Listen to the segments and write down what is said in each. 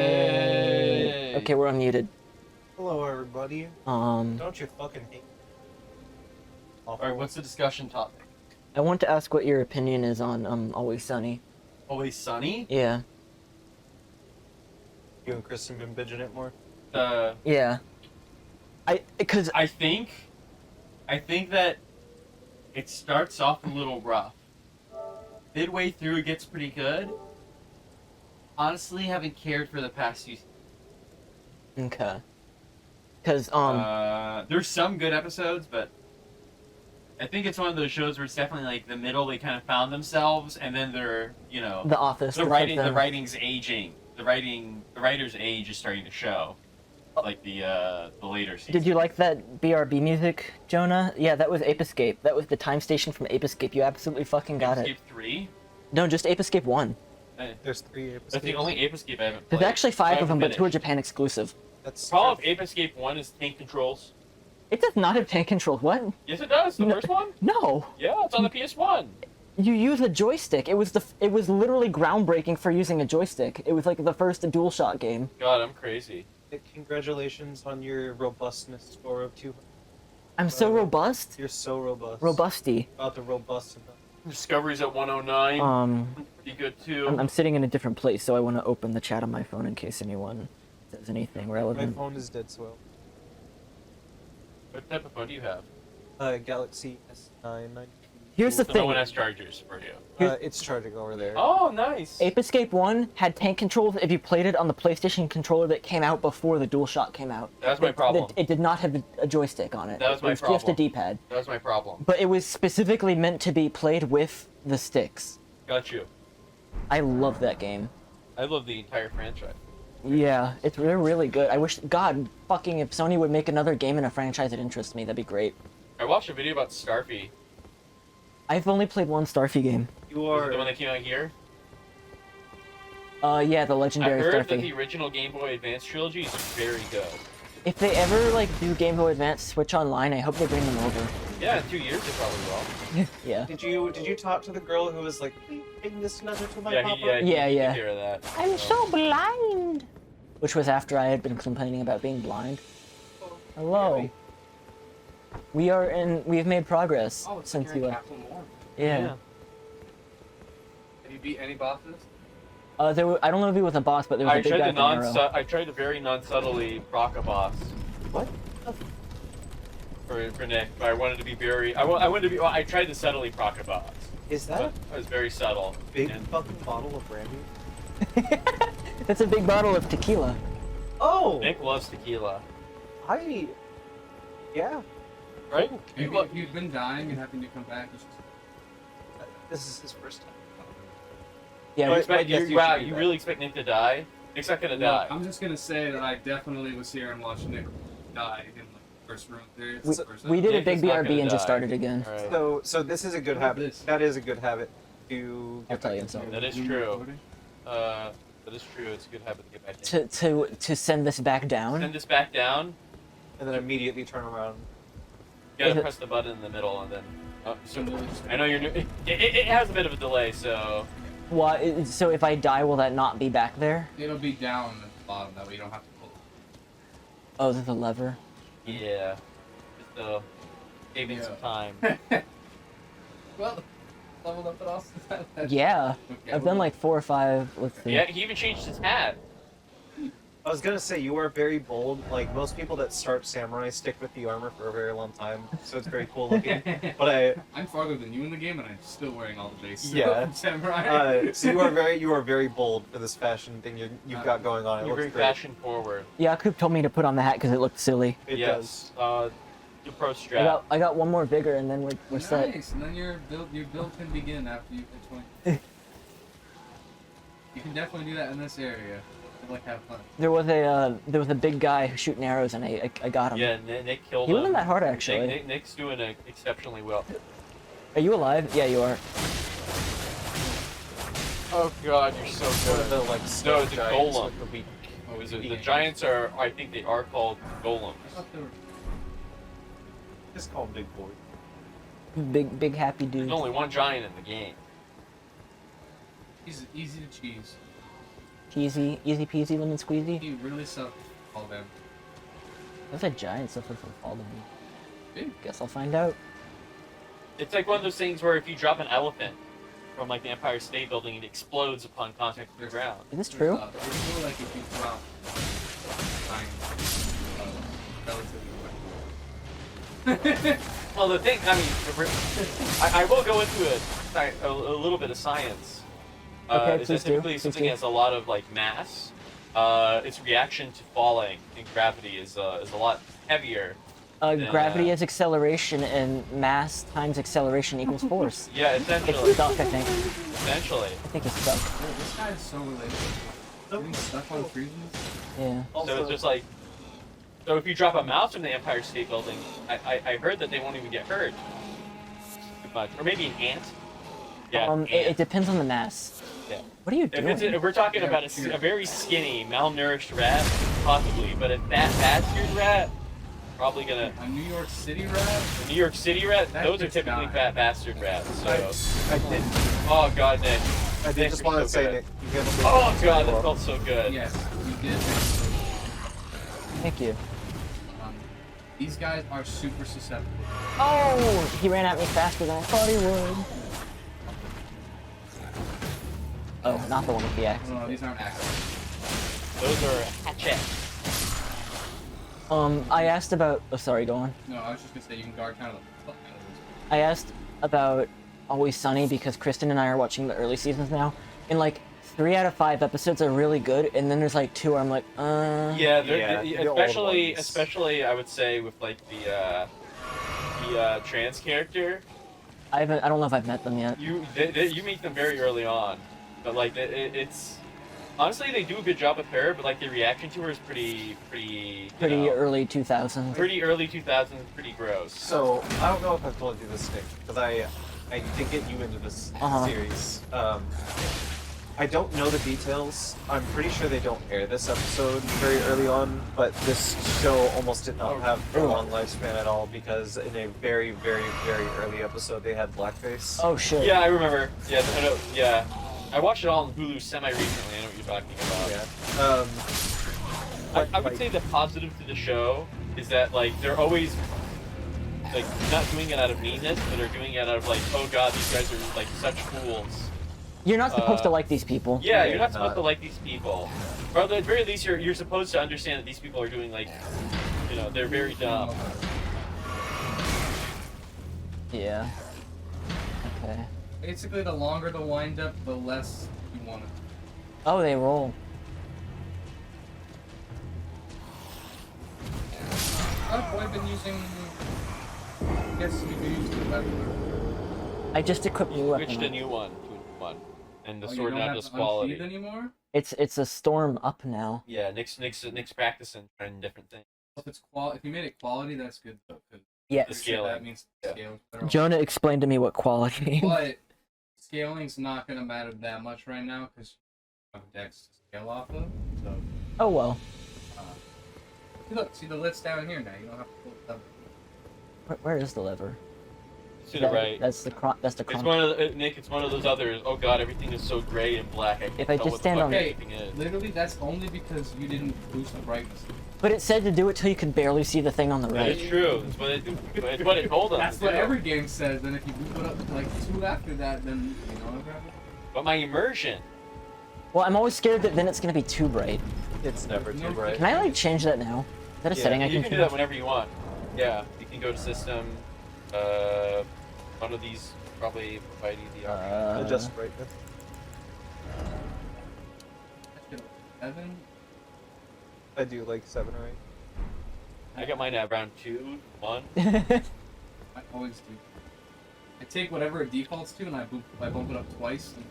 Yay. Okay, we're unmuted. Hello, everybody. Don't you fucking hate me? Alright, what's the discussion topic? I want to ask what your opinion is on Always Sunny. Always Sunny? Yeah. You and Kristen been bitching it more? Yeah. I think that it starts off a little rough. Midway through, it gets pretty good. Honestly, haven't cared for the past few. Okay. Because there's some good episodes, but I think it's one of those shows where it's definitely like the middle. They kind of found themselves, and then they're, you know, The Office. The writing's aging. The writer's age is starting to show, like the later seasons. Did you like that BRB music, Jonah? Yeah, that was Ape Escape. That was the time station from Ape Escape. You absolutely fucking got Ape it. Escape 3? No, just Ape Escape 1. There's 3 episodes. That's the only Ape Escape I haven't played. There's actually 5 of them, but 2 are finished. Japan exclusive. That's The problem with Ape Escape 1 is tank controls. It does not have tank controls. What? Yes, it does. The No. first one? No. Yeah, it's on the PS1. You use a joystick. It was literally groundbreaking for using a joystick. It was like the first DualShock game. God, I'm crazy. Congratulations on your robustness score of 200. I'm so robust. You're so robust. Robusty. About the robust enough. Discovery's at 109. Pretty good too. I'm sitting in a different place, so I want to open the chat on my phone in case anyone says anything My relevant. phone is dead swell. What type of phone do you have? Galaxy S9. Here's the So no thing. one has chargers for you. It's charging over there. Oh, nice. Ape Escape 1 had tank controls if you played it on the PlayStation controller that came out before the DualShock came out. That's my problem. It did not have a joystick on it. That was my It was just a problem. D-pad. That was my problem. But it was specifically meant to be played with the sticks. Got you. I love that game. I love the entire franchise. Yeah, they're really good. I wish, God, fucking, if Sony would make another game in a franchise that interests me, that'd be great. I watched a video about Starfy. I've only played one Starfy game. You Was it are. the one that came out here? Yeah, the I legendary heard that Starfy. the original Game Boy Advance trilogy is very good. If they ever, like, do Game Boy Advance Switch Online, I hope they bring them over. Yeah, in 2 years they probably will. Yeah. Did you talk to the girl who was like, "Please bring this letter to my Yeah, papa"? Yeah, he yeah. took care of that. I'm so blind! Which was after I had been complaining about being blind. Hello. Really? We've made progress Oh, it's since like you you're in left. Captain War. Yeah. Yeah. Have you beat any bosses? I don't know if he was a boss, but there was a big guy with an arrow. I tried to very non-subtly proc a boss. What? For Nick, but I wanted to be very. I wanted to be. Well, I tried to subtly proc a boss, Is that but I was very subtle. a big and- fucking bottle of brandy? That's a big bottle of tequila. Oh! Nick loves tequila, Yeah. right? If you've been dying and having to come back, you should... This is his first time. Yeah, You expect, yes, you, you wow, should do you that. really expect Nick to die? Nick's not gonna Look, die. I'm just gonna say that I definitely was here and watched Nick die in like the first room. we did a Nick big is not BRB gonna and just die. started again. Alright. So this is a good What about habit. this? That is a good habit. To I'll tell you in something. That is true. That is true. It's a good habit to get back in. To send this back down. Send this back down. and then immediately turn around. You gotta Is it- press the button in the middle and then. I know you're new. It has a bit of a delay, so. Why? So if I die, will that not be back there? It'll be down at the bottom, that way you don't have to pull it. Oh, there's a lever. Yeah. Just gave him Yeah. some time. Well, leveled up at Austin. Yeah, Okay, I've well, done like 4 or 5. Let's see. Yeah, he even changed his hat. I was gonna say you are very bold. Like most people that start samurai stick with the armor for a very long time, so it's very cool looking. But I'm farther than you in the game, and I'm still wearing all the base. Yeah. Samurai. so you are very bold for this fashion thing you've got going on. It You're looks very great. fashion forward. Yakub told me to put on the hat because it looked silly. It Yes. The pro I strap. got one more vigor and then we're set. Nice, and then your build can begin after you hit 20. You can definitely do that in this area. And, like, have fun. There was a big guy shooting arrows and I got him. Yeah, Nick killed He him. wasn't that hard actually. Nick's doing exceptionally well. Are you alive? Yeah, you are. Oh god, you're so One of good. the like No, snow it's a giants golem. with the weak- Oh, is it The giants are, I think they are called golems. I thought they were... Just call them big boys. Big happy dude. There's only one giant in the game. He's easy to cheese. Easy peasy lemon squeezy. He really sucks. All them. There's a giant suffer from fall damage. Big. Guess I'll find out. It's like one of those things where if you drop an elephant from like the Empire State Building, it explodes upon contact with the ground. Is this true? It's more like if you drop relatively. Well, the thing, I mean, I will go into a little bit of science. Okay, Is please that typically do. something Please that has a lot of like mass. Its reaction to falling in gravity is a lot heavier. Gravity is acceleration, and mass times acceleration equals force. Yeah, It's essentially. stuck, I think. Essentially. I think it's stuck. This guy is so relatable. Getting stuck on freezes. Yeah. So it's just like, so if you drop a mouse from the Empire State Building, I heard that they won't even get hurt. Too much. Or maybe an ant. Yeah. It ant. depends on the mass. Yeah. What are you doing? If we're talking Yeah, about a very skinny, malnourished rat, possibly. But if that bastard rat, probably gonna. A New York City rat? The New York City rat, That those are gets typically dying. fat bastard rats. So. I did. Oh god, Nick. I did Nick, just you're want to so say good. Nick, you get a little Oh god, that felt so good. Yes, you did. Thank you. These guys are super susceptible. Oh, he ran at me faster than I thought he would. Oh, not the one with the axe. No, these aren't accidents. Those are hatchets. I asked about. Oh, sorry, go on. No, I was just gonna say you can guard kind of the fuck out of this. I asked about Always Sunny because Kristen and I are watching the early seasons now, and like 3 out of 5 episodes are really good, and then there's like 2 where I'm like, Yeah, the old ones. especially I would say with like the trans character. I don't know if I've met them yet. You meet them very early on, but like it's honestly they do a good job with her, but like the reaction to her is pretty you know, Early 2000s. pretty early 2000s, pretty gross. So I don't know if I've told you this, Nick, because I did get you into this series. I don't know the details. I'm pretty sure they don't air this episode very early on, but this show almost did not have a long lifespan at all because in a very, very, very early episode they had blackface. Oh shit. Yeah, I remember. Yeah, I know, yeah. I watched it all on Hulu semi-recently. I know what you're talking about. Yeah. I would say the positive to the show is that like they're always like not doing it out of meanness, but they're doing it out of like, oh god, these guys are like such fools. You're not supposed to like these people. Yeah, you're not supposed to like these people. Or at the very least, you're supposed to understand that these people are doing like, you know, they're very dumb. Yeah. Okay. Basically, the longer the wind up, the less you want it. Oh, they roll. I've been using. I guess you can use the weapon. I just equipped new weapon. Switched a new one to a new one, and the Oh, you sword don't now have does to quality. unsheath anymore? It's a storm up now. Yeah, Nick's practicing trying different things. If you made it quality, that's good though. 'Cause The Yes. scaling. That means Yeah. scaling. better. Jonah explained to me what quality means. But scaling's not gonna matter that much right now because you have decks to scale off of. So Oh well. look, see the lid's down here now. You don't have to pull it up. Where is the lever? To the right. That's the It's cron. one of the, Nick. It's one of those others. Oh god, everything is so gray and black. I can't If I tell just what stand the fuck on- anything is. Literally, that's only because you didn't boost the brightness. But it said to do it till you could barely see the thing on the That right. is true. It's what it told us. That's to what do. every game says. Then if you put up like 2 after that, then you know what happened. But my immersion. Well, I'm always scared that then it's gonna be too bright. It's never too bright. Can I like change that now? Is that a Yeah, setting I You can can do that whenever you want. Yeah, you can go to system. One of these probably provide you the option. Adjust brightness. 7. I do like 7 or 8. I got mine at around 2, 1. I always do. I take whatever it defaults to and I bump it up twice. And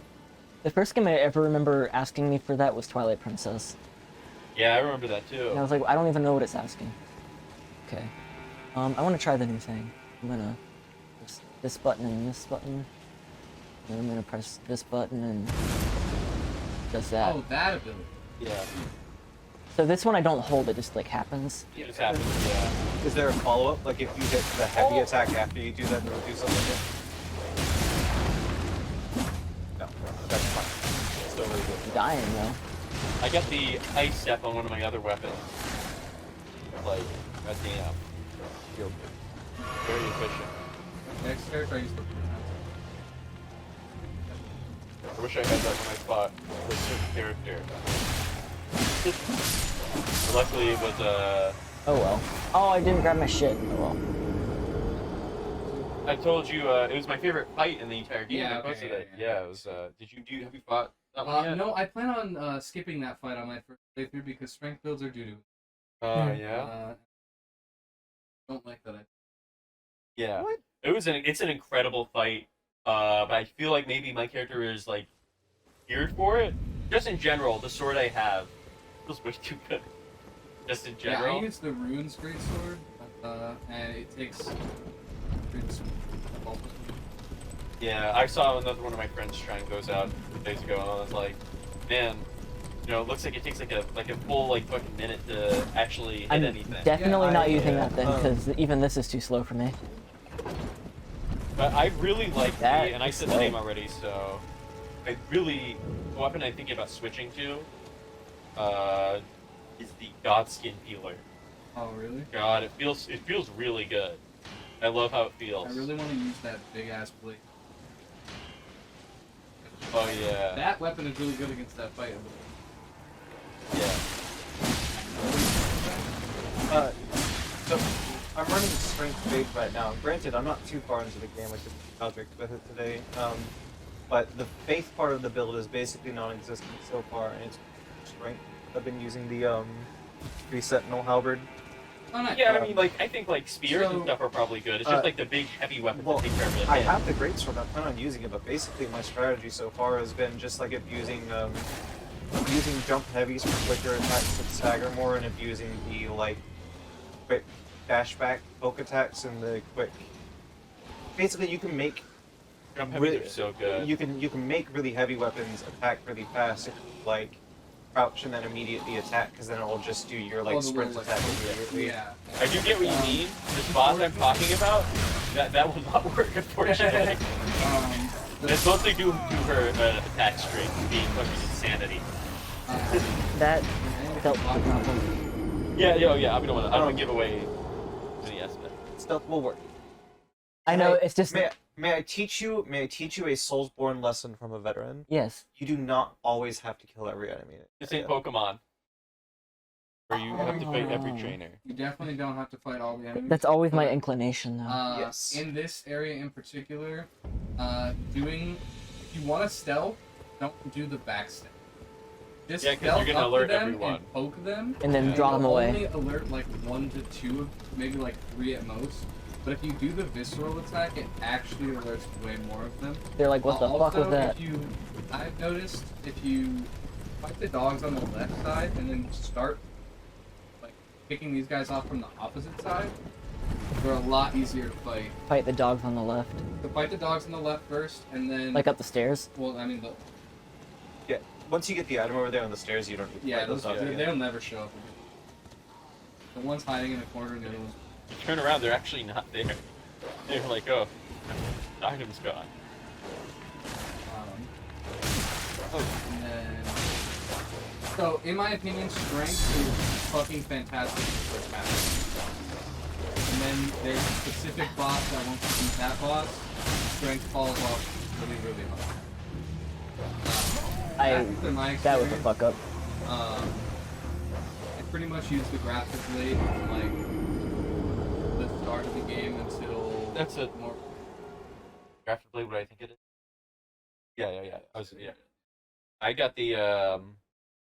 The first game I ever remember asking me for that was Twilight Princess. Yeah, I remember that too. And I was like, I don't even know what it's asking. Okay. I want to try the new thing. I'm gonna press this button and this button. And I'm gonna press this button and does that. oh, that ability. Yeah. So this one I don't hold, it just like happens. It just happens, yeah. Is there a follow-up? Like if you hit the heavy attack after you do that, it'll do something different? No, that's fine. Still really good. Dying though. I got the ice step on one of my other weapons. Like, goddamn. Feel good. Very efficient. Next character I used to I wish I had that when I fought a certain character. Luckily it was Oh well. Oh, I didn't grab my shit. Oh well. I told you it was my favorite fight in the entire game. Yeah, I okay, posted it. yeah. It was have you fought that one yet? No, I plan on skipping that fight on my first playthrough because strength builds are doo-doo. Yeah. Don't like that. Yeah. What? It's an incredible fight. But I feel like maybe my character is like geared for it. Just in general, the sword I have feels way too good. Just in general. Yeah, I use the runes greatsword, and it takes. Yeah, I saw another one of my friends trying those out days ago, and I was like, man, it looks like it takes like a full like fucking minute to actually hit I'm anything. definitely Yeah, not I- using yeah, that then, because even this is too slow for me. But I really like That and I is said the slow. name already, so the weapon I'm thinking about switching to, is the Godskin Peeler. Oh really? God, it feels really good. I love how it feels. I really want to use that big ass blade. Oh yeah. That weapon is really good against that fight. Yeah. So I'm running strength faith right now. Granted, I'm not too far into the game. I just project with it today. But the faith part of the build is basically non-existent so far, and it's strength. I've been using the Sentinel halberd. Oh nice. Yeah, I mean, I think spears and So- stuff are probably good. It's just like the big heavy weapons Well, that take care of it. I have the greatsword. I plan on using it, but basically my strategy so far has been just like abusing jump heavies for quicker attacks that stagger more, and abusing the quick dash back poke attacks and the quick. Basically, you can make Jump heavies are so good. You can make really heavy weapons attack really fast if you crouch and then immediately attack, because then it'll just do your Oh, the sprint little, attack immediately. Yeah. I do get what you mean. This boss I'm talking about, that will not work, unfortunately. It's mostly due to her attack string being fucking insanity. That felt like not work. Yeah, I don't want to give away any aspect. Stealth will work. I know, it's just... May I teach you a SoulsBorne lesson from a veteran? Yes. You do not always have to kill every enemy. This ain't Pokemon, where you have to fight every trainer. You definitely don't have to fight all the enemies. That's always my inclination, though. Yes. In this area in particular, if you want to stealth, don't do the backstep. Just Yeah, 'cause stealth you're gonna up alert to them everyone. and poke them. And then draw them You'll away. only alert 1 to 2, maybe 3 at most. But if you do the visceral attack, it actually alerts way more of them. They're like, what the fuck Also, was that? I've noticed if you fight the dogs on the left side and then start picking these guys off from the opposite side, they're a lot easier to fight. Fight the dogs on the left. So fight the dogs on the left first, and then Like up the stairs? well, I mean, Yeah. Once you get the item over there on the stairs, you don't need to yeah, fight those dogs again. they'll never show up. The one's hiding in the corner, and the other one's. You turn around, they're actually not there. They're like, oh, the item's gone. And then, so in my opinion, strength is fucking fantastic for this map. And then there's a specific boss that won't beat that boss. Strength falls off really, really hard. That's been my That was a experience. fuck up. I pretty much use the graphic blade from the start of the game until That's a more. graphic blade. What I think it is. Yeah. I got the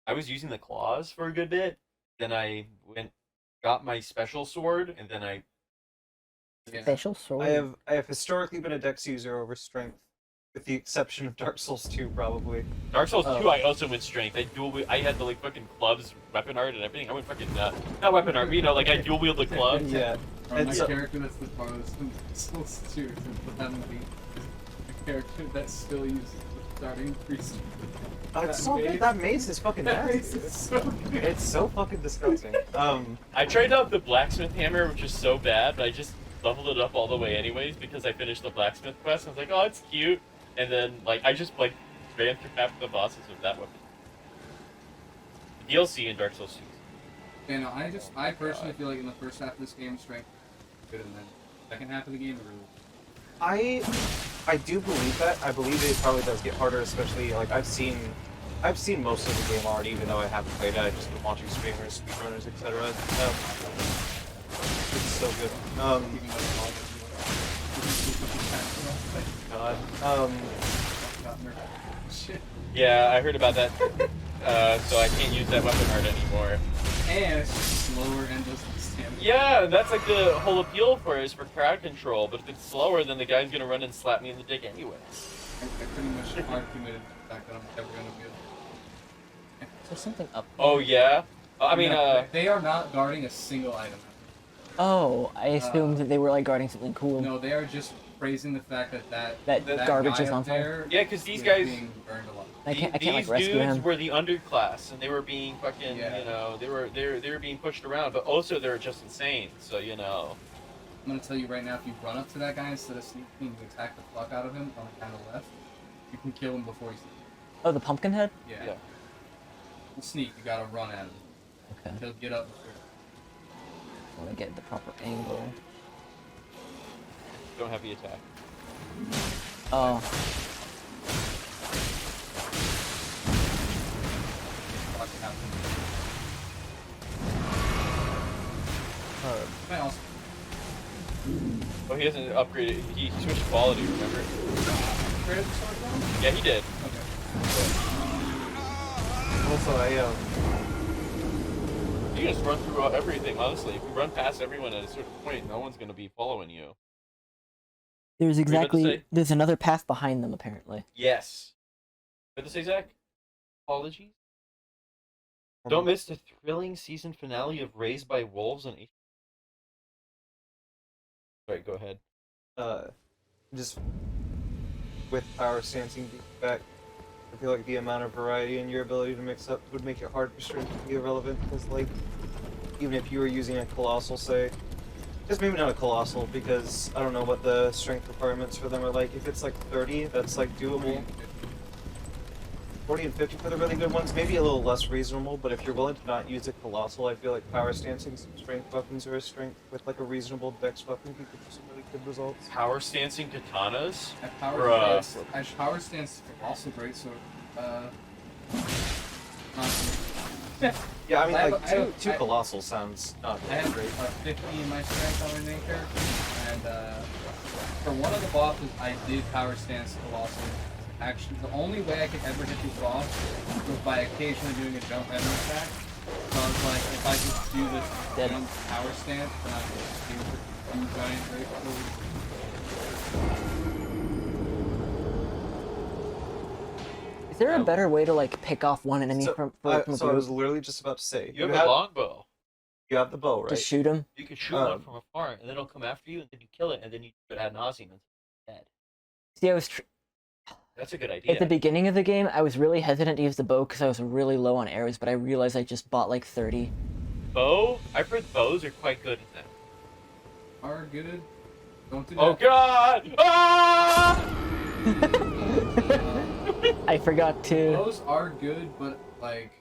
I was using the claws for a good bit. Then I got my special sword, and then I. Yeah. Special sword. I have historically been a Dex user over strength, with the exception of Dark Souls 2, probably. Dark Souls 2, Oh. I also went strength. I had the fucking clubs, weapon art, and everything. I went fucking not weapon art, I dual wield the clubs. Yeah. Or And my so- character that's the farthest from Souls 2 to put that movie. A character that still uses the starting increasing. It's so good. That maze is fucking That nasty. maze is so good. It's so fucking disgusting. I tried out the blacksmith hammer, which is so bad, but I just leveled it up all the way anyways because I finished the blacksmith quest. I was like, oh, it's cute, and then like I just like ran through half the bosses with that weapon. The DLC in Dark Souls 2. Yeah, no, I personally feel like in the first half of this game, strength is good, and then second half of the game, really. I do believe that. I believe it probably does get harder, especially like I've seen most of the game already, even though I haven't played it. I've just been watching streamers, speedrunners, etc. It's so good. God. Shit. Yeah, I heard about that. So I can't use that weapon art anymore. And it's just slower and doesn't stand. Yeah, that's like the whole appeal for it is for crowd control. But if it's slower, then the guy's gonna run and slap me in the dick anyways. I pretty much hard committed to the fact that I'm never gonna be able to. There's something up. Oh yeah. I mean, they are not guarding a single item. Oh, I assumed that they were like guarding something cool. No, they are just praising the fact that That garbage guy is up on fire. there yeah, because these is guys, being burned alive. I can't like these rescue dudes him. were the underclass, and they were being fucking, Yeah. you know, they were being pushed around, but also they were just insane. So you know. I'm gonna tell you right now, if you run up to that guy instead of sneaking, you attack the fuck out of him on the kind of left, you can kill him before he's. Oh, the pumpkin head? Yeah. Yeah. Well, sneak, you gotta run at him. Okay. He'll get up before. I want to get the proper angle. Don't have the attack. Oh, Fucking happen. Uh, I also Oh, he hasn't upgraded. He switched quality. Remember? created the sword bomb? Yeah, he did. Okay. also, You can just run through everything. Honestly, if you run past everyone at a certain point, no one's gonna be following you. there's you about to exactly say? there's another path behind them apparently. Yes. What did say, Zach? Apologies. Don't miss the thrilling season finale of Raised by Wolves on H. Sorry, go ahead. just with power stancing being back, I feel like the amount of variety in your ability to mix up would make it hard for strength to be irrelevant. Because like, even if you were using a colossal, say, just maybe not a colossal, because I don't know what the strength requirements for them are like. If it's like 30, that's like doable. 40 and 50 for the really good ones, maybe a little less reasonable, but if you're willing to not use a colossal, I feel like power stancing some strength weapons or a strength with like a reasonable dex weapon could give you some really good results. Power stancing katanas? Power stance is also great, so Yeah, I mean, I have like, a- two colossal sounds not I have great. 50 in my strength on my main character, and for one of the bosses, I did power stance colossal. Actually, the only way I could ever hit this boss was by occasionally doing a jump and an attack. So I was like, if I just do this Dead. one power stance, then I can do two giant breakthroughs. Is there a better way to like pick off one enemy from a So I group? was literally just about to say, You have a longbow. you have the bow, right? Just shoot him? You can shoot one from afar, and then it'll come after you, and then you kill it, and then you do it ad nauseum until it's dead. See, I was That's a good idea. at the beginning of the game, I was really hesitant to use the bow because I was really low on arrows, but I realized I just bought like 30. Bow? I've heard bows are quite good at that. Are good. Don't do that. Oh god! Ah! I forgot to. Those are good, but like,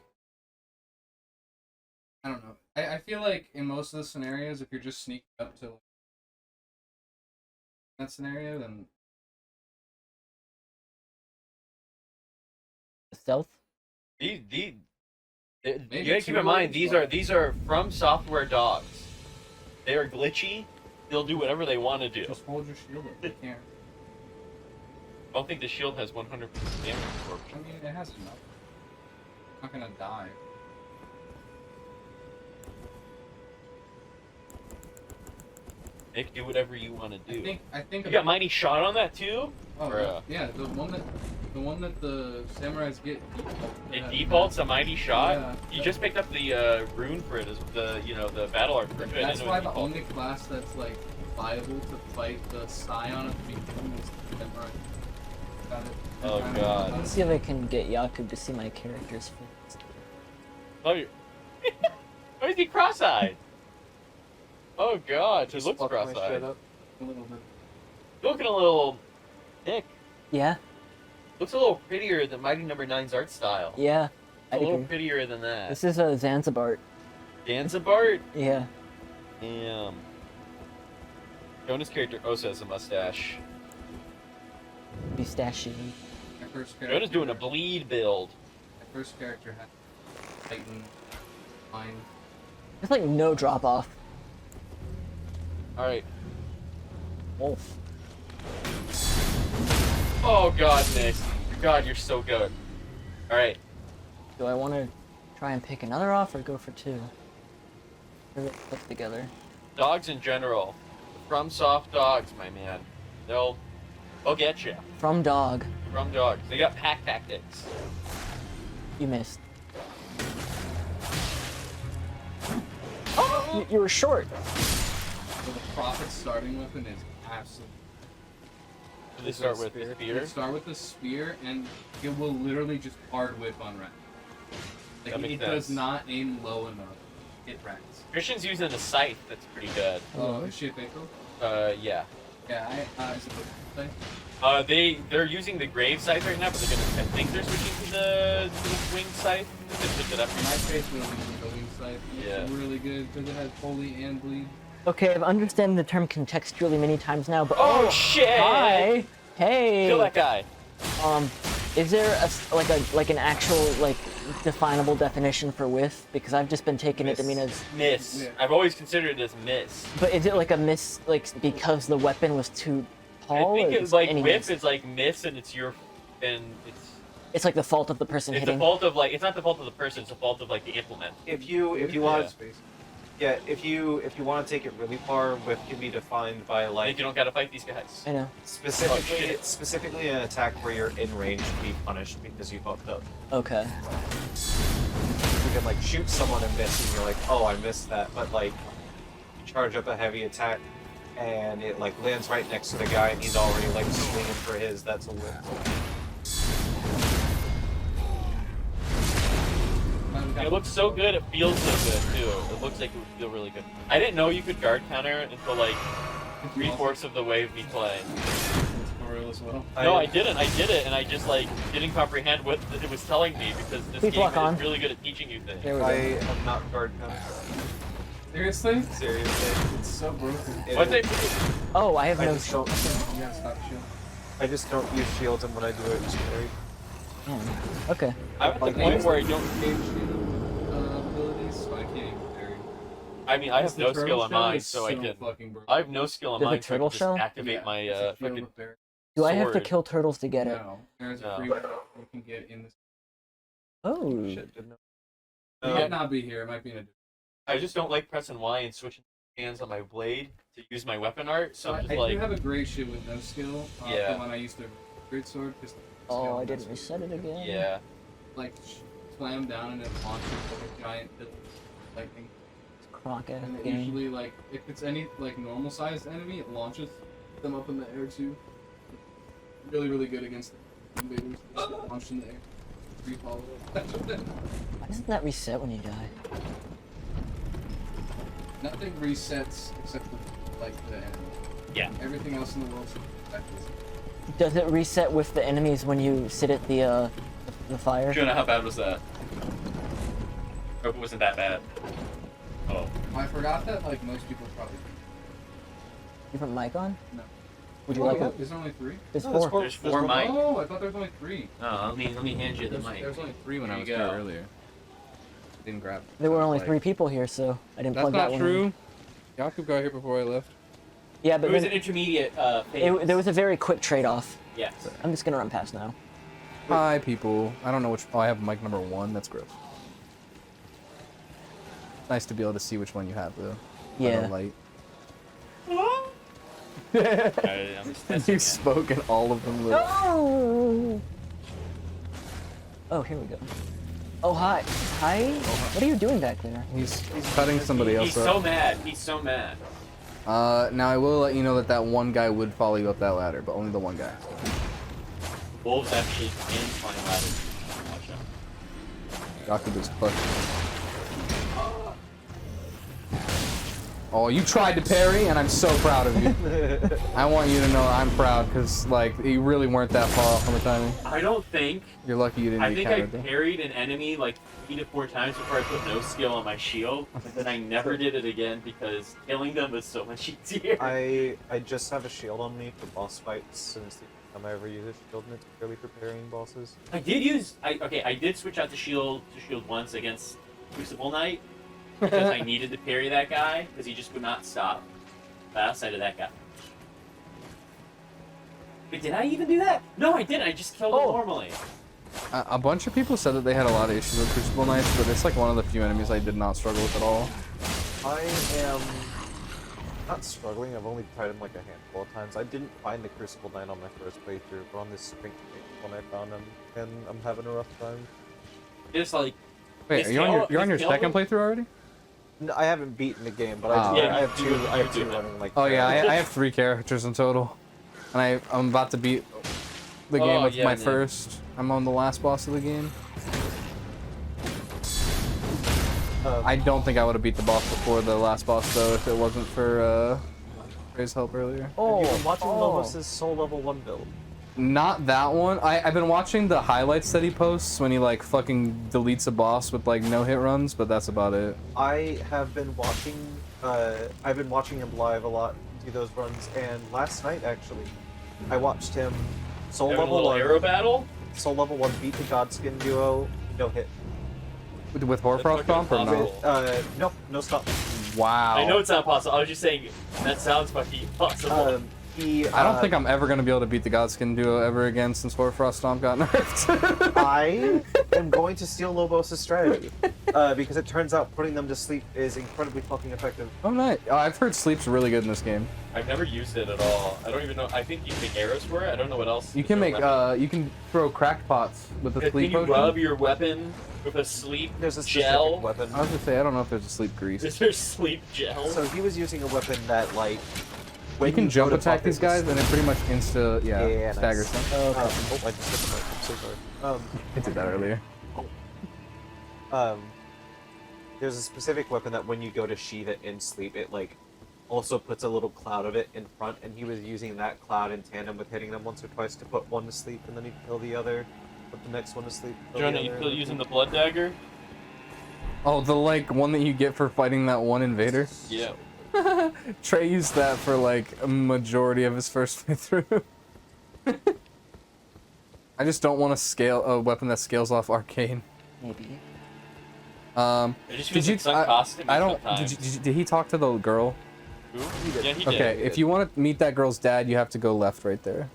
I don't know. I feel like in most of the scenarios, if you're just sneaking up to that scenario, then Stealth? You gotta Maybe keep two in mind ways, these are from software dogs. They are glitchy. They'll do whatever they want to do. just hold your shield up. You can't. I don't think the shield has 100% damage I absorption. mean, it has enough. I'm not gonna die. Nick, do whatever you want to do. I think. You got Mighty Shot on that too? Oh, or, yeah, the one that the samurais get. It defaults a Mighty Shot. Yeah. You just picked up the rune for it as the the battle arc for it. That's why the only class that's like viable to fight the Scion at the beginning is the samurai. Got it. Oh god. Let's see if I can get Yakub to see my character's face. Oh, you. Why is he cross-eyed? Oh god, he looks Fuck my shit cross-eyed. up. A little bit. You're looking a little thick. Yeah, Looks a little prettier than Mighty Number 9's art style. yeah. A I little agree. prettier than that. This is a Zanzibar. Zanzibar? Yeah. Damn. Jonah's character also has a mustache. Pistachio. My first character. Jonah's doing a bleed build. My first character had Titan line. There's like no drop off. Alright. Wolf. Oh god, Nick. God, you're so good. Alright. Do I want to try and pick another off or go for two? Or they click together. Dogs in general. From soft dogs, my man. They'll get you. From dog. From dogs. They got pack tactics. You missed. Oh! You were short. So the Prophet's starting weapon is absolutely. Do they start with the You spear? start with the spear, and it will literally just hard whip on rats. That Like, makes it does sense. not aim low enough. Hit rats. Christian's using a scythe that's pretty good. Oh, is shit faithful? Yeah. Yeah, is it the thing? They're using the grave scythe right now, but they're gonna. I think they're switching to the wing scythe. They picked it up. My face will be the wing side. Yeah. It's really good because it has holy and bleed. Okay, I've understood the term contextually many times now, but Oh shit! hi, hey. Kill that guy. Is there like an actual like definable definition for whiff? Because I've just been taking it to mean as. Miss. Yeah. I've always considered it as miss. But is it like a miss like because the weapon was too tall? I think or it's just like any whiff miss? is like miss, and it's It's like the fault of the person it's the hitting. fault of like it's not the fault of the person, it's the fault of like the implement. If you want, if you want to take it really far, whip can be defined by Like like you don't gotta fight these guys. I know. specifically an attack where you're in range to be punished because you fucked up. Okay. You can like shoot someone and miss, and you're like, oh, I missed that. But like, you charge up a heavy attack, and it like lands right next to the guy, and he's already like swinging for his. That's a whip. It looks so good, it feels so good too. It looks like it would feel really good. I didn't know you could guard counter until like 3/4 of the way of me playing. Tutorial as well. No, I didn't. I did it, and I just like didn't comprehend what it was telling me because this Please game lock is on. really good at teaching you things. There we I go. am not guard counter. Seriously? Seriously. It's so broken. What's it? Oh, I have I no just don't. You gotta stop shield. I just don't use shields, and when I do it, it's scary. Okay. I'm at the point where I don't. Game shield abilities, so I can't even parry. I mean, I have The no turtle skill on shell mine, is so I can. fucking broken. I have no skill on There's a mine, so I turtle can just shell? activate Yeah, my it's a shield fucking. with parry. Do I have to sword. kill turtles to get it? No, there's No. a free one you can get in this. Oh. Shit, didn't know. It might not be here. It might be in a. I just don't like pressing Y and switching hands on my blade to use my weapon art, so I'm I just do like. have a great shit with no skill. Yeah. The one I used to great sword because. Oh, I didn't reset it again. Yeah. Like slam down and it launches like a giant bit of lightning. It's Crockett And it game. usually like if it's any like normal sized enemy, it launches them up in the air too. Really, really good against the invaders. Just get launched in the air. Free follow up. Why doesn't that reset when you die? Nothing resets except for like the enemy. Yeah. Everything else in the world should reset. Does it reset with the enemies when you sit at the fire? Jonah, how bad was that? Hope it wasn't that bad. Oh. I forgot that like most people probably Different mic on? no. Would you like it? Is there only 3? There's No, there's four. There's 4 mics. Oh, I thought there was only 3. Oh, let me hand you the mic. There was only 3 when There I you was here go. earlier. Didn't grab. There were only Like- 3 people here, so I didn't That's plug that not one true. in. Jakub got here before I left. Yeah, but It was then an intermediate phase. there was a very quick trade-off. Yes. I'm just gonna run past now. Hi, people. I don't know which. Oh, I have mic number 1. That's gross. Nice to be able to see which one you have, though. By Yeah. the light. I'm just testing You've it. spoken all of them. With... Oh! Oh, here we go. Oh, hi. Hi? What are you doing back there? He's cutting somebody else He's up. so mad. He's so mad. Now I will let you know that that one guy would follow you up that ladder, but only the one guy. wolves actually can climb ladders. Watch out. Yaku just fucked. Oh, you tried to parry, and I'm so proud of you. I want you to know I'm proud, because, like, you really weren't that far off from the timing. I don't think. You're lucky you didn't I get think I countered, though. parried an enemy like 3 to 4 times before I put no skill on my shield, but then I never did it again because killing them was so much easier. I just have a shield on me for boss fights since the time I ever use a shield, and it's purely for parrying bosses. I did switch out the shield to shield once against Crucible Knight because I needed to parry that guy because he just would not stop. But outside of that guy. Wait, did I even do that? No, I didn't. I just killed him normally. A bunch of people said that they had a lot of issues with Crucible Knights, but it's like one of the few enemies I did not struggle with at all. I am not struggling. I've only tried him like a handful of times. I didn't find the Crucible Knight on my first playthrough, but on this spring when I found him, and I'm having a rough time. Just like. Wait, his you're tail- on your his second tail- playthrough already? No, I haven't beaten the game, but Ah. I Yeah, have you two. do- I have you two do. running like. Oh yeah, I have 3 characters in total, and I'm about to beat the game Oh, with yeah, my man. first. I'm on the last boss of the game. I don't think I would have beat the boss before the last boss though if it wasn't for Ray's help earlier. Have you been watching Lobos' Soul Level 1 build? Not that one. I've been watching the highlights that he posts when he like fucking deletes a boss with like no hit runs, but that's about it. I have been watching. I've been watching him live a lot do those runs, and last night actually, I watched him Soul Having a Level little 1. arrow battle. Soul Level 1 beat the Godskin duo, no hit. With Horfrost Stomp or no? No, no stop. Wow. I know it's not possible. I was just saying that sounds fucking impossible. I don't think I'm ever gonna be able to beat the Godskin duo ever again since Horfrost Stomp got nerfed. I am going to steal Lobos' strategy because it turns out putting them to sleep is incredibly fucking effective. Oh nice. I've heard sleep's really good in this game. I've never used it at all. I don't even know. I think you can make arrows for it. I don't know what else. You is can there make left. you can throw cracked pots with the Can sleep you potion. rub your weapon with a sleep There's a specific gel? weapon. I was gonna say I don't know if there's a sleep grease. Is there sleep gel? So he was using a weapon that like. When You can go jump to attack buff these it, guys and it pretty much Yeah, staggers nice. them. I just hit the mic. I'm so sorry. I did that earlier. There's a specific weapon that when you go to sheath it in sleep, it like also puts a little cloud of it in front, and he was using that cloud in tandem with hitting them once or twice to put one to sleep, and then he'd kill the other, put the next one to sleep. Kill Jonah, the you other, still and using the blood dagger? Oh, the like one that you get for fighting that one invader. Yeah. Trey used that for like a majority of his first playthrough. I just don't want to scale a weapon that scales off arcane. Maybe. It just feels like some cost to me I don't. sometimes. Did he talk to the girl? Who? Yeah, he did. Okay, if you want to meet that girl's dad, you have to go left right there.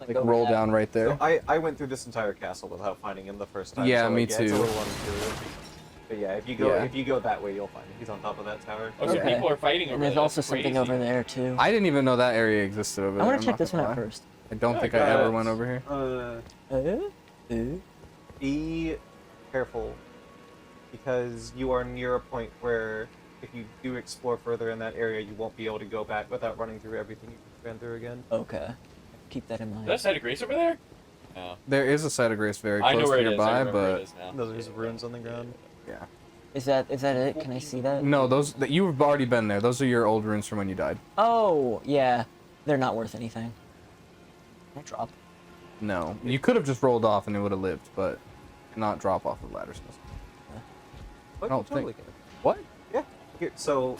Like over roll that. down right there. So I went through this entire castle without finding him the first time. Yeah, so, me like, It's a too. little unintuitive. But yeah, if you go that way, you'll find him. He's on top of that tower. Oh, so Okay. people are fighting over And there's there. also That's something crazy. over there too. I didn't even know that area existed over I there. want I'm to check not this one gonna out lie. first. I don't Yeah, think go I ever ahead. went over here. Be careful, because you are near a point where if you do explore further in that area, you won't be able to go back without running through everything you ran through again. Okay. Keep that in mind. Is that side of grace over there? No. There is a site of grace very I know close where it is. I nearby, remember where it but is now. Those are just runes on the ground. yeah. Is that it? Can I see that? No, those that you've already been there. Those are your old runes from when you died. Oh, yeah. They're not worth anything. Can I drop? No, you could have just rolled off and it would have lived, but not drop off of ladders. But don't you totally think- can. What? Yeah. Here, so,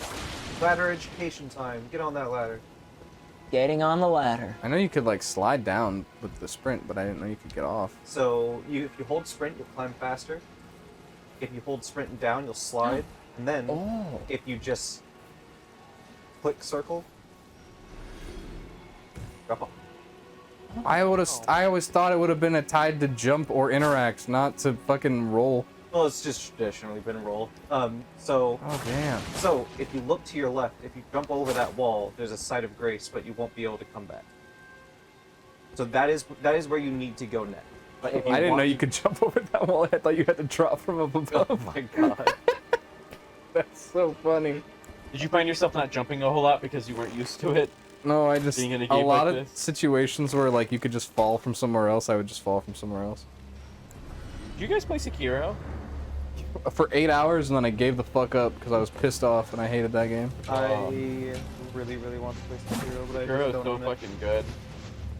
ladder education time. Get on that ladder. Getting on the ladder. I know you could like slide down with the sprint, but I didn't know you could get off. So, if you hold sprint, you'll climb faster. If you hold sprint down, you'll slide. And then, Oh. if you just click circle, drop off. I always thought it would have been a tied to jump or interact, not to fucking roll. Well, it's just traditionally been roll. Oh damn. So, if you look to your left, if you jump over that wall, there's a site of grace, but you won't be able to come back. So that is where you need to go next. But if you I didn't know want you to- could jump over that wall. I thought you had to drop from up above. Oh my god. That's so funny. Did you find yourself not jumping a whole lot because you weren't used to it? No, I just Being in a a game lot like of this? situations where like you could just fall from somewhere else. I would just fall from somewhere else. Did you guys play Sekiro? For 8 hours, and then I gave the fuck up because I was pissed off and I hated that game. I really, really want to play Sekiro, but I just Sekiro's don't so own it. fucking good.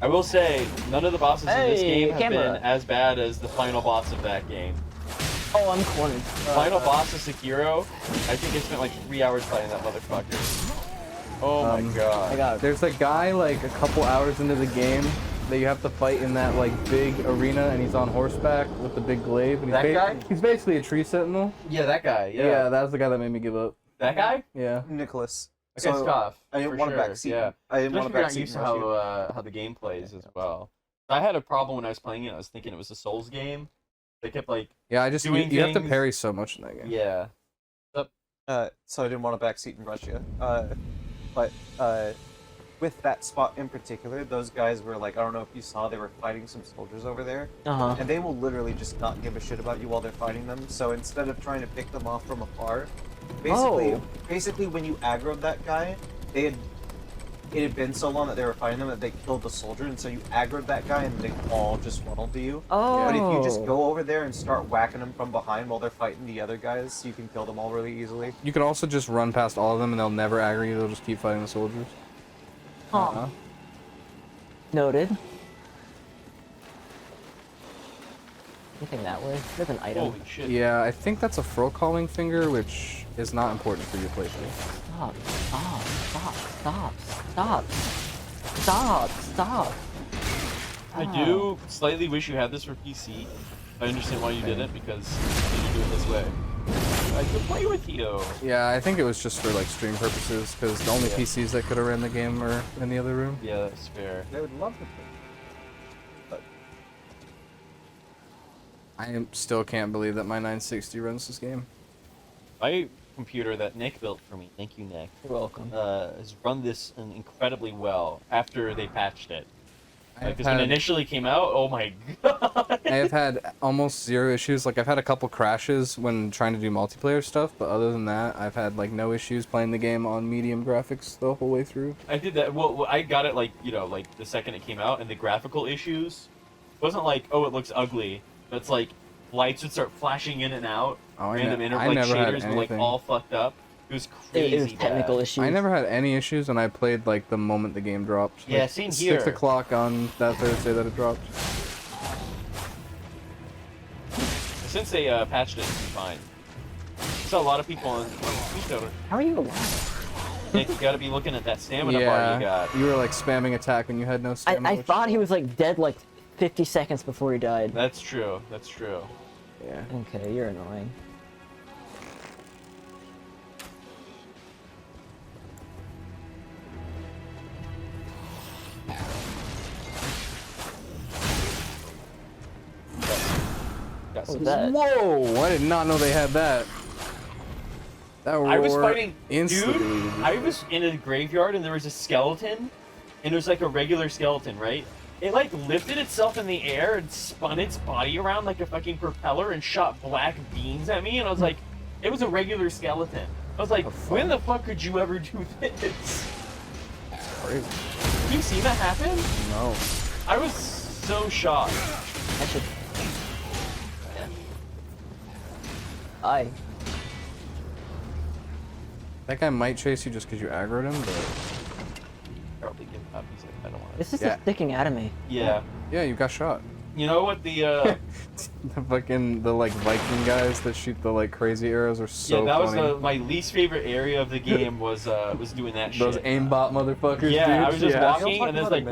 I will say, none of the bosses in this Hey, game have camera. been as bad as the final boss of that game. Oh, I'm cornered. Final boss of Sekiro, I think I spent like 3 hours playing that motherfucker. Oh my god. I got it. There's a guy like a couple hours into the game that you have to fight in that like big arena, and he's on horseback with the big glaive. And he's That guy? He's basically a tree sentinel. Yeah, that guy. Yeah, that was the guy that made me give up. That guy? Yeah. Nicholas. That guy's tough. I didn't for want to sure, backseat. Yeah. I didn't want Especially if to you're not backseat used to and rush you. how the game plays as well. I had a problem when I was playing it. I was thinking it was a Souls game. They kept like, Yeah, I just Doing you have to things- parry so much in that game. yeah. So I didn't want to backseat and rush you. But with that spot in particular, those guys were like, I don't know if you saw, they were fighting some soldiers over there. Uh-huh. And they will literally just not give a shit about you while they're fighting them. So instead of trying to pick them off from afar, basically when you aggroed that guy, it had been so long that they were fighting them that they killed the soldier, and so you aggroed that guy and they all just funneled to you. Oh. But if you just go over there and start whacking them from behind while they're fighting the other guys, you can kill them all really easily. You could also just run past all of them, and they'll never aggro you. They'll just keep fighting the soldiers. Huh. Noted. Anything that way? There's an item. Holy shit. Yeah, I think that's a fro calling finger, which is not important for your playthrough. Stop. Stop. Stop. Stop. Stop. Stop. Stop. I do slightly wish you had this for PC. I understand why you didn't, because you didn't do it this way. I could play with you. Yeah, I think it was just for like stream purposes, because the only Yeah. PCs that could have ran the game are in the other room. Yeah, that's fair. They would love to play. But Still can't believe that my 960 runs this game. My computer that Nick built for me, thank you, Nick, You're welcome. has run this incredibly well after they patched it. I've Because when it had, initially came out, oh my god. I have had almost zero issues. Like I've had a couple crashes when trying to do multiplayer stuff, but other than that, I've had like no issues playing the game on medium graphics the whole way through. I did that. Well, I got it like, you know, like the second it came out, and the graphical issues wasn't like, oh, it looks ugly. But it's like lights would start flashing in and out. Oh, Random I like never had shaders were like anything. all fucked up. It was crazy. It was technical bad. issues. I never had any issues, and I played like the moment the game dropped. Yeah, Like, same 6 here. o'clock on that Thursday that it dropped. Since they patched it, it's fine. I saw a lot of people on Twitter. How are you alive? Nick, you gotta be looking at that stamina bar you got. you were like spamming attack when you had no stamina. I which- thought he was like dead like 50 seconds before he died. That's true. That's true. Yeah. Okay, you're annoying. Got What some was that? Whoa! I did not know they had that. That I was roar fighting, instantly. dude. I was in a graveyard and there was a skeleton, and it was like a regular skeleton, right? It like lifted itself in the air and spun its body around like a fucking propeller and shot black beams at me, and I was like, it was a regular skeleton. I was like, when the fuck could you ever do this? Crazy. Have you seen that happen? No. I was so shocked. I should. I. That guy might chase you just because you aggroed him, but Probably give up. He's like, I don't want This to. is Yeah. just sticking out of me. Yeah. yeah, you got shot. You know what the The like Viking guys that shoot the like crazy arrows are so yeah, that funny. was my least favorite area of the game was doing that shit. Those aimbot motherfuckers, Yeah, dude. I was just yeah. walking and there's like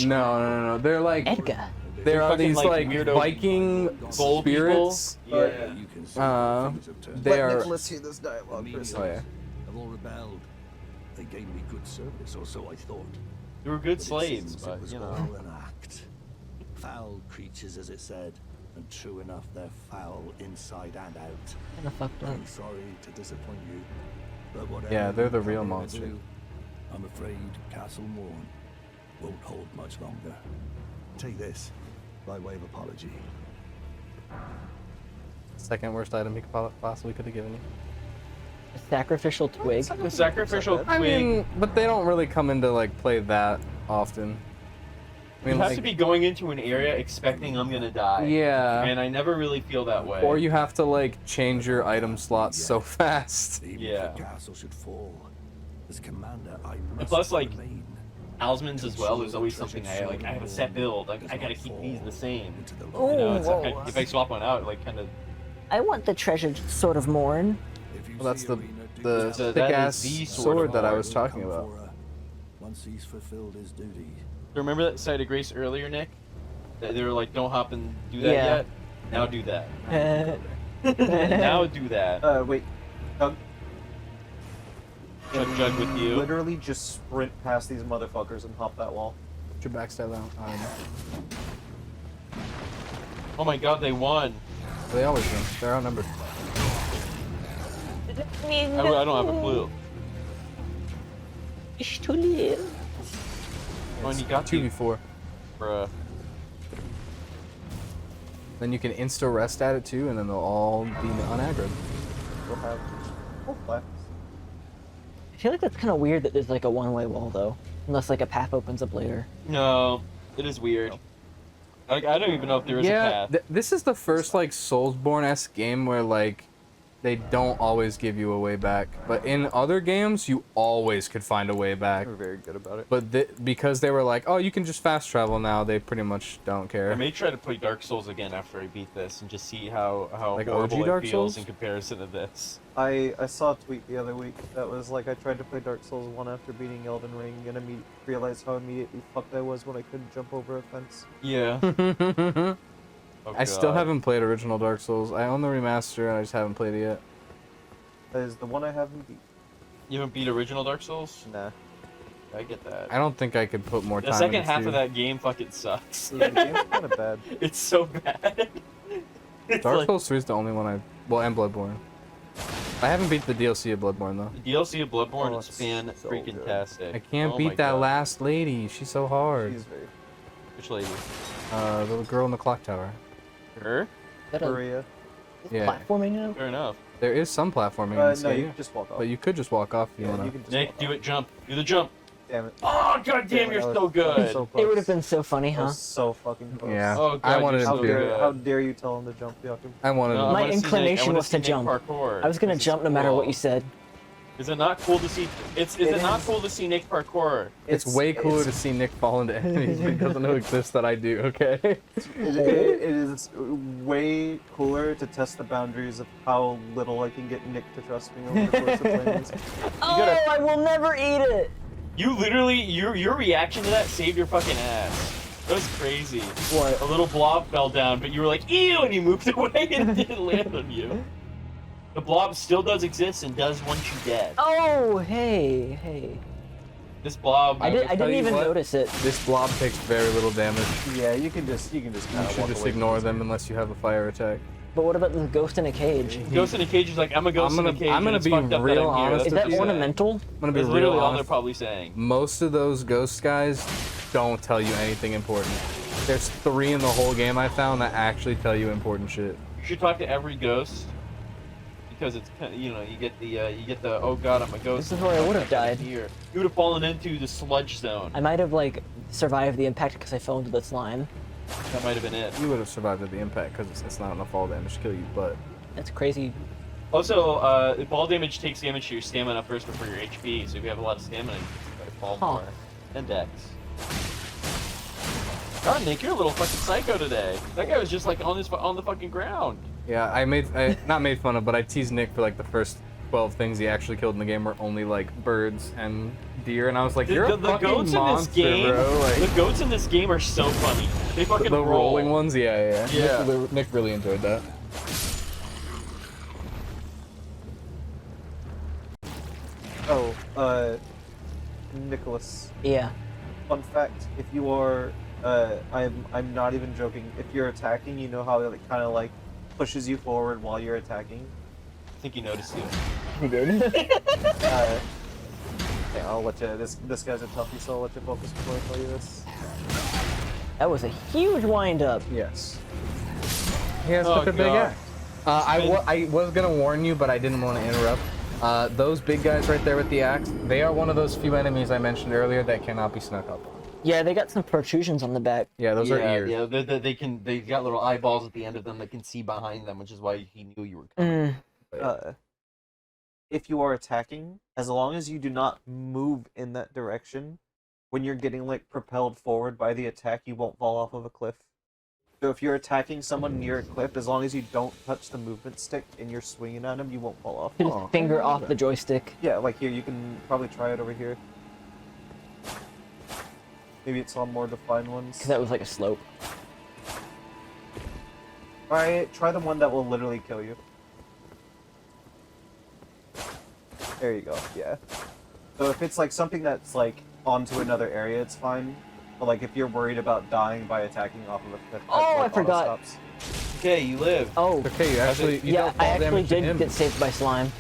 No. They're like Edgar. there are fucking, these like, like weirdo Viking gold spirits. people. Yeah. You can see Uh, the fingers have turned. They are. hear this The dialogue. menials Oh yeah. have all rebelled. They gave me good service, or so I thought. They were good But it slaves, seems but it was you all know. an act. Foul creatures, as it said, and true enough, they're foul inside and out. Kinda fucked up. I'm sorry to disappoint you, but whatever. Yeah, they're the you real come here to monster. do, I'm afraid Castle Morn won't hold much longer. Take this, by way of apology. Second worst item he could possibly could have given you. A sacrificial twig. The sacrificial twig. I mean, but they don't really come into like play that often. I You mean, have like, to be going into an area expecting I'm gonna die. yeah. And I never really feel that way. Or you have to like change your item slots so fast. Even Yeah. if the castle should fall, as commander, I And must plus, like, remain talismans as well. There's always something I like. I have a set build. I gotta keep these the same. into the Oh, You know, it's whoa. like, if I swap one out, it like kind of. I want the treasured sword of Morn. If you Well, that's see the Arena do the So that, that thick ass is the sword sword of that I Morn. was talking come about. for her once he's fulfilled his duty. Remember that site of grace earlier, Nick? That they were like, "Don't hop and do that Yeah. yet." Now do that. Now Now do that. Wait. Doug, Jug with you. literally just sprint past these motherfuckers and hop that wall. Put your backstab out. I don't know. Oh my God, they won. They always do. They're outnumbered. I don't have a clue. Ich to live. Oh, and you got to, 2v4. bruh. Then you can insta rest at it too, and then they'll all be unaggroed. We'll have full flags. I feel like that's kind of weird that there's like a one-way wall though, unless like a path opens up later. No, it is weird. Like, I don't even know if there is a Yeah, path. this is the first like Soulsborne-esque game where like they don't always give you a way back, but in other games you always could find a way back. We're very good about it. But because they were like, oh, you can just fast travel now, they pretty much don't I care. may try to play Dark Souls again after I beat this and just see how Like horrible OG Dark it feels Souls? in comparison to this. I saw a tweet the other week that was like, I tried to play Dark Souls 1 after beating Elden Ring and realized how immediately fucked I was when I couldn't jump over a fence. Yeah. Oh, I still God. haven't played original Dark Souls. I own the remaster and I just haven't played it yet. That is the one I haven't beat. You haven't beat original Dark Souls? Nah. I get that. I don't think I could put more time The second into half of that game fucking sucks. Yeah, the game's kind of bad. It's so bad. It's Dark like- Souls 3 is the only one and Bloodborne. I haven't beat the DLC of Bloodborne though. The DLC of Bloodborne Oh, is it's fan so freaking good. tastic. I can't Oh my beat that God. last lady. She's so hard. She's very Which lady? The little girl in the clock tower. Her? Is that a Korea. Yeah. platforming now? Fair enough. There is some platforming in this No, game, you can just walk off. but you could just walk off if you Yeah, wanna. you can just Nick, walk do off. it, jump. Do the jump. Damn it. Oh, god damn, you're That so was good. So close. It would have been so funny, That huh? was so fucking close. Yeah. Oh, God, I wanted you're him so to. good. How dare you tell him to jump, Joachim? I wanted No, him. I My wanna see Nick- inclination I wanna was see to Nick jump. Parkour. I was gonna This is jump no matter what you cool. said. Is it not cool to see? Is It it not is. cool to see Nick parkour? It's way cooler to see Nick fall into enemies he doesn't know exist that I do. Okay. It is way cooler to test the boundaries of how little I can get Nick to trust me over the course of playing this. Oh, gotta- I will never eat it. You literally, your reaction to that saved your fucking ass. That was crazy. What? A little blob fell down, but you were like, ew, and you moved away and it didn't land on you. The blob still does exist and does want you dead. Oh, hey. This blob, I will didn't tell you even what. notice it. This blob takes very little damage. Yeah, you can just You kind of should walk just away ignore from them unless you have a fire attack. But what about the ghost in a cage? Ghost in a cage is like, I'm a ghost in a cage. I'm gonna and it's be fucked up that real I'm here. honest Is That's that what you're saying. ornamental? I'm gonna be That's real literally all they're honest. probably saying. Most of those ghost guys don't tell you anything important. There's 3 in the whole game I found that actually tell you important shit. You should talk to every ghost because it's kind of, you get the oh god, I'm a ghost. This is where I would have died. Here, you would have fallen into the sludge zone. I might have like survived the impact because I fell into the slime. That might have been it. You would have survived at the impact because it's not enough fall damage to kill you, but That's crazy. Also, ball damage takes damage to your stamina first before your HP. So if you have a lot of stamina, you can fall Huh. more. And dex. God, Nick, you're a little fucking psycho today. That guy was just like on the fucking ground. yeah, I not made fun of, but I teased Nick for like the first 12 things he actually killed in the game were only like birds and deer, and I was like, you're a fucking goats monster, in this game, bro. Like, the goats in this game are so funny. They fucking the roll. rolling ones, yeah. Yeah. Nick really enjoyed that. Oh, Nicholas. Yeah. Fun fact: if you are, I'm not even joking. If you're attacking, you know how it kind of like pushes you forward while you're attacking. I think you noticed you. You did? Yeah, I'll let you. This guy's a toughie, so I'll let you focus before I tell you this. That was a huge wind up. Yes. He has Oh, such a big God. axe. I was gonna warn you, but I didn't want to interrupt. Those big guys right there with the axe, they are one of those few enemies I mentioned earlier that cannot be snuck up on. Yeah, they got some protrusions on the back. Yeah, those are ears. Yeah, they got little eyeballs at the end of them that can see behind them, which is why he knew you were coming. If you are attacking, as long as you do not move in that direction, when you're getting like propelled forward by the attack, you won't fall off of a cliff. So if you're attacking someone near a cliff, as long as you don't touch the movement stick and you're swinging at them, you won't fall off. Just finger off the joystick. Yeah, like here, you can probably try it over here. Maybe it's on more defined ones. Because that was like a slope. Try the one that will literally kill you. There you go, yeah. So if it's like something that's like onto another area, it's fine. But like if you're worried about dying by attacking off of a cliff, Oh, like, I forgot. auto-stops. Okay, you live. Oh, Okay, you actually you yeah, dealt I fall actually damage to did him. get saved by slime.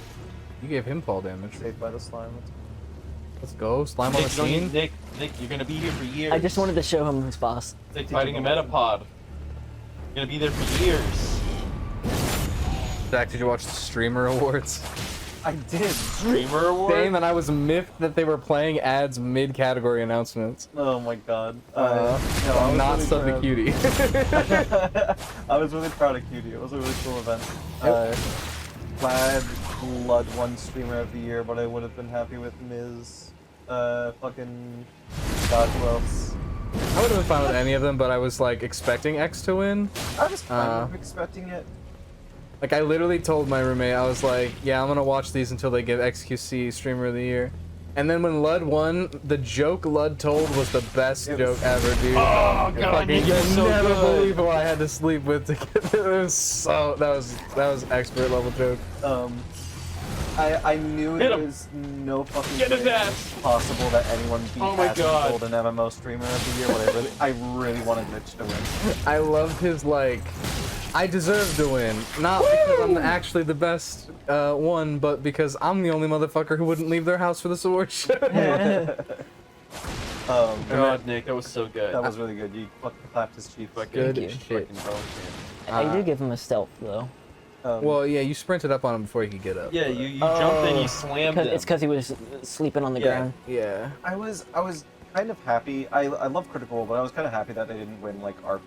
You gave him fall damage. Saved by the slime. Let's go, slime on the Nick, don't you- scene. Nick, you're gonna be here for years. I just wanted to show him who's boss. It's like fighting a metapod. You're gonna be there for years. Zach, did you watch the streamer awards? I did. Streamer award. Same, and I was miffed that they were playing ads mid-category announcements. Oh my god. I'm I was not really sub the proud. cutie. I was really proud of Cutie. It was a really cool event. Glad Blood won Streamer of the Year, but I would have been happy with Ms. Fucking God, who else? I would have been fine with any of them, but I was like expecting X to win. I was kind of expecting it. Like I literally told my roommate, I was like, yeah, I'm gonna watch these until they give XQC Streamer of the Year. And then when Lud won, the joke Lud told was the best joke ever, dude. Oh god, Fucking, Nick, you you're so never good. believe who I had to sleep with to get it. Was so that was expert level joke. I knew Hit it him. was no fucking Get his way ass. possible that anyone beat Oh my Hatton God. Gold an MMO Streamer of the Year, but I really wanted Mitch to win. I loved his like, I deserve to win, not because I'm actually the best one, but because I'm the only motherfucker who wouldn't leave their house for this award show. God, Nick, that was so good. That was really good. You fucking clapped his cheek. Good you. shit. I did give him a stealth though. Well, yeah, you sprinted up on him before he could get up. Yeah, you jumped and you slammed him. It's because he was sleeping on the Yeah. ground. Yeah. I was kind of happy. I love Critical Role, but I was kind of happy that they didn't win like RP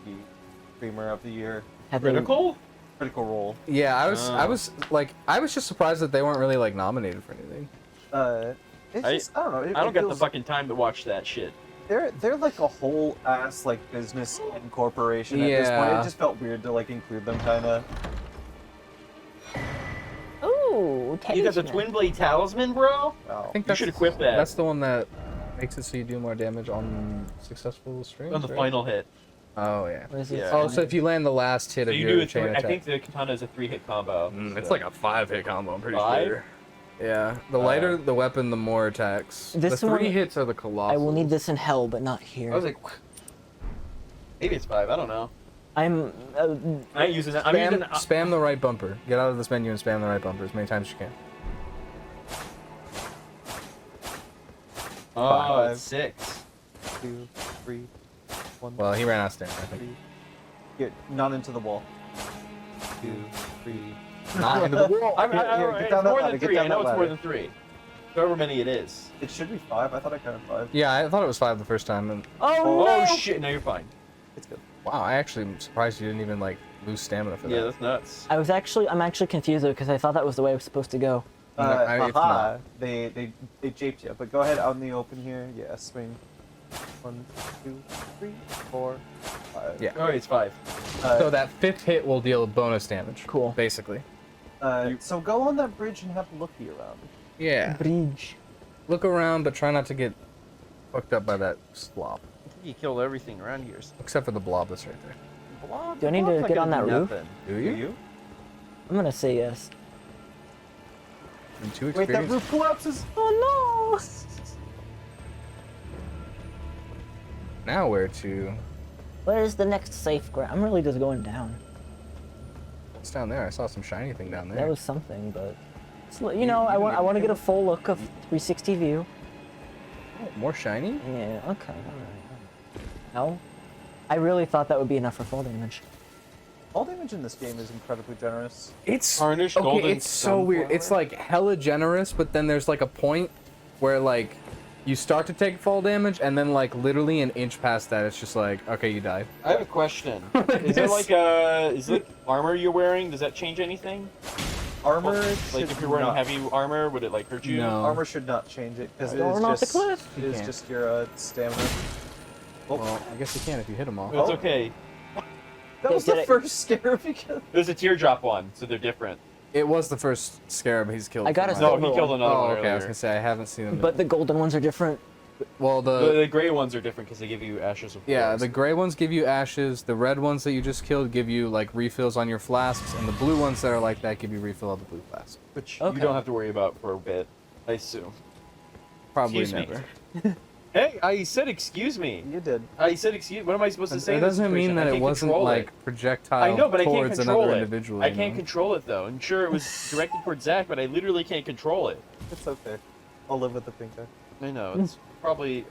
Streamer of the Year. Have they- Critical? Critical Role. Yeah, I was just surprised that they weren't really like nominated for anything. It's I- just, I don't know. I don't got the feels- fucking time to watch that shit. They're like a whole ass like business incorporation at this point. Yeah. It just felt weird to like include them kind of. Ooh, You got the talisman. Twin Blade Talisman, bro? Wow. I think You should equip that. That's the one that makes it so you do more damage on successful streams. On the right? final hit. Oh yeah. What is this? Yeah. Oh, so if you land the last hit So of you your do a chain three, I attack. think the katana is a 3-hit combo. It's so- like a 5-hit combo. I'm pretty Five? sure. Yeah. The lighter the weapon, the more attacks. This the 3 one- hits are the colossal. I will need this in hell, but not here. I was like, maybe it's 5. I don't know. I'm. I ain't using that. I'm using. Spam the right bumper. Get out of this menu and spam the right bumper as many times as you can. Oh, Five. it's 6. 2, 3, 1. Well, he ran out of stamina, I think. 3. Here, not into the wall. 2, 3. Not into the wall. I'm, Here, get it's down that more ladder, than get 3. down I know that it's more ladder. than 3. However many it is. It should be 5. I thought I counted 5. Yeah, I thought it was 5 the first time. And Oh, Oh no! shit! No, you're fine. It's good. wow, I actually am surprised you didn't even like lose stamina for Yeah, that. that's nuts. I'm actually confused though because I thought that was the way it was supposed to go. No, it's Haha, not. they japed you. But go ahead out in the open here. Yeah, swing. 1, 2, 3, 4, 5. Yeah. Oh, it's 5. So that 5th hit will deal bonus damage. Cool. Basically. So go on that bridge and have a looky around. Yeah. Bridge. Look around, but try not to get fucked up by that slop. You killed everything around here. Except for the blob that's right there. Do I need to get on that roof? Do Do you? you? I'm gonna say yes. And 2 Wait, that experience. roof collapses. Oh Now where to? no! Where's the next safe ground? I'm really just going down. What's down there? I saw some shiny thing down there. That was something, but you know, I want to get a full look of 360 view. More shiny? Yeah. Okay. All right. No. I really thought that would be enough for full damage. All damage in this game is incredibly generous. It's Tarnished okay. golden It's so weird. It's like hella generous, but then there's like a point where like you start to take fall damage, and then like literally an inch past that, it's just like, okay, you died. I have a question. Is there like is it armor you're wearing? Does that change anything? Armor, Like should if you're wearing not, heavy armor, would it like hurt you? No. armor should not change it because it Going off the is just cliff. it You is can't. just your stamina. Oh, Well, I guess you can if you hit them all. It's okay. that was did the it- first scare because There's a teardrop one, so they're different. It was the first scarab he's killed. I gotta from say- my- No, he killed another Oh, one okay. I was earlier. gonna say I haven't seen them. But the golden ones are different. well, The gray ones are different because they give you ashes of yeah, forest. the gray ones give you ashes. The red ones that you just killed give you like refills on your flasks, and the blue ones that are like that give you refill on the blue flask. which Okay. you don't have to worry about for a bit, I assume. Probably Excuse me. never. Hey, I said excuse me. you did. I said excuse. What am I supposed to say? It in this doesn't mean situation? that I it can't wasn't control like it. projectile I know, but I can't towards control another it. individual. I you can't know? control it though. And sure, it was directed towards Zach, but I literally can't control it. It's okay. I'll live with the pink eye. I know it's probably.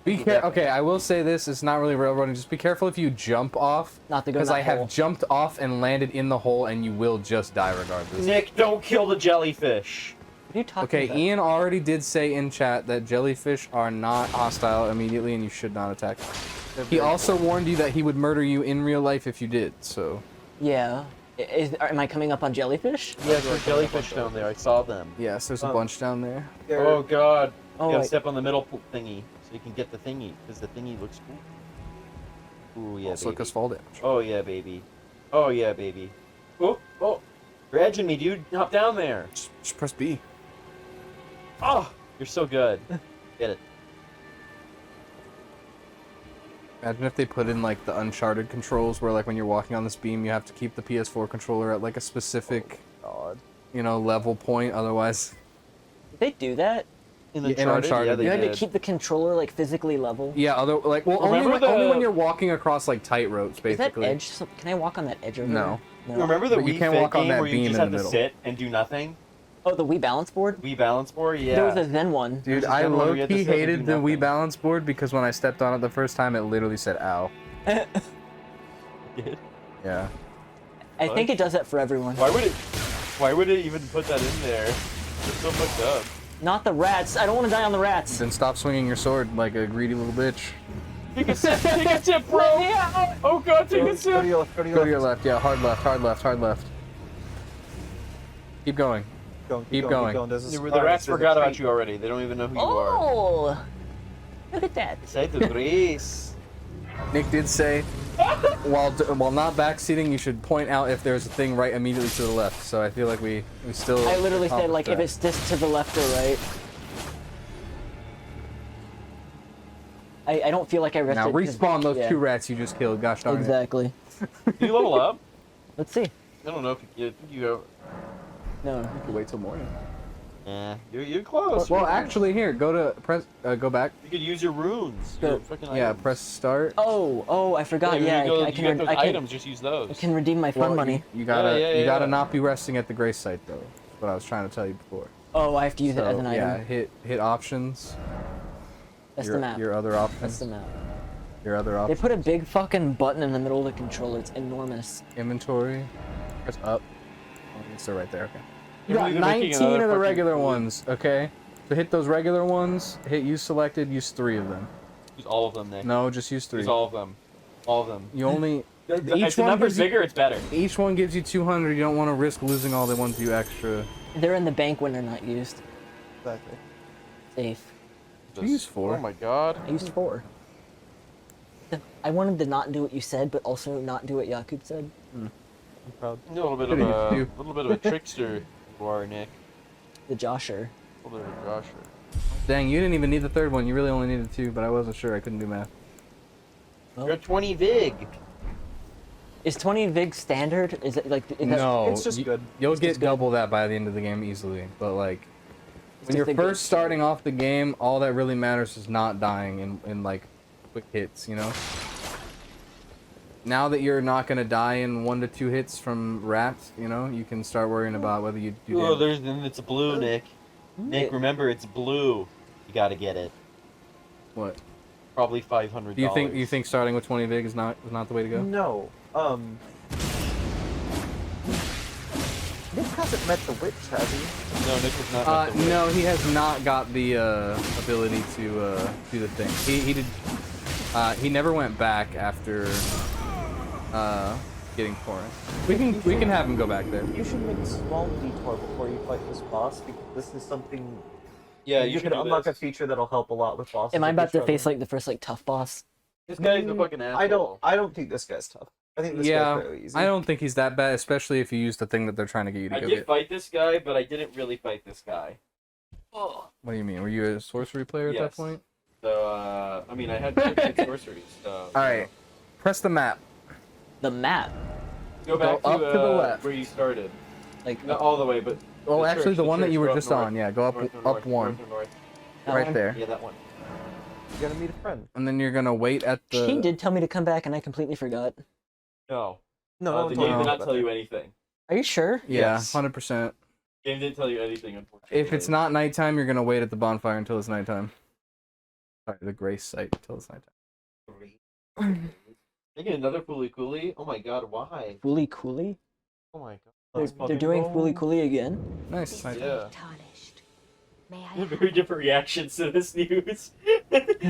Be careful. Okay, I will say this: it's not really railroading. Just be careful if you jump off, Not to go in because that I have hole. jumped off and landed in the hole, and you will just die regardless. Nick, don't kill the jellyfish. What are you talking Okay, about? Ian already did say in chat that jellyfish are not hostile immediately, and you should not attack them. He also warned you that he would murder you in real life if you did. So Yeah. Am I coming up on jellyfish? Yeah, there's jellyfish down there. I saw them. yes, there's a bunch down there. Oh God! Oh, you gotta wait. step on the middle thingy so you can get the thingy because the thingy looks cool. Ooh yeah, Also, baby. because fall damage. Oh yeah, baby. Oh yeah, baby. Oh, oh! You're edging me, dude. Hop down there. Just press B. Oh, you're so good. Get it. Imagine if they put in like the Uncharted controls, where like when you're walking on this beam, you have to keep the PS4 controller at like a specific, God. you know, level point. Otherwise, Did they do that? In Uncharted, yeah, yeah, they You had did. to keep the controller like physically level. yeah. Other like, well, only Remember only the- when you're walking across like tight ropes, Is basically. that edge? Can I walk on that edge over No. there? No. Remember the But you Wii can't Fit walk on game that where you beam just in had the to middle. sit and do nothing? Oh, the Wii balance board? Wii balance board, yeah. There was a Zen one. Dude, There's I another one where you have to low-key sit and hated do the Wii nothing. balance board because when I stepped on it the first time, it literally said "ow." Yeah. I think it does that for everyone. Why would it even put that in there? It's so fucked up. Not the rats. I don't want to die on the rats. Then stop swinging your sword like a greedy little bitch. Take a sip, take a sip, bro! Oh God, take a Go to sip! your left, go to your Go to your left. left. Yeah, hard left, hard left, hard left. Keep going. Keep going. Keep going. There's a The spot, rats there's a forgot about tree. you already. They don't even know who you are. Oh! Look at that. Say the breeze. Nick did say, while not backseating, you should point out if there's a thing right immediately to the left. So I feel like we still. I literally said, like, if accomplished it's this to the left or right. I don't feel like I that. rested. Now 'cause- respawn those yeah, 2 rats you just killed. Gosh darn it. Exactly. Do you level up? Let's see. I don't know if you think you go. No. Wait till morning. Yeah, you're close. Well, actually, here, go back. you could use your runes. Go. Your fucking Yeah, items. press start. Oh, I forgot. Yeah, you I get can. those I can. items. Just use those. I can redeem my fun Well, money. You gotta, Yeah, you gotta yeah. not be resting at the grace site though. That's what I was trying to tell you before. Oh, I have to use it as So, an yeah, item. hit options. That's your, the map. Your other That's options. the map. Your other They options. put a big fucking button in the middle of the controller. It's enormous. Inventory. Press up. Oh, it's still right there. Okay. You Can't got believe they're making 19 another of the fucking regular food. ones. Okay. So hit those regular ones. Hit use selected. Use 3 of them. Use all of them, Nick. No, just use 3. Use all of them. All of them. You only. If Each the one number's gives you, bigger, it's better. each one gives you 200. You don't want to risk losing all the ones you extra. They're in the bank when they're not used. Exactly. Safe. You use 4. Oh my God. I used 4. I wanted to not do what you said, but also not do what Yakub said. I'm proud. A little bit of Could've a used little bit of a trickster, you are, Nick. The Josher. A little bit of a Josher. Dang, you didn't even need the 3rd one. You really only needed 2, but I wasn't sure. I couldn't do math. You're a 20 vig. Is 20 Vig standard? Is it like? Is that, No, It's just good. You'll It's get just good. double that by the end of the game easily. But like, It's when you're just a good first starting off the game, all that really matters is not dying in like quick hits. You know. Now that you're not gonna die in 1 to 2 hits from rats, you know, you can start worrying about whether you do. Oh, damage. it's blue, Nick. Nick, remember it's blue. You gotta get it. What? Probably $500. Do you think starting with 20 vig is not the way to go? No. Nick hasn't met the witch, has he? No, Nick has not met the witch. No, he has not got the ability to do the thing. He did. He never went back after getting Torrent. We can have him go back there. You should make a small detour before you fight this boss, because this is something. Yeah, you should can do unlock this. a feature that'll help a lot with bosses. Am I if you're about to face struggling. like the first like tough boss? This guy's a fucking asshole. I don't think this guy's tough. I think this Yeah, guy's fairly easy. I don't think he's that bad, especially if you use the thing that they're trying to get you to I go did get. fight this guy, but I didn't really fight this guy. Oh. What do you mean? Were you a sorcery player at that Yes. point? So, I mean, I had 6 sorceries. So, All right, press the map. The map. Go back Go up to the left. where you started. Like Not all the way, but. Oh, the actually, church, the one that church, you were go up just north. on. Yeah, go up North and up north, one, north and north. that right one? there, Yeah, that one. You're gonna meet a friend. and then you're gonna wait at the. She did tell me to come back and I completely forgot. No. No, The no one game told did you not about tell that. you anything. Are you sure? Yeah, Yes. 100%. Game didn't tell you anything, unfortunately. If it's not nighttime, you're gonna wait at the bonfire until it's nighttime. Sorry, the grace site until it's nighttime. They get another Fooly Cooly? Oh my god, why? Fooly Cooly? Oh my god. They're, Let's they're fucking doing go. Fooly Cooly again? Nice. nice. Yeah. Tarnished. May I Very different reactions to this news.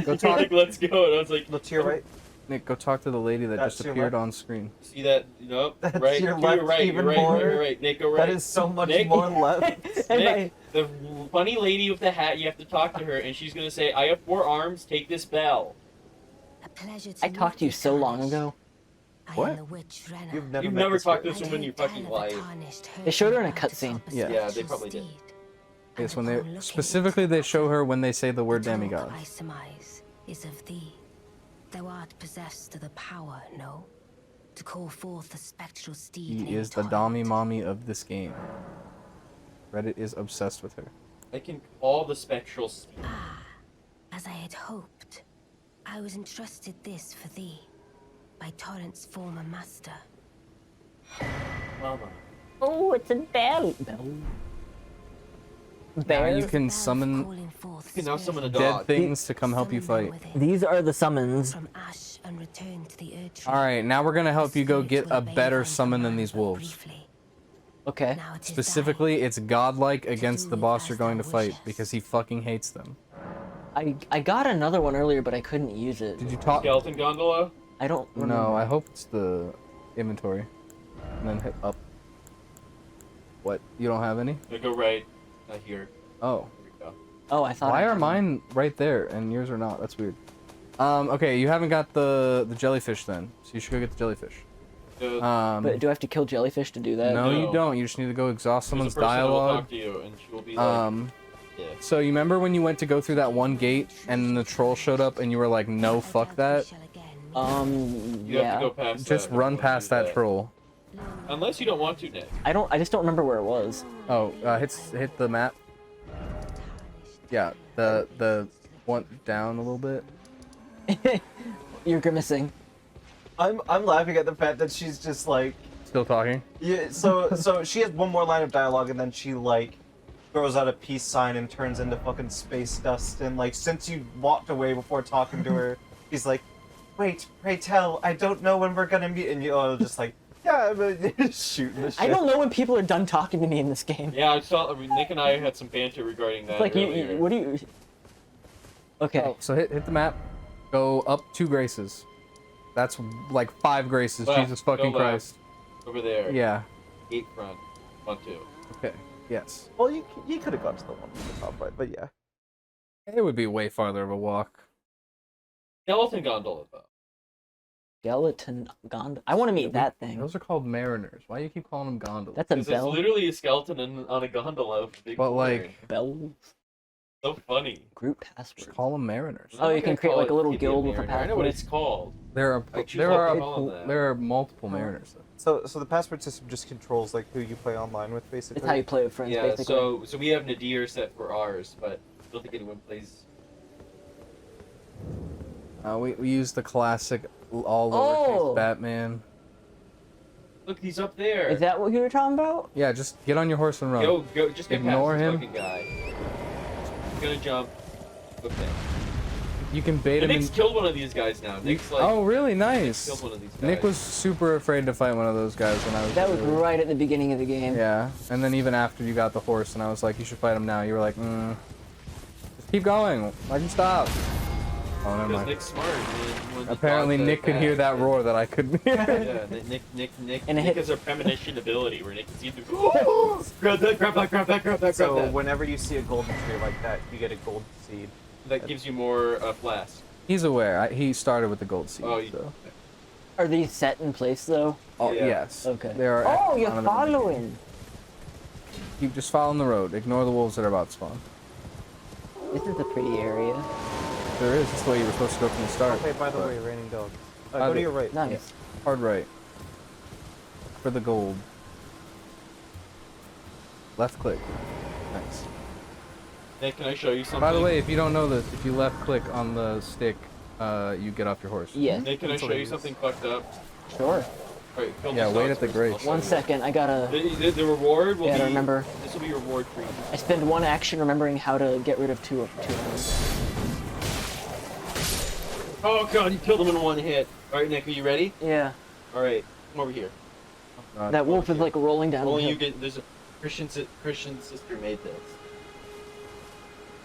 Go talk. Like, let's go. And I was like, Look to your right. Nick, go talk to the lady that That's just your appeared left. on screen. see that? Nope. That's Right. your To left your right. even You're right. more. You're right. Nick, go right. That is so much Nick? more left. Am Nick, the funny lady with the hat, you have to talk to her, and she's gonna say, I have 4 arms, take this bell. a pleasure to I talked to you meet so long Tarnished. ago. I What? am the witch Renna. You've never, You've met never this talked girl. to someone in your fucking life. They showed her in a cutscene. Yeah. Yeah, they probably did. Yes, when they specifically they show her when they say the word demigod. I surmise is of thee. Thou art possessed of the power, no? To call forth the spectral steed He named is the Torrent. Dami Mommy of this game. Reddit is obsessed with her. I can call the spectral speed. Ah, as I had hoped, I was entrusted this for thee by Torrent's former master. Mama. Oh, it's a bell. Bell. Now Bear. you can Bell summon calling forth You can now summon a spirits. dog. dead things to come help you Summon fight. them with it. These are the summons. From ash and return to the earth tree. Alright, now we're gonna help The you go spirits get will a obey better thy summon than command these but wolves. briefly. Okay. Now it is Specifically, it's godlike against the do boss as you're going thou to fight wishes. because he fucking hates them. I got another one earlier, but I couldn't use it. Did you talk? Skeleton Gondola? I don't remember. No, I hope it's the inventory. And then hit up. What? You don't have any? I go right. Here. Oh. Here we go. Oh, I thought. Why I are had- mine right there and yours are not? That's weird. Okay, you haven't got the jellyfish then, so you should go get the jellyfish. But do I have to kill jellyfish to do that? No, you No. don't. You just need to go exhaust There's a someone's person that will dialogue. talk to you, and she will be like, yeah. So you remember when you went to go through that one gate and the troll showed up and you were like, no, fuck that? You have Yeah. to go past Just that. run Don't past do that troll. Unless you don't want to, Nick. I just don't remember where it was. Oh, hit the map. Yeah, the one down a little bit. You're grimacing. I'm laughing at the fact that she's just like, Still talking. yeah. So she has one more line of dialogue and then she like throws out a peace sign and turns into fucking space dust. And like since you walked away before talking to her, she's like, wait, pray tell, I don't know when we're gonna meet. And you all just like, yeah, but shooting the shit. I don't know when people are done talking to me in this game. Yeah, I mean, Nick and I had some banter regarding that. It's like earlier. what do you? Okay. Oh, so hit the map. Go up 2 graces. That's like 5 graces. Left, Jesus fucking go left. Christ. Over there. Yeah. Gate front. 1, 2. Okay. Yes. Well, you could have gone to the one on the top right, but yeah. It would be way farther of a walk. Skeleton Gondola, though. Skeleton gondola. I want to meet that thing. Those are called mariners. Why do you keep calling them gondolas? That's a Because bell. it's literally a skeleton on a gondola. With a big But, horn. like- Bell So funny. group Just password. call them mariners. Oh, you I'm can gonna create, call like, it a little Gideon guild with a Mariner. I know what password. it's called. There I choose are not to call them that. there are multiple mariners. Though. So the password system just controls like who you play online with, basically. It's how you play with friends, Yeah, basically. so we have Nadir set for ours, but I don't think anyone plays. We use the classic all Oh! lowercase Batman. Look, he's up there. Is that what you were talking about? Yeah, just get on your horse and run. Go, just get Ignore past him. this fucking guy. He's gonna jump. Okay. You can bait him Nick's in. killed one of these guys now. Nick's like, Oh, really? Nice. killed one of these guys. Nick was super afraid to fight one of those guys when I was. That was little. right at the beginning of the game. Yeah, and then even after you got the horse, and I was like, you should fight him now. You were like, just keep going. I can stop. Oh, never Because mind. Nick's smart. Man. Apparently, Nick could hear that roar that I couldn't hear. Yeah, Nick And it Nick hit- has a premonition ability where Nick can see through. Grab that, grab that, grab that, grab that, So grab that. whenever you see a golden tree like that, you get a gold seed. That gives you more flask. He's aware. He started with the gold seed. Oh, so. Are these set in place though? Oh, Yeah. yes. Okay. There are. Oh, you're on them. following. Keep just following the road. Ignore the wolves that are about to spawn. This is a pretty area. There is. That's the way you were supposed to go from the start. Okay, by the but way, raining dog. By Go the- to your right. Nice. Hard right. For the gold. Left click. Nice. Nick, can I show you something? By the way, if you don't know this, if you left click on the stick, you get off your horse. Yes. Nick, can I That's show what it you is. something fucked up? Sure. Alright, kill Yeah, this wait dog at the first, grace. I'll show One you. second. I gotta. The reward will Yeah, be. to remember. This will be your reward for you. I spend one action remembering how to get rid of two of them. Oh god, you killed him in one hit. Alright, Nick, are you ready? Yeah. Alright, come over here. That wolf is like rolling down. Only the you hill. get. There's a Christian sister made this.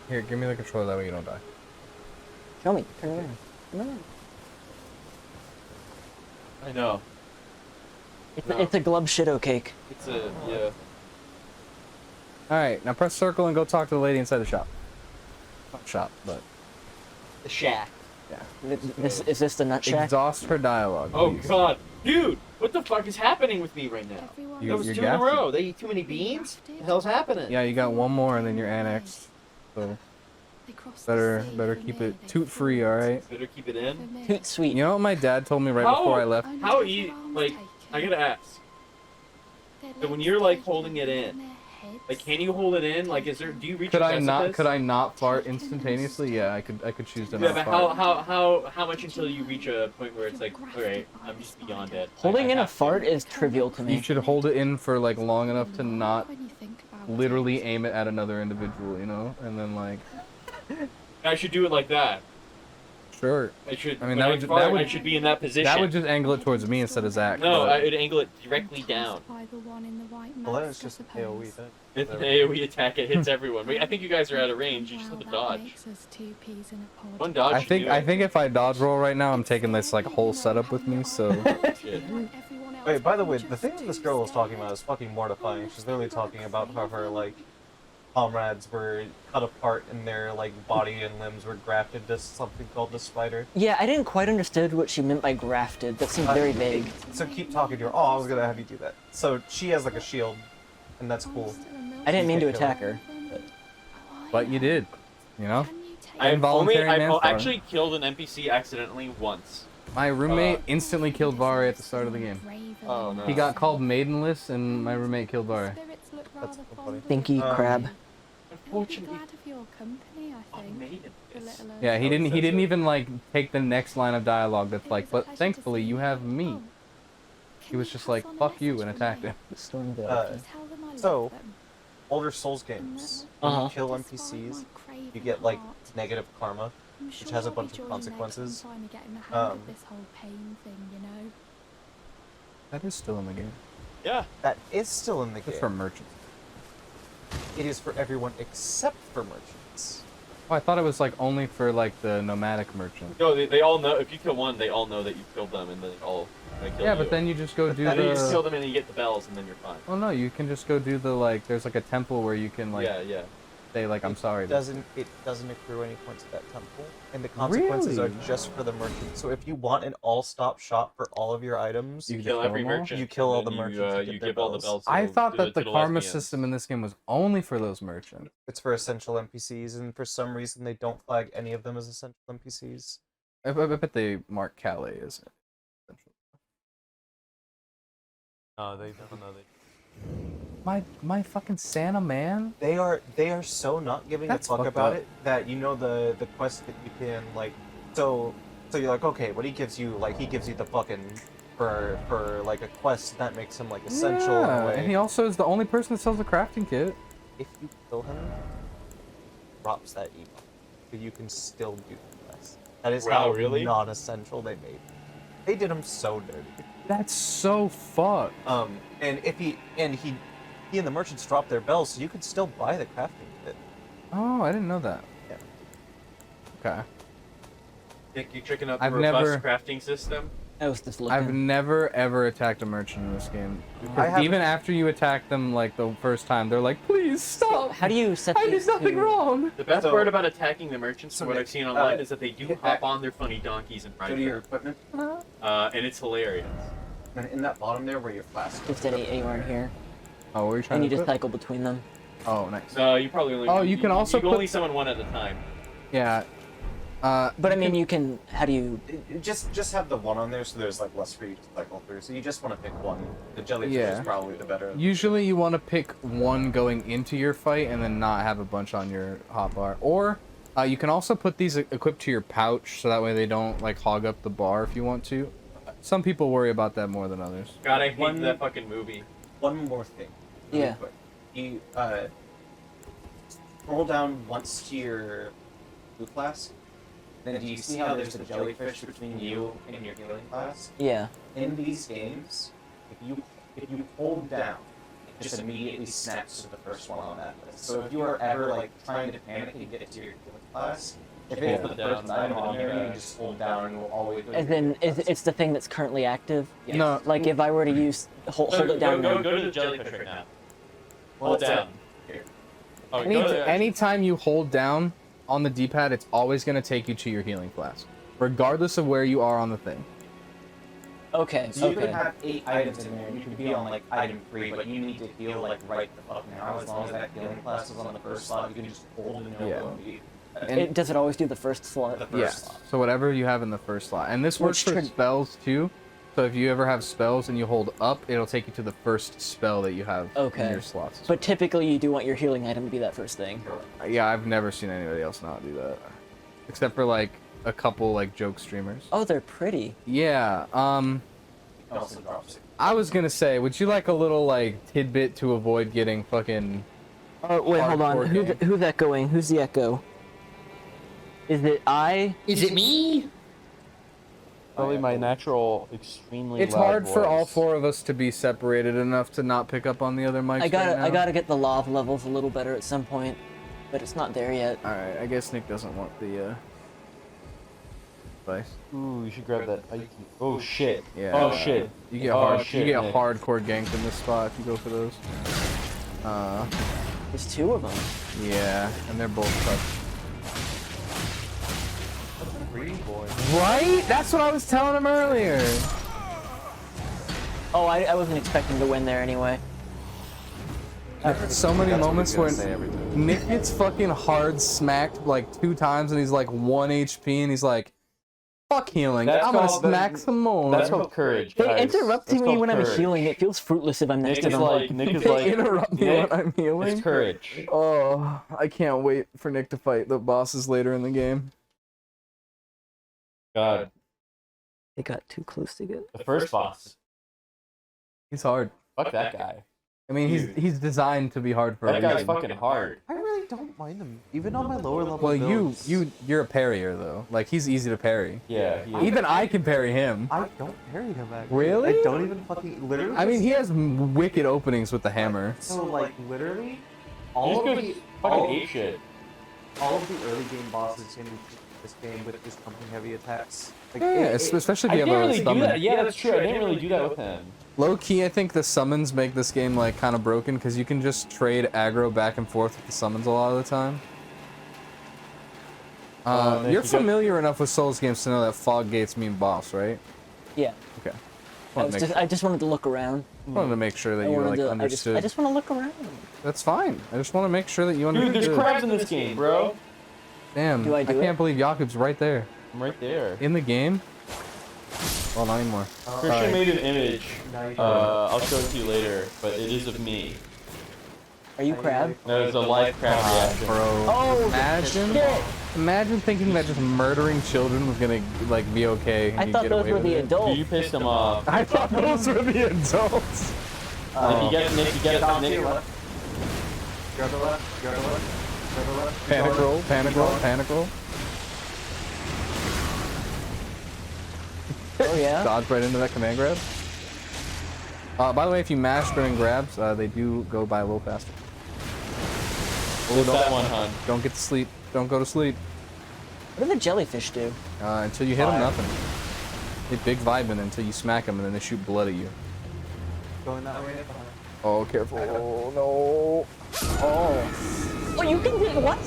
Here, give me the controller. That way you don't die. Show me. Turn around. Come on. I know. No. It's a glub shitto cake. It's a yeah. All right, now press circle and go talk to the lady inside the shop. Not shop, but The shack. yeah. Is this the nut shack? Exhaust her dialogue. Oh please. god, dude, what the fuck is happening with me right now? Everyone You- That was you're 2 in a gassed. row. They eat too many beans. What the hell's happening? Yeah, you got one more and then you're annexed. So better keep it toot free, all right? Better keep it in. Toot sweet. You know what my dad told me right How- before I left? How like I gotta ask. So when you're like holding it in, like can you hold it in? Like is there? Do you reach? Could a I not? precipice? Could I not fart instantaneously? Yeah, I could choose to Yeah, not but fart. how much until you reach a point where it's like, alright, I'm just beyond it. Holding I in a have to. fart is trivial to You me. should hold it in for like long enough to not literally aim it at another individual, you know, and then like I should do it like that. sure. I should. I mean, when that I would ju- fart, that would- I should be in that position. That would just angle it towards me instead of Zach. No, but- I would angle it directly down. Well, then it's just an AoE then. It's an AoE attack. It hits everyone. Wait, I think you guys are out of range. You just have to dodge. One dodge. I should think do I it. think if I dodge roll right now, I'm taking this like whole setup with me. So Shit. Wait, by the way, the thing that this girl was talking about is fucking mortifying. She's literally talking about how her, like, comrades were cut apart and their, like, body and limbs were grafted to something called the spider. Yeah, I didn't quite understand what she meant by grafted. That seemed very vague. So keep talking to her. Oh, I was gonna have you do that. So she has, like, a shield, and that's cool. I didn't mean to can't kill attack her. but you did, you know. I've Involuntary manslaughter. actually killed an NPC accidentally once. My roommate instantly killed Vari at the start of the game. Oh no. He got called maidenless, and my roommate killed Vari. That's funny. Stinky crab. Unfortunately, Glad of your company, I I think. made it. The little Yeah, he Oh, didn't. He that's didn't it. even like take the next line of dialogue. That's like, It was a but pleasure to thankfully see you have me. Oh, He can was you just pass like, on a fuck you, message and from attacked me? him. Stormville. Uh, okay. Tell them I love So, them. older Souls games, when Uh-huh. you kill Despite NPCs, my craving you get, like, heart, negative karma. I'm which sure has a I'll be bunch of joining consequences. sometime and getting the hang Um, of this whole pain thing, you know? That is still in the game. Yeah. That is still in the It's game. for merchants. It is for everyone except for merchants. Oh, I thought it was like only for like the nomadic merchant. No, they all know. If you kill one, they all know that you killed them, and then they all kill Yeah, you. but then you just go do and then you just kill the. them, and you get the bells, and then you're fine. Oh no, you can just go do the like. There's like a temple where you can like yeah. say like I'm sorry. It doesn't accrue any points at that temple, and the consequences Really? are just for the merchant. So if you want an all-stop shop for all of your items, You You can kill just every them all? merchant. You kill and all then the merchants and You get their give all the bells. bells. I to- thought to that the karma lesbians. system in this game was only for those merchants. it's for essential NPCs, and for some reason they don't flag any of them as essential NPCs. I bet they mark Calais as essential. No, they don't know. My fucking Santa man. They are so not giving That's a fuck fucked about up. it that you know the quest that you can like so you're like, okay, what he gives you, like he gives you the fucking for like a quest that makes him like essential in a Yeah, way. and he also is the only person that sells a crafting kit. If you kill him, drops that emote, but you can still do the quest. That is Wow, how really? non-essential they made. They did him so dirty. That's so fucked. And if he and the merchants dropped their bells, so you could still buy the crafting kit. Oh, I didn't know that. Yeah. Okay. Nick, you checking out the I've robust never- crafting system? I was just looking. I've never ever attacked a merchant in this game. I Because haven't- even after you attack them like the first time, they're like, "Please stop! How do you set I did these nothing to- wrong." The best So- part about attacking the merchants, So from what Nick, I've seen online, uh, is that they do hit hop back- on their funny donkeys and Go ride to your them. equipment, And it's hilarious. and in that bottom there where your flask. Just anywhere in here, Oh, what were you trying and you to just put? cycle between them. Oh, nice. No, you probably only. Oh, you can also you can only put- summon one at a time. Yeah. But I mean, you can. How do you? Just have the one on there, so there's like less for you to cycle through. So you just want to pick one. The jellyfish Yeah. is probably the better. Usually you want to pick one going into your fight and then not have a bunch on your hotbar. Or you can also put these equipped to your pouch so that way they don't like hog up the bar if you want to. Some people worry about that more than others. God, I hate One- that fucking movie. One more thing. really Yeah. quick. You scroll down once to your blue flask. Then do you see how there's the jellyfish between you and your healing flask? Yeah. In these games, if you hold down, it just immediately snaps to the first one on that list. So if you are ever like trying to panic and get to your healing flask, if it's the first item on there, you can just hold down and it will always. As in, it's the thing that's currently active. Yes. No, Like if I were to use hold it down. Go, now. go to the jellyfish right now. Well, Hold it's down. here. Oh, go to the- anytime you hold down on the D-pad, it's always going to take you to your healing flask, regardless of where you are on the thing. Okay. So you Okay. could have 8 items in there, and you could be on like item 3, but you need to heal like right the fuck now. As long as that healing class is on the first slot, you can just hold and Yeah. go and be. Does it always do the first slot? The first Yeah. slot. So whatever you have in the first slot, and this works Which for should- spells too. So if you ever have spells and you hold up, it'll take you to the first spell that you have Okay. in your slots. But typically, you do want your healing item to be that first thing. Yeah, I've never seen anybody else not do that, except for like a couple like joke streamers. Oh, they're pretty. Yeah. You can also drop 6. I was gonna say, would you like a little like tidbit to avoid getting fucking? Oh wait, hold on. Hardcore game. Who's echoing? Who's the echo? Is it I? Is it me? Probably my natural, extremely It's loud hard for all voice. 4 of us to be separated enough to not pick up on the other mics. I gotta, right now. I gotta get the lava levels a little better at some point, but it's not there yet. All right, I guess Nick doesn't want the device. Ooh, you should grab that. Oh shit. Yeah. Oh shit. You get Oh, hard. shit, you get Nick. hardcore ganked in this spot if you go for those. There's 2 of them. Yeah, and they're both tough. Green boy. Right? That's what I was telling him earlier. Oh, I wasn't expecting to win there anyway. So many That's what moments he's where gonna say every time. Nick gets fucking hard smacked like 2 times and he's like 1 HP and he's like, fuck healing. That's I'm gonna called- smack some more. That's called courage. They guys. interrupt That's me called when I'm courage. healing. It feels fruitless if I'm next Nick to is them. like, Nick is They like, interrupt me Nick, when I'm healing. it's courage. Oh, I can't wait for Nick to fight the bosses later in the game. God, They got too close together. the first boss. He's hard. Fuck that guy. I mean, he's designed to be hard for a That guy's reason. fucking hard. I really don't mind him, even on my lower level. Well, builds. you're a parrier though. Like he's easy to parry. Yeah. He, Even I can parry him. I don't parry him actually. Really? I don't even fucking literally. I mean, he has wicked openings with the hammer. So like literally, he all just of goes the fucking ape shit. all of the early game bosses in this game with his pumping heavy attacks. Like, Yeah, especially I if you didn't have a really do summon. that. Yeah, that's true. I didn't really do that with him. Low key, I think the summons make this game like kind of broken because you can just trade aggro back and forth with the summons a lot of the time. Nick, You're you got- familiar enough with Souls games to know that fog gates mean boss, right? Yeah. Okay. I just wanted to look around. Wanted to make sure that you were like understood. I just want to look around. That's fine. I just want to make sure that you Dude, understood. there's crabs in this game, bro. Damn, Do I do can't believe Jakub's right there I'm right there. in the game. Well, not anymore. Christian made an image. Now you I'll show it to you later, but it is of me. Are you crab? No, it's a live crab reaction. Bro, Oh, imagine, shit. imagine thinking that just murdering children was gonna like be okay. And I you thought get those away were with the it. adults. You pissed him off. I thought those were the adults. Nick, you get Nick, you get Down to Nick. your left. Go to the left. Go to the left. Go to the left. Panic roll, panic roll, panic roll. Oh yeah. Dodge right into that command grab. By the way, if you mash during grabs, they do go by a little faster. What's that one, hon? Don't get to sleep. Don't go to sleep. What do the jellyfish do? Until you hit them, nothing. They big vibing until you smack them, and then they shoot blood at you. Going that way. Oh, careful. Oh, no. Oh. Oh, you can do what?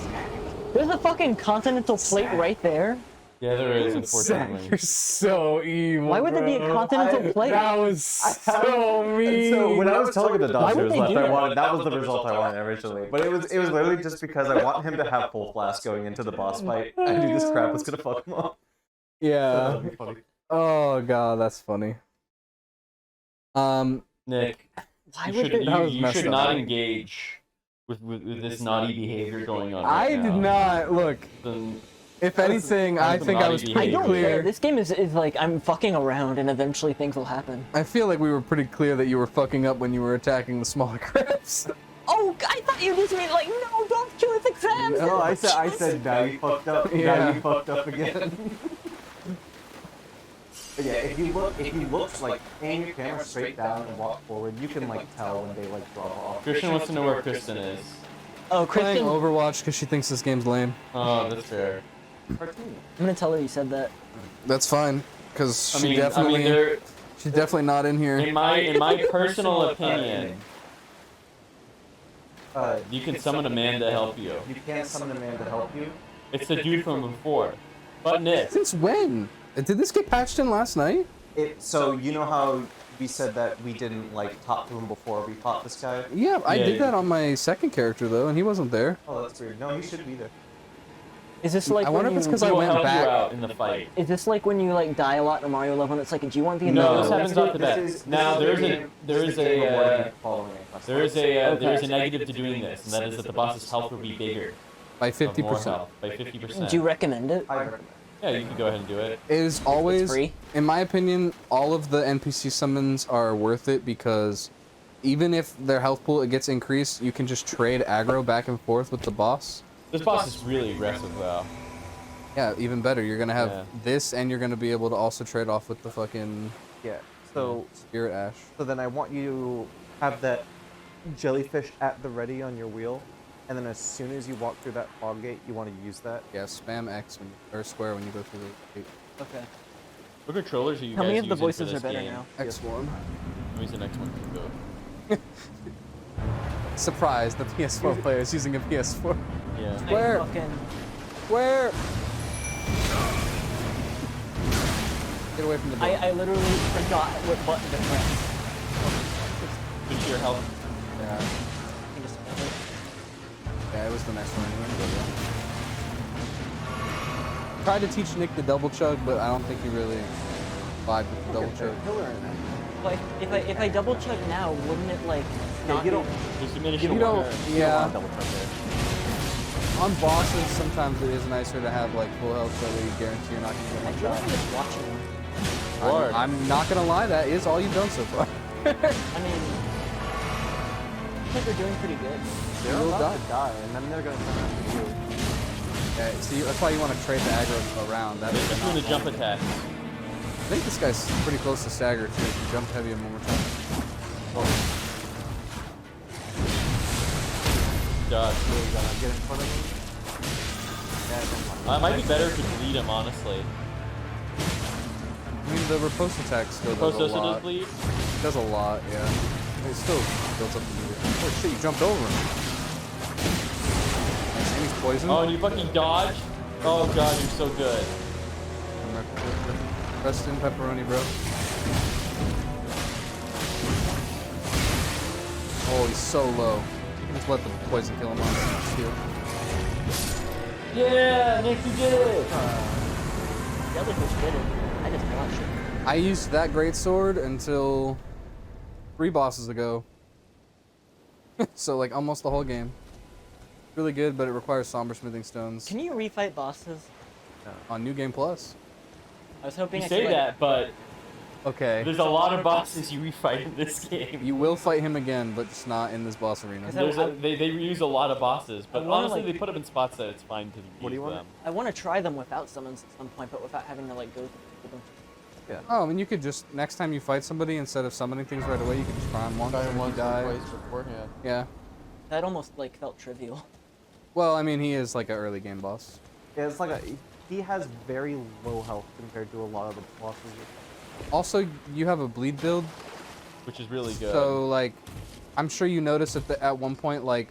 There's a fucking continental plate right there. Yeah, there is, unfortunately. You're so evil. Why would there be a continental plate? That was so mean. So when I was telling him the Why dodge would was they left, do I that? wanted that was the result I wanted originally. But it was literally just because I want him to have full flask going into the boss fight. I knew this crap was gonna fuck him up. Yeah. That'd be funny. Oh god, that's funny. Nick, Why you would should, they? you should not engage with this naughty behavior going on I right did now. not look. Then If anything, I think I was naughty pretty I don't clear. care. This game is like I'm fucking around and eventually things will happen. I feel like we were pretty clear that you were fucking up when you were attacking the smaller crabs. Oh, I thought you just meant like, no, don't kill his exams. No, I said now you fucked up. Now Yeah. you fucked up again. But yeah, if you look like aim your camera straight down and walk forward, you can like tell when they like drop off. Christian wants to know where Kristen is. Oh, Playing Kristen, Overwatch because she thinks this game's lame. Oh, that's fair. I'm gonna tell her you said that. That's fine, because I she mean, definitely there, she's definitely not in here. in my personal opinion, Uh, you can summon a man to help you. You can't summon a man to help you. It's the dude from before. But Nick, Since when? Did this get patched in last night? So you know how we said that we didn't like talk to him before we fought this guy? Yeah, I Yeah, did that on my second character though, and he wasn't there. Oh, that's weird. No, he should be there. Is this like I wonder when if it's you, 'cause he I will went help back- you out in the fight. is this like when you like die a lot in a Mario level and it's like, do you want the No, ability? this happens off the bat. Now there is a negative to doing this, and that is that the boss's health will be bigger. By of 50%. more health, by 50%. Do you recommend it? I recommend. Yeah, you can go ahead and do it. It is always, free? in my opinion, all of the NPC summons are worth it because even if their health pool it gets increased, you can just trade aggro back and forth with the boss. This boss is really aggressive, though. Yeah, even better. You're gonna have Yeah. this, and you're gonna be able to also trade off with the fucking Yeah. So Spirit Ash. then I want you to have that jellyfish at the ready on your wheel, and then as soon as you walk through that fog gate, you want to use that. Yeah, spam X when, or square when you go through the gate. Okay. What controllers are you How guys many of the using for voices this are better game? now? X1. I'm using X1 too, Surprise! The PS4 player is using a PS4. though. Yeah. Where? Fucking... Where? Get away from the door. I literally forgot what button to press. Switch your health. Yeah. I just spelled it. Yeah, it was the next one anyway. Tried to teach Nick the double chug, but I don't think he really vibed with the double chug. Like, if I double chug now, wouldn't it like not you don't. Just diminish You your don't, water. yeah. Double check there. On bosses, sometimes it is nicer to have like full health so that you guarantee you're not I gonna feel get like one I'm just watching. shot. Lord. I'm not gonna lie, that is all you've done so far. I mean, I think we're doing pretty good. They're will about die. to die, and then they're gonna turn around to you. Yeah, see, that's why you want to trade the aggro around. That Just doing the jump attack. I think this guy's pretty close to stagger too. If you jump heavy him one more time. God. Get in front of them. It might be better if you bleed him, honestly. I mean, the riposte attack still Post does a also does lot. bleed. It does a lot, yeah. It still builds up the meter. Oh shit, you jumped over him. Nice, and he's poisoned. Oh, and you fucking dodge? Oh god, you're so good. Rest in pepperoni, bro. Oh, he's so low. You can just let the poison kill him on his shield. Yeah, Nick, you did it! The other fish did it. I just watched it. I used that great sword until 3 bosses ago. So like almost the whole game. Really good, but it requires somber smithing stones Can you refight bosses? on New Game Plus. I was hoping You I say could, like, that, but Okay. there's a lot of bosses you refight in this game. You will fight him again, but just not in this boss arena. They reuse a lot of bosses, but I wanna, honestly, like- they put them in spots that it's fine to use What do you want? them. I want to try them without summons at some point, but without having to like go through them. Yeah. Oh, I mean, you could just, next time you fight somebody, instead of summoning things right away, you could just try them once, Try and him if once you or die. twice beforehand. Yeah. That almost like felt trivial. Well, I mean, he is like an early game boss. Yeah, it's like he has very low health compared to a lot of the bosses. Also, you have a bleed build, Which is really good. so like, I'm sure you noticed at one point, like,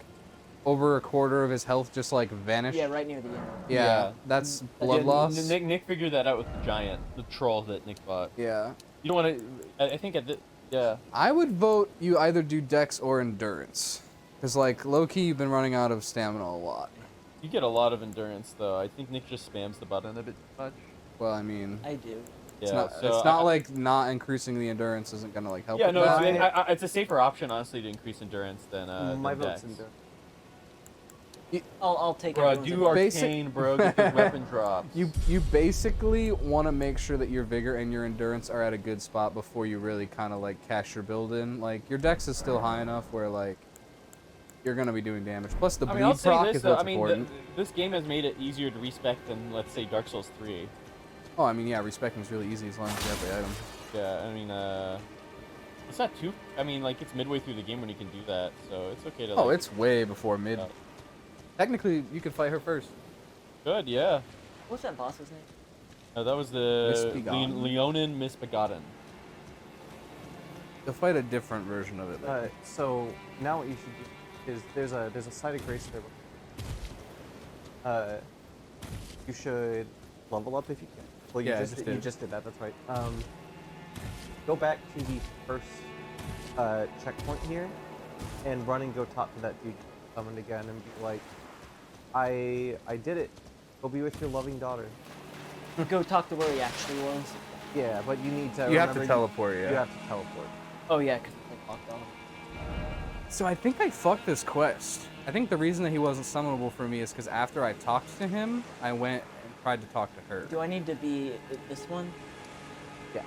over a quarter of his health just like vanished. Yeah, right near the end. Yeah, that's blood Yeah, loss. Nick figured that out with the giant, the troll that Nick fought. Yeah. You don't want to. I think at the. Yeah. I would vote you either do dex or endurance, because like low key you've been running out of stamina a lot. You get a lot of endurance though. I think Nick just spams the button a bit too much. Well, I mean, I do. it's Yeah. not, So it's not like not increasing the endurance isn't gonna like help. Yeah, with no, that. it's a safer option honestly to increase endurance than My than vote's dex. endurance. I'll take Bro, everyone's do advice. arcane, bro. Get those weapon drops. You basically want to make sure that your vigor and your endurance are at a good spot before you really kind of like cash your build in. Like your dex is still high enough where like you're gonna be doing damage. Plus the I bleed mean, I'll say proc this is though. what's I mean, important. this game has made it easier to respec than let's say Dark Souls 3. Oh, I mean, yeah, respecting is really easy as long as you have the item. Yeah, I mean, it's not too. I mean, like it's midway through the game when you can do that, so it's okay to. Oh, Like, it's way before mid. Yeah. Technically, you could fight her first. good. Yeah. What's that boss's name? That was the Misbegotten. Leonin Misbegotten. You'll fight a different version of it. later. So now what you should do is there's a site of grace there. You should level up if you can. Well, Yeah, I you just you did. just did that. That's right. Go back to the first checkpoint here, and run and go talk to that dude summoned again, and be like, I did it. Go be with your loving daughter. Go talk to where he actually was. Yeah, but you need to. You have to remember teleport, yeah. You have to teleport. Oh yeah, because it's like locked off. So I think I fucked this quest. I think the reason that he wasn't summonable for me is because after I talked to him, I went and tried to talk to her. Do I need to be this one? Yeah.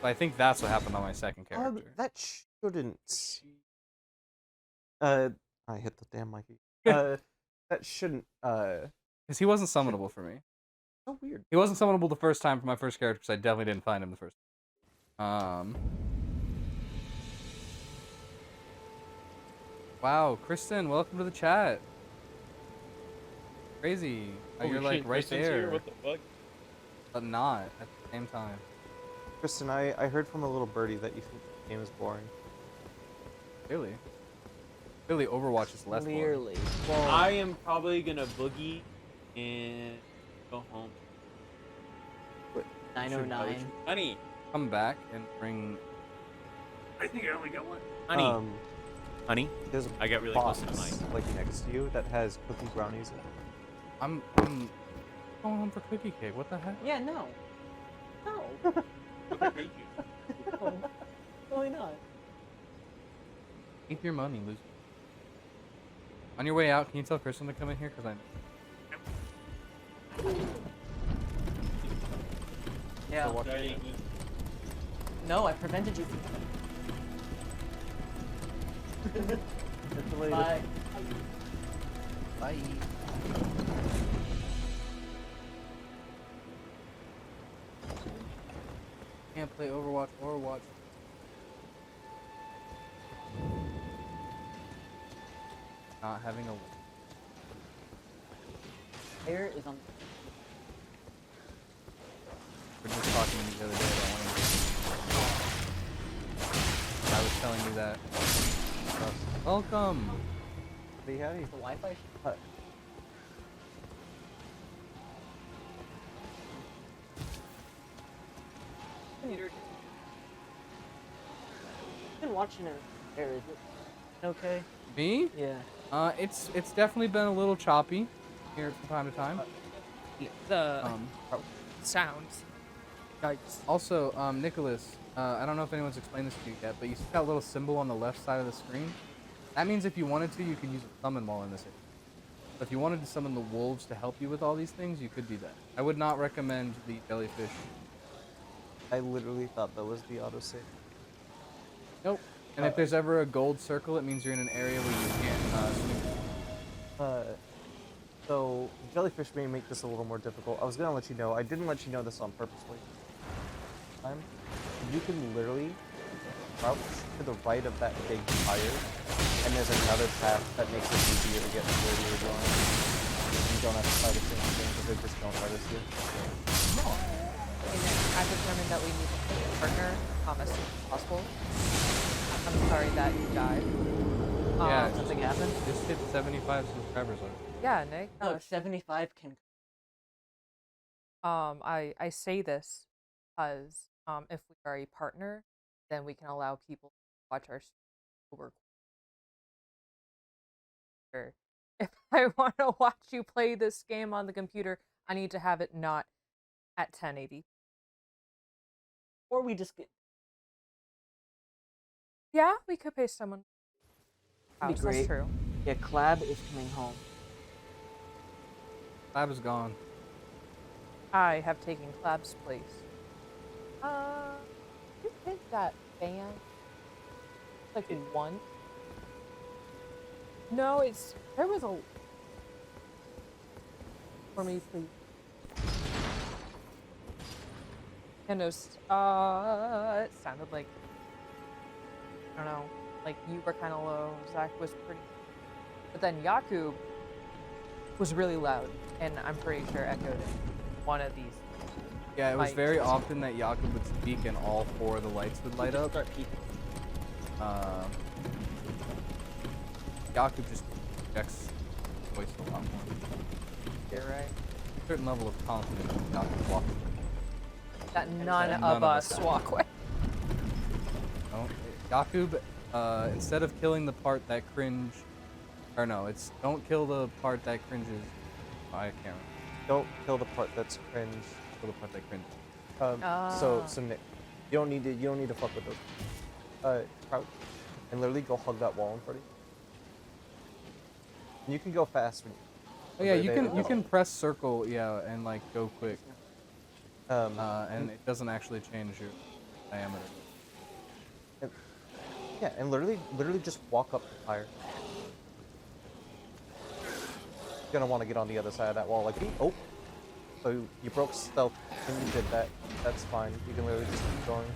So I think that's what happened on my second character. That shouldn't. I hit the damn mic. That shouldn't. Because he wasn't summonable for me. So weird. He wasn't summonable the first time for my first character because I definitely didn't find him the first time. Wow, Kristen, welcome to the chat. Crazy. How Holy you're like shit, right Kristen's there, Here? What the fuck? but not at the same time. Kristen, I heard from a little birdie that you think the game is boring. Clearly. Clearly Overwatch is less boring. Clearly. I am probably gonna boogie and go home. 909. Honey, Come back and bring... I think I only got one. Honey, There's a I got really box close to the mic. like next to you that has cookie brownies in it. I'm going home for cookie cake. What the heck? Yeah, no. No. Thank you. No. Really not. Keep your money, loser. On your way out, can you tell Kristen to come in here? Because Yeah. Sorry. No, I prevented you from Catch you later. Bye. Bye. Can't play Overwatch or watch. Not having a. Hair is on. We were just talking the other day about one of I was telling you that. Welcome. Say howdy. The Wi-Fi. I've been watching it. Hair, is it okay? Me? Yeah. It's definitely been a little choppy here from time to time. The Um, sounds. Yikes. Also, Nicholas, I don't know if anyone's explained this to you yet, but you see that little symbol on the left side of the screen? That means if you wanted to, you could use a summon while in this area. But if you wanted to summon the wolves to help you with all these things, you could do that. I would not recommend the jellyfish. I literally thought that was the autosave. Nope. And if there's ever a gold circle, it means you're in an area where you can't swing. So jellyfish may make this a little more difficult. I was gonna let you know. I didn't let you know this on purposely. time, you can literally crouch to the right of that big fire, and there's another path that makes it easier to get to where you're going. You don't have to fight a single thing because they just don't notice you. I've determined that we need to find a partner as soon as possible. I'm sorry that you died. Yeah, Something happened? Just hit 75 subscribers on it. Yeah, Nick. Look, 75 can. I say this because if we are a partner, then we can allow people to watch our stream over. If I want to watch you play this game on the computer, I need to have it not at 1080. Or we just get. Yeah, we could pay someone. That'd be great. That's true. Yeah, Clab is coming home. Lab is gone. I have taken Clab's place. Who did that band? Like one? No, there was a. For me, please. And it sounded like, I don't know, like you were kind of low, Zach was pretty, but then Yakub was really loud, and I'm pretty sure echoed in one of these. Yeah, it was mics. very often that Yakub would speak and all 4 of the lights would light up. Start peeking. Yakub just projects voice a lot more. You're right. A certain level of confidence in Yakub walking. That none of us walk away. No, Yakub, instead of killing the part that cringe, or no, it's don't kill the part that cringes. I can't remember. Don't kill the part that's cringe. Kill the part that cringes. So Nick, you don't need to fuck with those. Crouch and literally go hug that wall in front of you. And you can go fast when Oh yeah, you can press circle, yeah, and like go quick. And it doesn't actually change your diameter. Yeah, and literally just walk up the fire. You're gonna want to get on the other side of that wall, like, oh. So you broke stealth and you did that. That's fine. You can literally just keep going.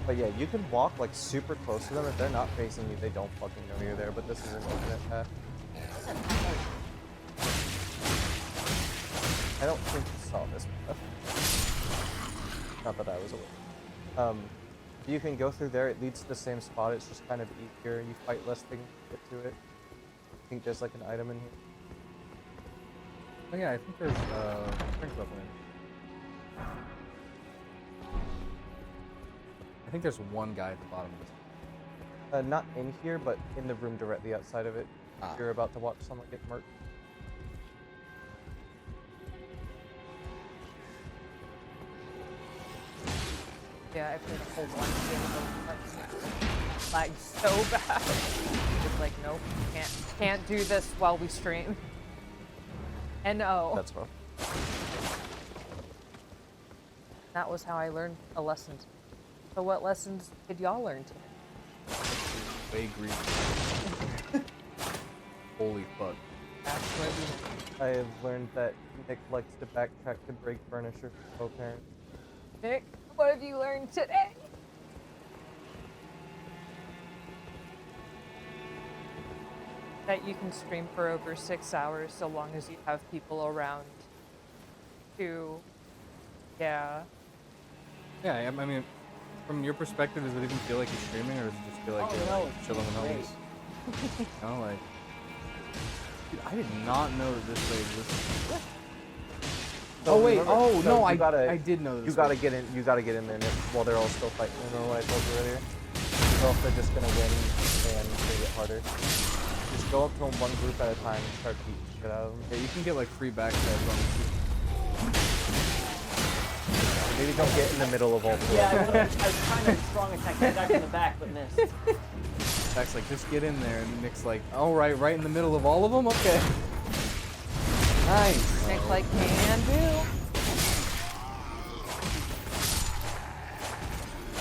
But yeah, you can walk like super close to them. If they're not facing you, they don't fucking know you're there. But this is an alternate path. I don't think you saw this path. Not that I was aware. You can go through there. It leads to the same spot. It's just kind of easier. You fight less things to get to it. I think there's like an item in here. Oh yeah, I think there's strength weapon in here. I think there's one guy at the bottom of this. Not in here, but in the room directly outside of it. You're about to watch someone get murked. Yeah, I played a whole one game like so bad. It's like, nope, can't do this while we stream. And no. That's rough. That was how I learned a lesson. So what lessons did y'all learn today? Way green. Holy fuck. That's what I have learned that Nick likes to backtrack to break furniture for co-parents. Nick, what have you learned today? That you can stream for over 6 hours so long as you have people around to, yeah. Yeah, I mean, from your perspective, does it even feel like you're streaming, or does it just feel like you're like, chilling with homies? You know, like, dude, I did not know that this way existed. Oh wait, remember, no, I did know this. You gotta get in. You gotta get in there while they're all still fighting. Remember what I told you earlier? So if they're just gonna win and make it harder, just go up to them one group at a time and start beating shit out of them. Yeah, you can get like free backstabs on them. Maybe don't get in the middle of all four. Yeah, I was trying to strong attack that guy from the back, but missed. Zach's like, just get in there, and Nick's like, all right, right in the middle of all of them? Okay. Nice. Nick like, can do.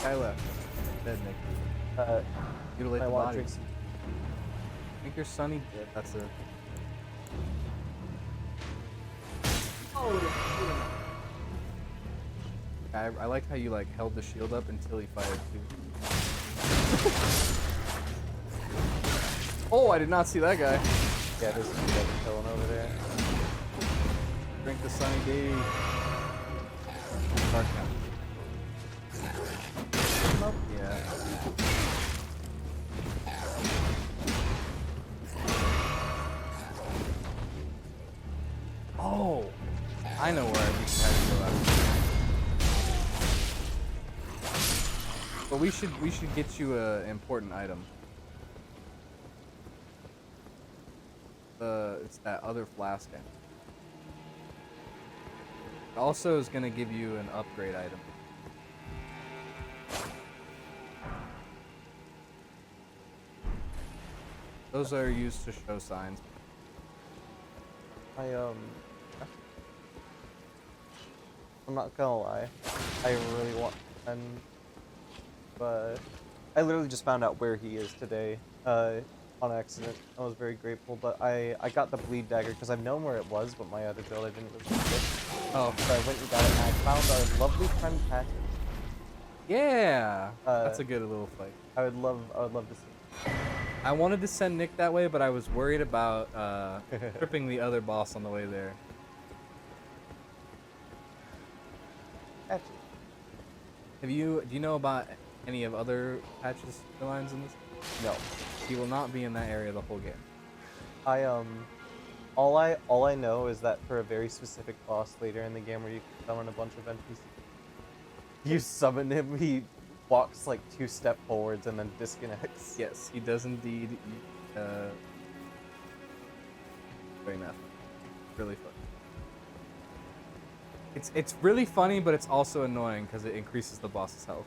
Guy left. Dead, Nick. Mutilate I the want body. drinks. I think you're Sunny dead. That's it. I like how you like held the shield up until he fired too. Oh, I did not see that guy. Yeah, there's some guy chilling over there. Drink the sunny day. Dark now. Yeah. Oh, I know where we can have to go out. But we should get you a important item. It's that other flask. It also is gonna give you an upgrade item. Those are used to show signs. I'm not gonna lie, I really want and but I literally just found out where he is today, on accident. I was very grateful, but I got the bleed dagger because I've known where it was, but my other build I didn't really get it. Oh, so I went and got it, and I found our lovely friend Patrick. Yeah, that's a good little fight. I would love to see. I wanted to send Nick that way, but I was worried about tripping the other boss on the way there. Actually, do you know about any of other patches lines in this? No. He will not be in that area the whole game. All I know is that for a very specific boss later in the game where you can summon a bunch of NPCs, you summon him, he walks like 2 steps forwards and then disconnects. Yes, he does indeed. Very enough. Really fun. It's really funny, but it's also annoying because it increases the boss's health.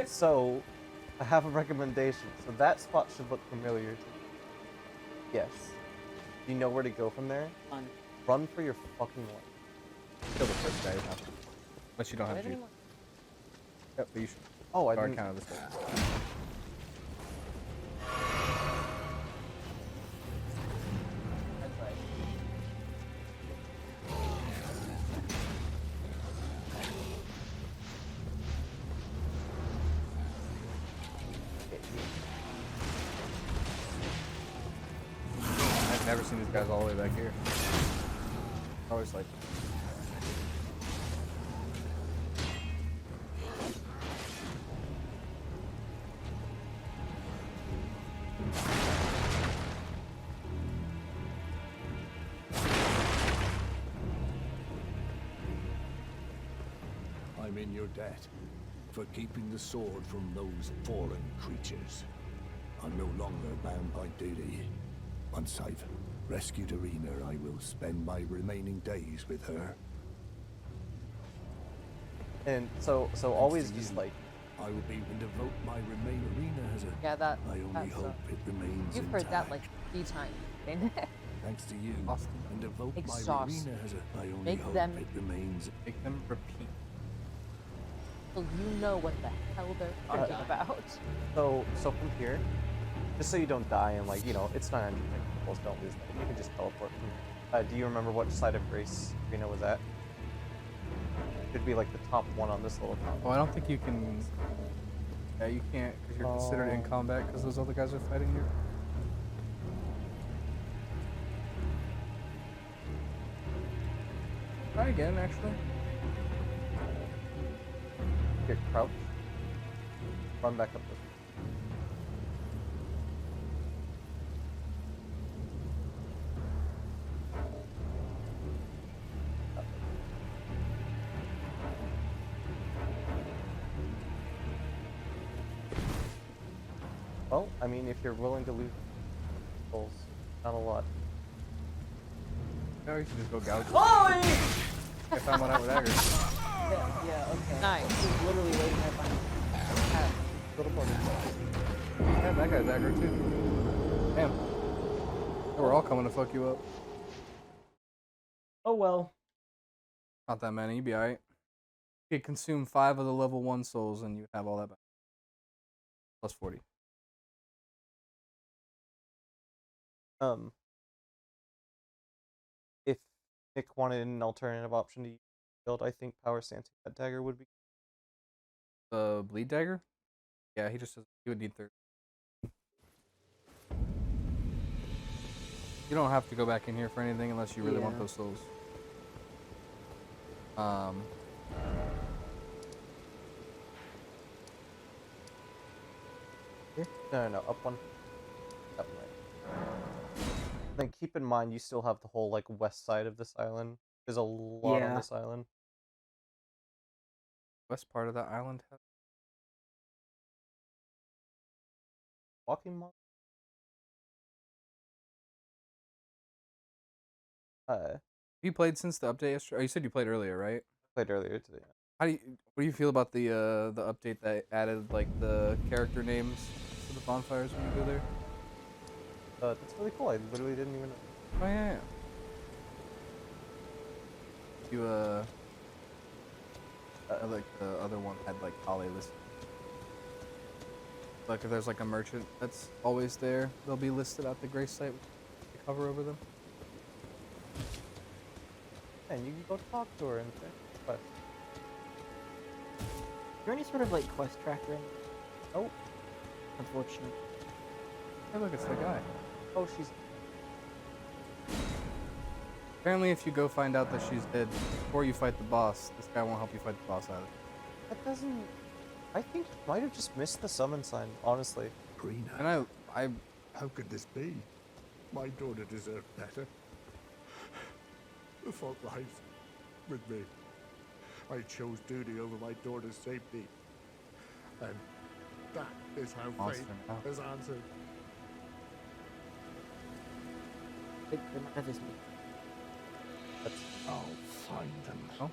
So, I have a recommendation. So that spot should look familiar to you. Yes. Do you know where to go from there? Run for your fucking life. Kill the first guy. Unless you don't have juice. Yep, but you should. Oh, I didn't. Kind of this way. I've never seen these guys all the way back here. Always like. I'm in your debt for keeping the sword from those fallen creatures. I'm no longer bound by duty. Once I've rescued Irina, I will spend my remaining days with her. And so always just like I will be and devote my remaining Irina as a. Yeah, that. I only hope it remains. You've heard that like 3 times. Thanks to you. Awesome. And devote Exhaust. my Irina as a. I only Make hope them. it remains. Make them repeat. So you know what the hell they're talking about. so from here, just so you don't die and like it's not anything. Don't lose that. You can just teleport from. Do you remember which side of Grace Arena was at? Should be like the top one on this little map. Oh, I don't think you can. Yeah, you can't because you're considered in combat because those other guys are fighting you. Try again, actually. Here, crouch. Run back up this. Well, I mean, if you're willing to lose souls, not a lot. No, you can just go gouge. Holy! I found one out with daggers. Yeah, okay. Nice. He's literally waiting there behind. Little more. Yeah, that guy's dagger too. Damn. We're all coming to fuck you up. Oh well. Not that many, you'd be alright. You could consume 5 of the level 1 souls and you have all that back. Plus 40. Um, if Nick wanted an alternative option to build, I think Power Stance that dagger would be. The bleed dagger? Yeah, he just says he would need 30. You don't have to go back in here for anything unless you really want Yeah. those souls. No, up one. Up right. Then keep in mind you still have the whole like west side of this island. There's a lot on Yeah. this island. West part of that island has Walking monk. you played since the update yesterday? Oh, you said you played earlier, right? Played earlier today. What do you feel about the update that added like the character names to the bonfires when you go there? That's really cool. I literally didn't even. Oh yeah. You like the other one had like Kale listed. Like if there's like a merchant that's always there, they'll be listed at the grace site with the cover over them. And you can go talk to her and say, but Is there any sort of like quest tracker in? oh, Unfortunate. Hey look, it's the guy. oh, she's. Apparently if you go find out that she's dead before you fight the boss, this guy won't help you fight the boss either. That doesn't. I think you might have just missed the summon sign, honestly. Rena, And I how could this be? My daughter deserved better. The fault lies with me. I chose duty over my daughter's safety. And that is how Monster fate now. has answered. They might have his meat. I'll find them. Oh,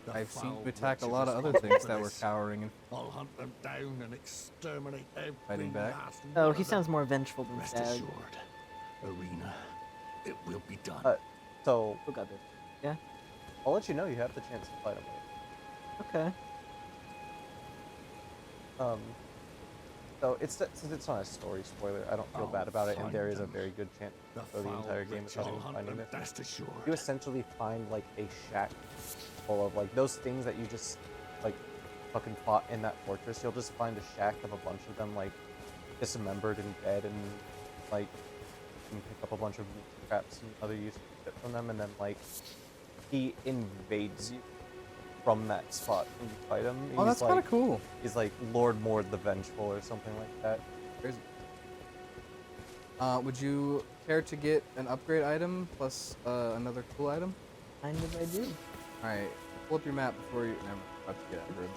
The I've seen foul you attack a wretches lot of other responsible things for that were this. cowering and I'll hunt them down and exterminate every Fighting back? last Oh, one he of sounds them. more vengeful than Rest Stag. assured, Arena, it will be done. So Who got this? Yeah. I'll let you know you have the chance to fight him. Okay. So since it's not a story spoiler, I don't feel I'll bad about it, and find there is a them. very good chance The for the foul entire game wretches without will even hunt finding them, it. rest assured. You essentially find like a shack full of like those things that you just like fucking fought in that fortress. You'll just find a shack of a bunch of them like dismembered and dead, and like you can pick up a bunch of scraps and other useful shit from them, and then like he invades you from that spot when you fight him. oh, that's kind of cool. He's like Lord Mord the Vengeful or something like that. Crazy. Would you care to get an upgrade item plus another cool item? Kind of I do. All right, pull up your map before you. Never mind, about to get aggro.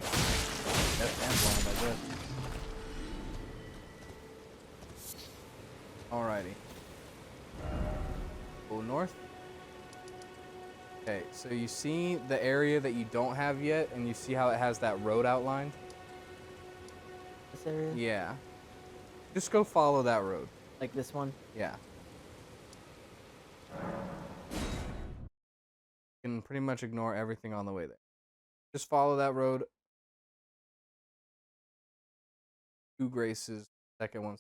Deaf and blind, I guess. Alrighty. Go north. Okay, so you see the area that you don't have yet, and you see how it has that road outlined? This area? Yeah. Just go follow that road. Like this one? Yeah. You can pretty much ignore everything on the way there. Just follow that road. 2 graces. Second one's.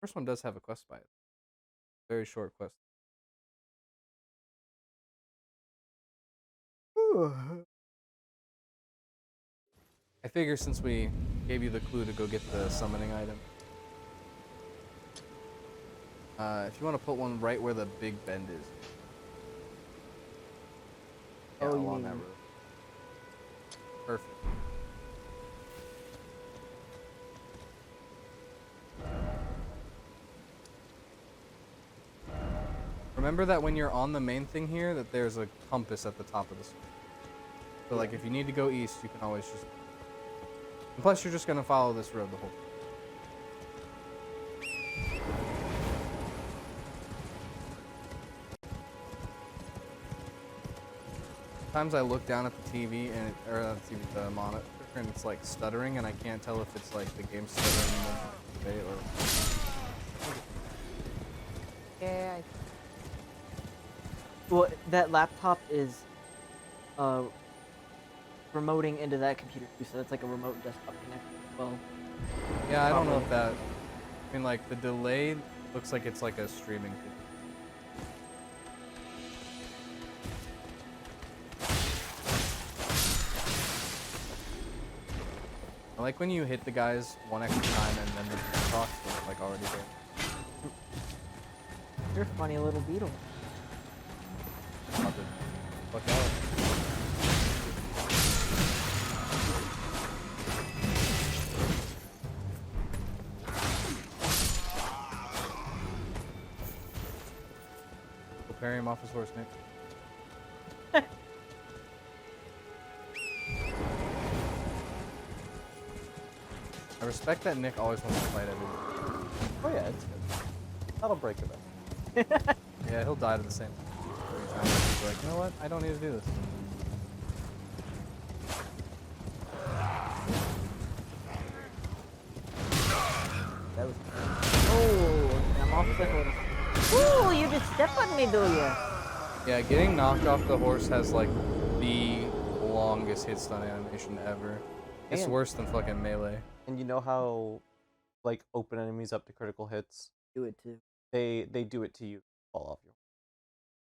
First one does have a quest by it. Very short quest. I figure since we gave you the clue to go get the summoning item. If you want to put one right where the big bend is. Yeah, Oh, you along that mean- road. Perfect. Remember that when you're on the main thing here, that there's a compass at the top of the screen. So like if you need to go east, you can always just. And plus, you're just gonna follow this road the whole. Sometimes I look down at the TV and or not the TV, the monitor, and it's like stuttering, and I can't tell if it's like the game's stuttering or. Yeah. Well, that laptop is remoting into that computer too, so that's like a remote desktop connection as well. Yeah, I don't know if Probably. that. I mean, like the delay looks like it's like a streaming thing. I like when you hit the guys one extra time and then the talks are like already there. You're a funny little beetle. About to fuck out. Go parry him off his horse, Nick. I respect that Nick always wants to fight everyone. Oh yeah, it's good. That'll break it up. Yeah, he'll die to the same time. Every time he's like, you know what? I don't need to do this. That was. Oh, I'm off the horse. Ooh, you just step on me, do you? Yeah, getting knocked off the horse has like the longest hit stun animation ever. It's And- worse than fucking melee. And you know how, like, open enemies up to critical hits, Do it too. they do it to you. Fall off your.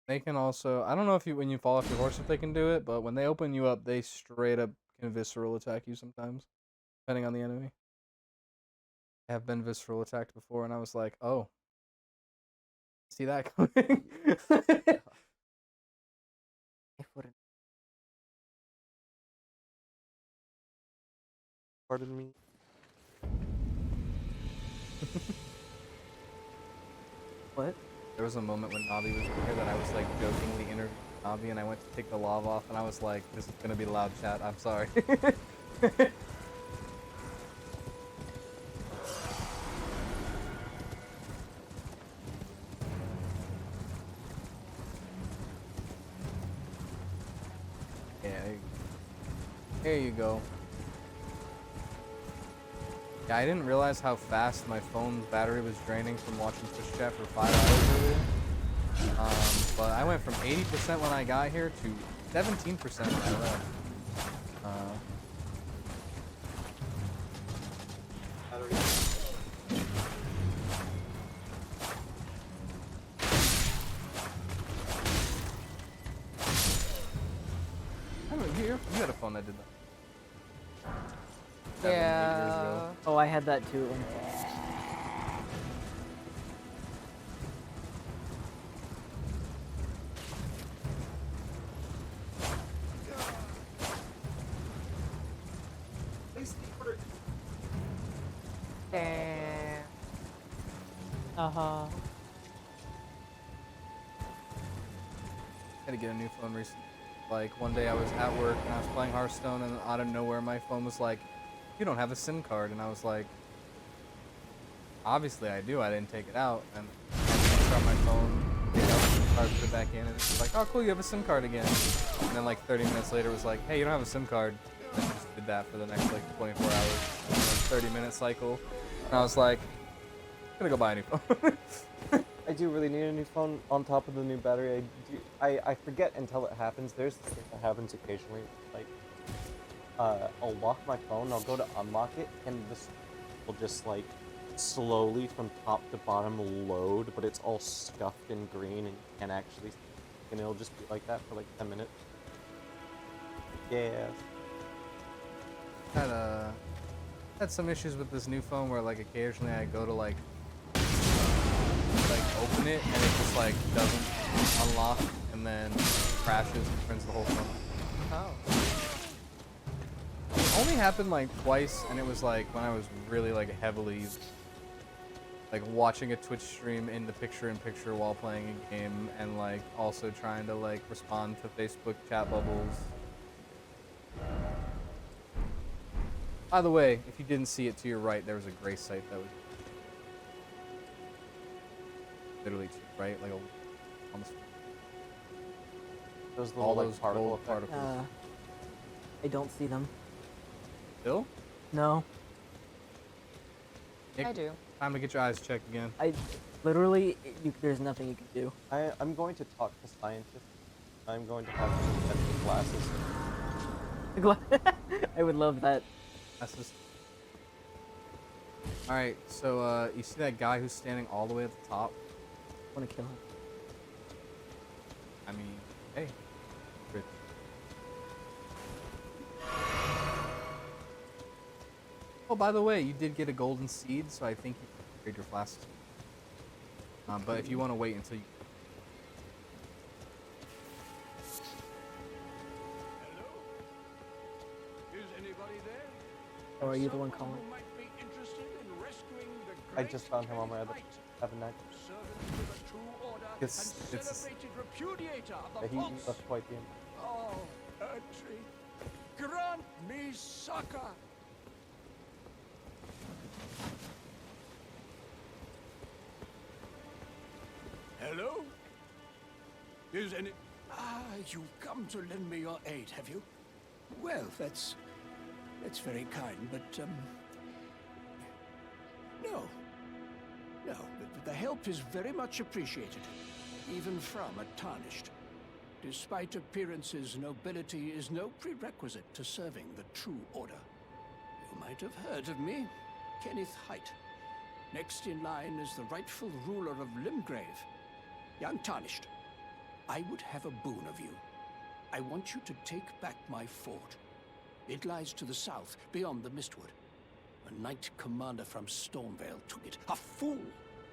They can also, I don't know if you when you fall off your horse if they can do it, but when they open you up, they straight up can visceral attack you sometimes, depending on the enemy. I have been visceral attacked before, and I was like, oh, see that coming. If what Pardon me. What? There was a moment when Navi was in here that I was like jokingly interviewing Navi, and I went to take the lava off, and I was like, this is gonna be loud chat, I'm sorry. Yeah, there you go. Yeah, I didn't realize how fast my phone's battery was draining from watching Twitch chat for 5 hours earlier. But I went from 80% when I got here to 17% when I left. I don't know, you had a phone that did that. 7, 8 years ago. Oh, I had that too. Damn. Uh-huh. Had to get a new phone recently. Like one day I was at work and I was playing Hearthstone, and out of nowhere my phone was like, "You don't have a SIM card," and I was like, "Obviously I do. I didn't take it out." And I start my phone, take out the SIM card, put it back in, and it's like, "Oh, cool, you have a SIM card again." And then like 30 minutes later, it was like, "Hey, you don't have a SIM card." And I just did that for the next like 24 hours, like 30-minute cycle. And I was like, "I'm gonna go buy a new phone." I do really need a new phone on top of the new battery. I forget until it happens. There's this thing that happens occasionally. Like, I'll lock my phone, I'll go to unlock it, and this will just like slowly from top to bottom load, but it's all scuffed in green and you can't actually see it, and it'll just be like that for like 10 minutes. Yeah. Had some issues with this new phone where like occasionally I go to like open it and it just like doesn't unlock and then crashes and turns the whole phone. Oh. It only happened like twice, and it was like when I was really like heavily like watching a Twitch stream in the picture-in-picture while playing a game, and like also trying to like respond to Facebook chat bubbles. By the way, if you didn't see it to your right, there was a gray site that was literally to your right, like on the screen. Those little All like those particle gold effects. particles. I don't see them. Still? No. Nick, I do. time to get your eyes checked again. I literally, there's nothing you can do. I'm going to talk to scientists. I'm going to have them invent the glasses. I would love that. That's just. All right, so you see that guy who's standing all the way at the top? I want to kill him. I mean, hey. Good. Oh, by the way, you did get a golden seed, so I think you can upgrade your flasks. But if you want to wait until you... Hello? Is anybody there? Or are you the one calling? Someone who might be interested in rescuing the I great just found him on my other Knight, other neck. servant to the true order It's- and it's- celebrated repudiator of Yeah, the he false. left quite the. Oh, Erdtree, grant me succor. Hello? Is any... Ah, you've come to lend me your aid, have you? Well, that's very kind, but, no. No, but the help is very much appreciated, even from a tarnished. Despite appearances, nobility is no prerequisite to serving the true order. You might have heard of me, Kenneth Height. Next in line is the rightful ruler of Limgrave, young Tarnished. I would have a boon of you. I want you to take back my fort. It lies to the south, beyond the Mistwood. A knight commander from Stormvale took it. A fool!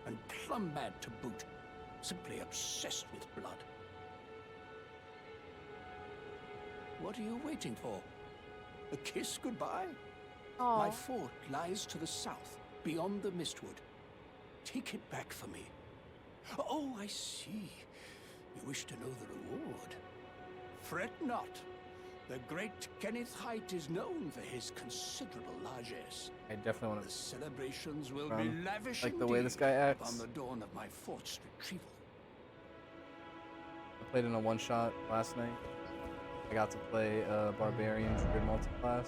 And plumb mad to boot. Simply obsessed with blood. What are you waiting for? A kiss goodbye? Aw. My fort lies to the south, beyond the Mistwood. Take it back for me. Oh, I see. You wish to know the reward. Fret not. The great Kenneth Height is known for his considerable largesse. I definitely want The to... celebrations will be From, lavish like the way this indeed guy acts. upon the dawn of my fort's retrieval. I played in a one-shot last night. I got to play Barbarian Druid multiclass.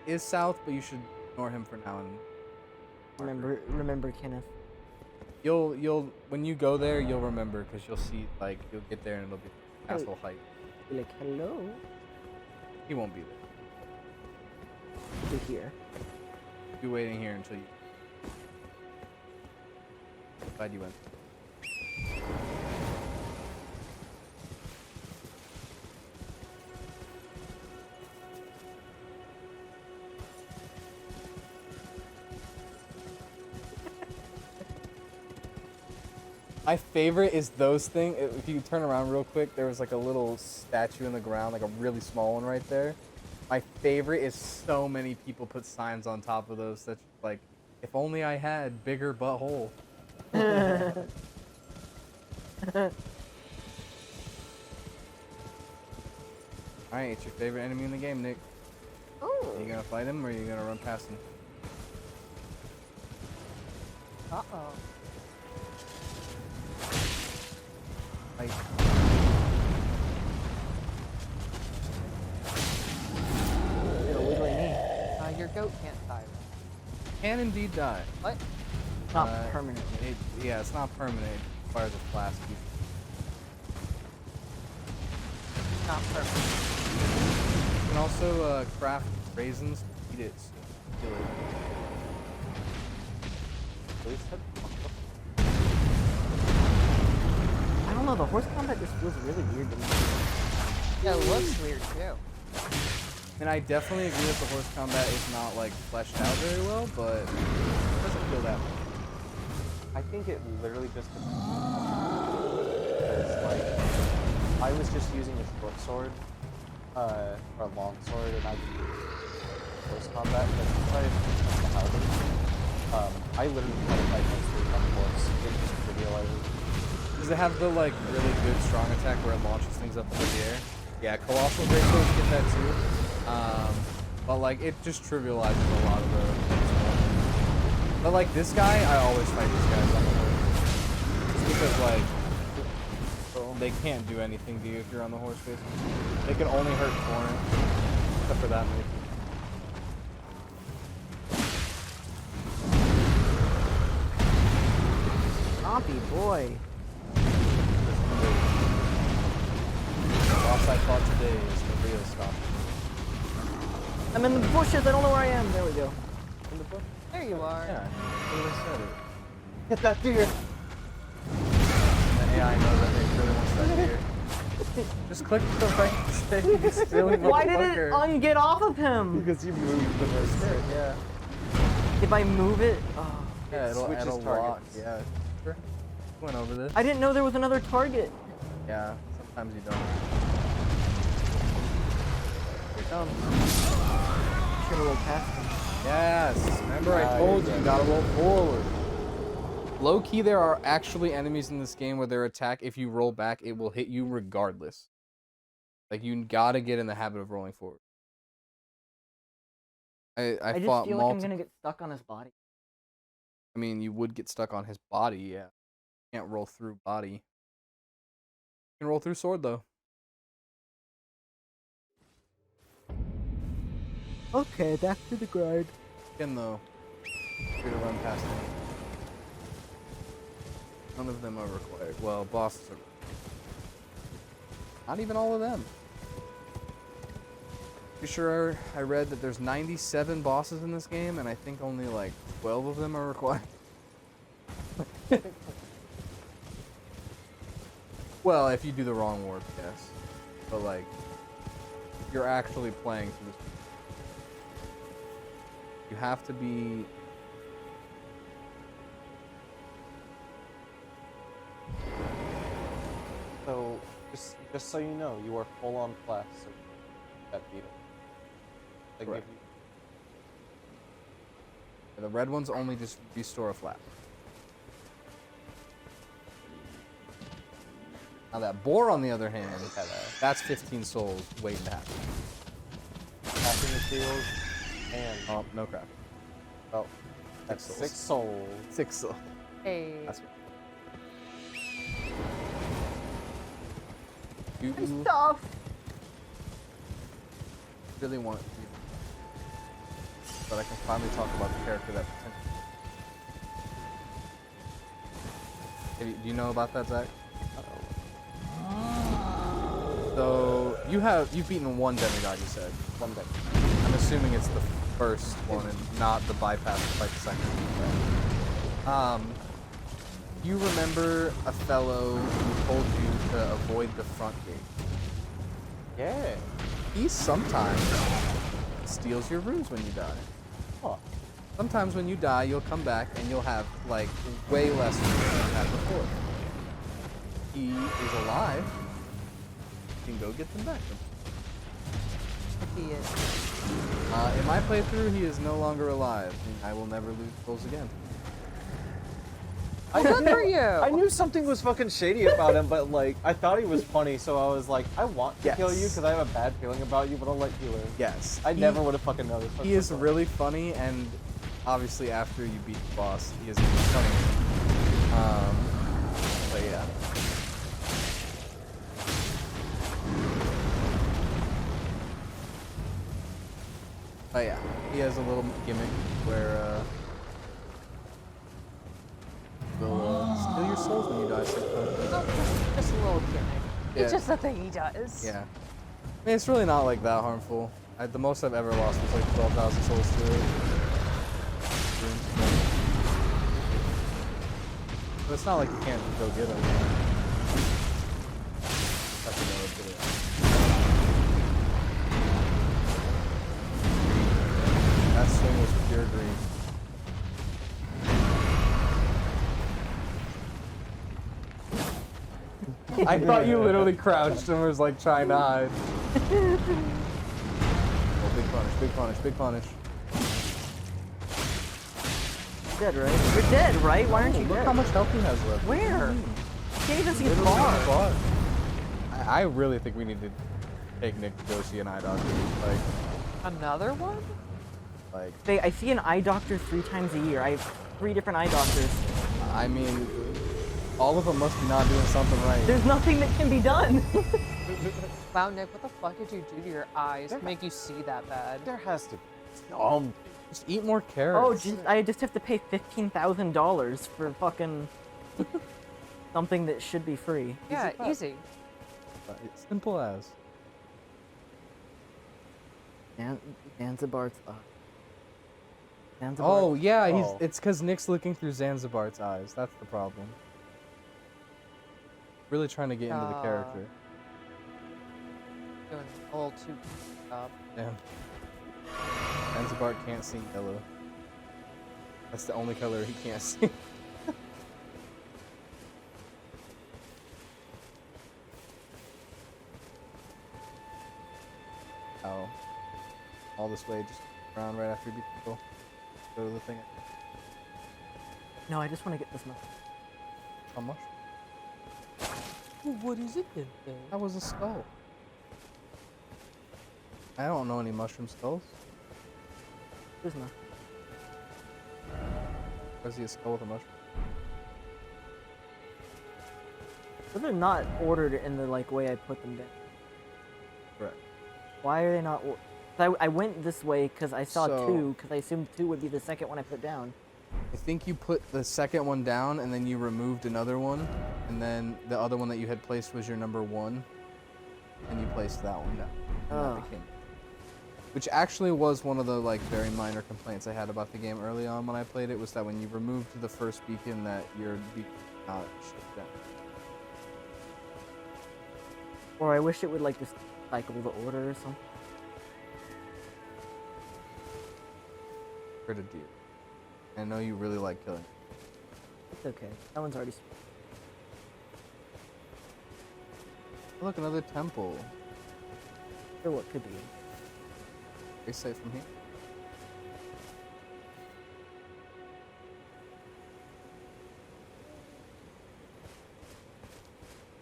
Is south, but you should ignore him for now. And Remember, Kenneth. you'll when you go there, you'll remember because you'll see you'll get there and it'll be Castle Height. Be like, hello. He won't be there. Be here. Be waiting here until you. Glad you went. My favorite is those things. If you turn around real quick, there was like a little statue in the ground, like a really small one right there. My favorite is so many people put signs on top of those that's like, if only I had bigger butthole. Alright, it's your favorite enemy in the game, Nick. Oh. Are you gonna fight him or are you gonna run past him? Uh-oh. Like, It'll wiggly me. Your goat can't die, right? can indeed die. What? Not permanently. Yeah, it's not permanent. It requires a flask. Not perfect. You can also craft raisins to eat it. So kill it. I don't know, the horse combat just feels really weird to me. Yeah, it looks weird too. And I definitely agree that the horse combat is not like fleshed out very well, but it doesn't feel that way. I think it literally just because like I was just using a short sword, or a long sword, and I could use horse combat. But since I have the halberd, I literally try to fight mostly on the horse. It just trivializes. Does it have the like really good strong attack where it launches things up into the air? Yeah, colossal great swords get that too. But like it just trivializes a lot of the things. But like this guy, I always fight these guys on the horse. Just because like they can't do anything to you if you're on the horse basically. They can only hurt Torrent. Except for that move. Chompy boy. I fought today is the real stop. I'm in the bushes. I don't know where I am. There we go. In the book? There you are. Yeah, I literally said it. Get that deer. The AI knows that they really wants that deer. Just click the right stick. You silly Why did it motherfucker. get off of him? Because you moved the first Stick, stick. yeah. If I move it, oh. Yeah, it'll switches lock. targets. Yeah. Sure. Went over this. I didn't know there was another target. Yeah, sometimes you don't. Here it comes. Should have rolled past him. Yes. Remember I told you gotta roll forward. Low key, there are actually enemies in this game where their attack, if you roll back, it will hit you regardless. Like you gotta get in the habit of rolling forward. I I just fought feel like I'm multiple. gonna get stuck on his body. I mean, you would get stuck on his body, yeah. Can't roll through body. You can roll through sword though. Okay, back to the grind. Again though, you're to run past them. None of them are required. Well, bosses are. Not even all of them. Pretty sure I read that there's 97 bosses in this game, and I think only like 12 of them are required. Well, if you do the wrong warp, yes. But like, you're actually playing through this. You have to be. So, just so you know, you are full on flex. So that beetle. They give Correct. you. The red ones only just restore a flat. Now that boar, on the other hand, that's 15 souls waiting to happen. Crafting materials and Oh, no crap. oh, that's souls. 6 souls. 6 souls. Hey. That's right. You Stuff. really want to, but I can finally talk about the character that potentially. Do you know about that, Zach? So you've beaten one demigod, you said. One day. I'm assuming it's the first one and not the bypass to fight the second. You remember a fellow who told you to avoid the front gate? Yeah. He sometimes steals your runes when you die. Huh. Sometimes when you die, you'll come back and you'll have like way less runes than you had before. He is alive. You can go get them back. He is. In my playthrough, he is no longer alive. I will never lose souls again. Good for you. I knew something was fucking shady about him, but like, I thought he was funny, so I was like, I want to kill you because I have a bad feeling about you, but I'll let you live. Yes. I never would have fucking noticed. He is really funny, and obviously after you beat the boss, he is even funnier. But yeah. But yeah, he has a little gimmick where will steal your souls when you die sometimes. Oh, just a little gimmick. Yeah. It's just a thing he does. Yeah. I mean, it's really not like that harmful. The most I've ever lost was like 12,000 souls to it. But it's not like you can't go get them. Have to know it's That swing was pure green. I thought you literally crouched and was like trying to hide. Oh, big punish, big punish, big punish. Dead, right? You're dead, right? Why aren't you Look dead? how much health he has left. Where? You can't even see his Literally in the bar. bar. I really think we need to take Nick to go see an eye doctor. Another one? Like, Hey, I see an eye doctor 3 times a year. I have 3 different eye doctors. I mean, all of them must be not doing something right. There's nothing that can be done. Wow, Nick, what the fuck did you do to your eyes to make you see that bad? There has to be. Just eat more carrots. Oh, I just have to pay $15,000 for fucking something that should be free. Yeah, easy. It's simple as. Zanzibar's up. Zanzibar. Oh yeah, Oh. it's because Nick's looking through Zanzibar's eyes. That's the problem. Really trying to get into the character. Doing a little too job. Damn. Zanzibar can't see yellow. That's the only color he can't see. Oh. All this way, just around right after you beat the goal. Go to the thing. No, I just want to get this much. How much? What is it then? That was a skull. I don't know any mushroom skulls. There's no. Why is he a skull with a mushroom? But they're not ordered in the like way I put them down. Correct. Why are they not? I went this way because I saw So- 2, because I assumed 2 would be the second one I put down. I think you put the second one down and then you removed another one, and then the other one that you had placed was your number 1, and you placed that one down. And that Oh. became- Which actually was one of the like very minor complaints I had about the game early on when I played it, was that when you removed the first beacon, that your beacon did not shift down. Or I wish it would like just cycle the order or something. For the deer. I know you really like killing. It's okay. That one's already. Oh, look, another temple. Sure, what could be. They say from here.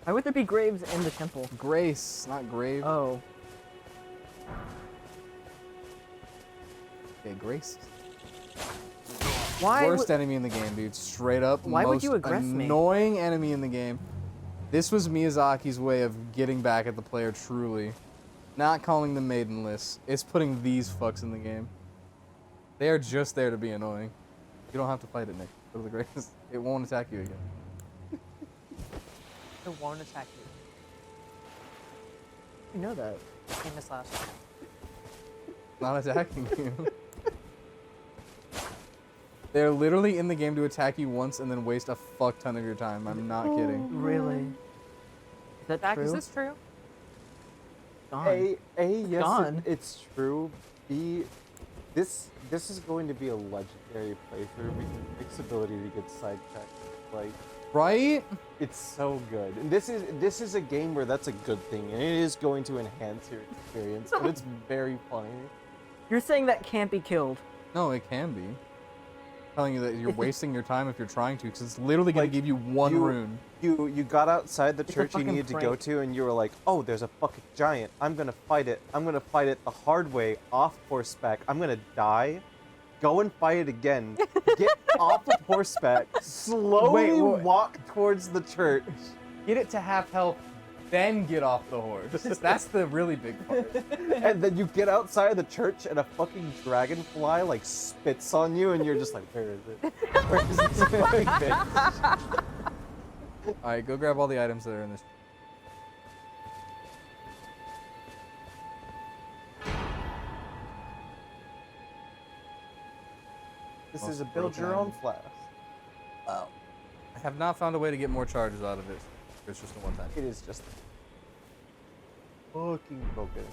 Why would there be graves in the temple? Grace, not grave. Oh. Okay, Grace. Why? Worst enemy in the game, dude. Straight up. Why would most you aggress me? annoying enemy in the game. This was Miyazaki's way of getting back at the player truly. Not calling them maidenless. It's putting these fucks in the game. They are just there to be annoying. You don't have to fight it, Nick. Go to the Grace. It won't attack you again. It won't attack you. You know that. Famous last time. Not attacking you. They're literally in the game to attack you once and then waste a fuck ton of your time. I'm not kidding. Really? Is that Jack, true? is this true? Gone. Yes, Gone. it's true. B, this is going to be a legendary playthrough because Nick's ability to get sidetracked, like, Right? it's so good. And this is a game where that's a good thing, and it is going to enhance your experience, and it's very funny. You're saying that can't be killed. No, it can be. Telling you that you're wasting your time if you're trying to, because it's literally going to give you one rune. You got outside the It's a church you fucking needed to go prank. to, and you were like, oh, there's a fucking giant. I'm gonna fight it. I'm gonna fight it the hard way, off horseback. I'm gonna die. Go and fight it again. Get off of horseback. Slowly Wait. walk towards the church. Get it to half health, then get off the horse. That's the really big part. And then you get outside of the church, and a fucking dragonfly like spits on you, and you're just like, where is it? Where is this fucking bitch? Alright, go grab all the items that are in this. This Most is a build your broken own flask. I have not found a way to get more charges out of it. It's just the one time. It is just fucking broken.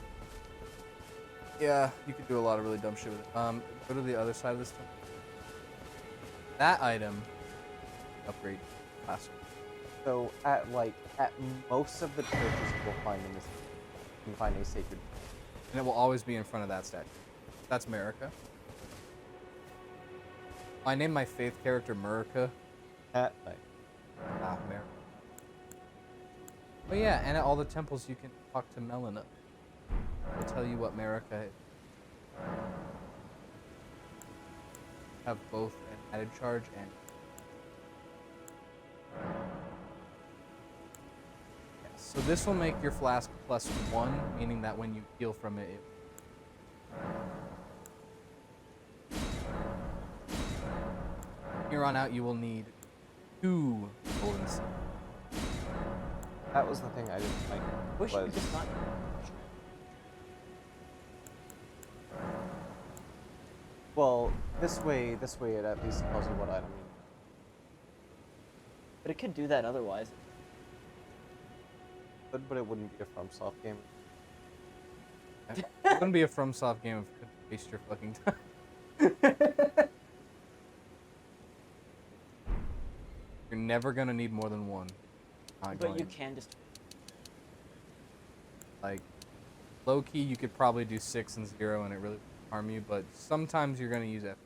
Yeah, you could do a lot of really dumb shit with it. Go to the other side of this temple. That item, upgrade class. So at most of the churches you will find in this, you can find a sacred. And it will always be in front of that statue. That's America. I named my faith character Murica. At night. Ah, America. But yeah, and at all the temples you can talk to Melina. I'll tell you what America is. Have both an added charge and... Yeah, so this will make your flask +1, meaning that when you heal from it, here on out you will need 2 golden seeds. That was the thing I didn't like. Wish you could Was just not. Well, this way it at least tells you what item you need. But it could do that otherwise. But it wouldn't be a FromSoft game. It wouldn't be a FromSoft game if it could waste your fucking time. You're never gonna need more than one. Not But you going- can just. Like, low key, you could probably do 6 and 0 and it really won't harm you, but sometimes you're gonna use F.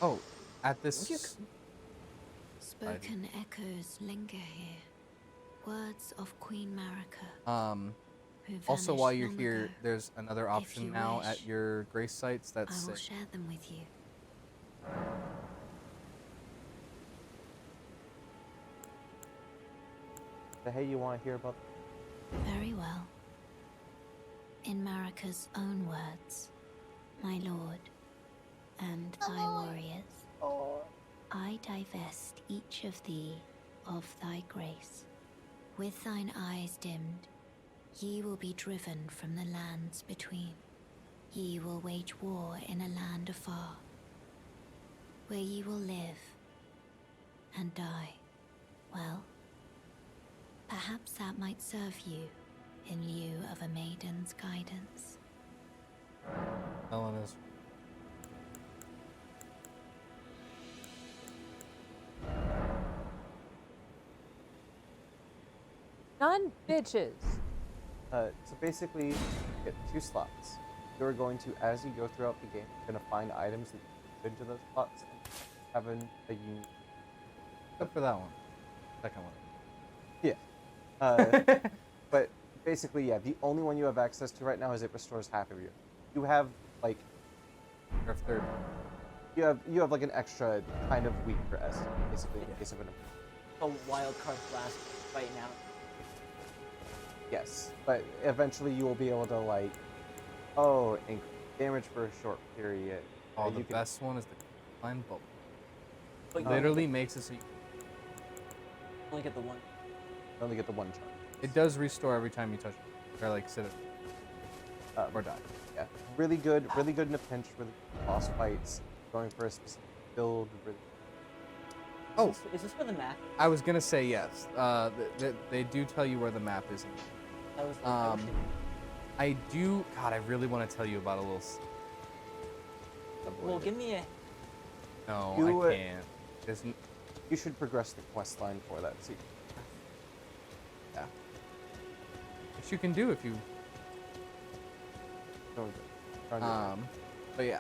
Oh, at this. Spoken echoes linger here. Words of Queen Marika. Who Also, while vanished you're long here, ago. there's another If option you now wish, at your grace sites I that's will sick. share them with you. So, hey, you want to hear about? Very well. In Marika's own words, my lord, and thy warriors, I divest each of thee of thy grace. With thine eyes dimmed, ye will be driven from the lands between. Ye will wage war in a land afar, where ye will live and die. Well, perhaps that might serve you in lieu of a maiden's guidance. Elena's. None bitches. So basically, you get 2 slots. You're going to, as you go throughout the game, you're gonna find items that you put into those slots and having a unique. Except for that one. Second one. Yeah. But basically, yeah, the only one you have access to right now is it restores half of your. You have like. Or third. You have like an extra kind of weaker S, basically, in case of an. A wild card blast right now. Yes, but eventually you will be able to like, oh, increase damage for a short period. Oh, and the you can- best one is the line bubble. But you Literally makes it so you only get the one. only get the 1 charge. it does restore every time you touch it. Or like sit it or die. Yeah, really good in a pinch, really good boss fights. Going for a specific build. Really... Oh, Is this for the map? I was gonna say yes. They do tell you where the map is. That was like, I do. God, I really want to tell you about a little. well, give me a. No, You, I can't. There's. You should progress the quest line for that. See, Yeah. Which you can do if you. But yeah,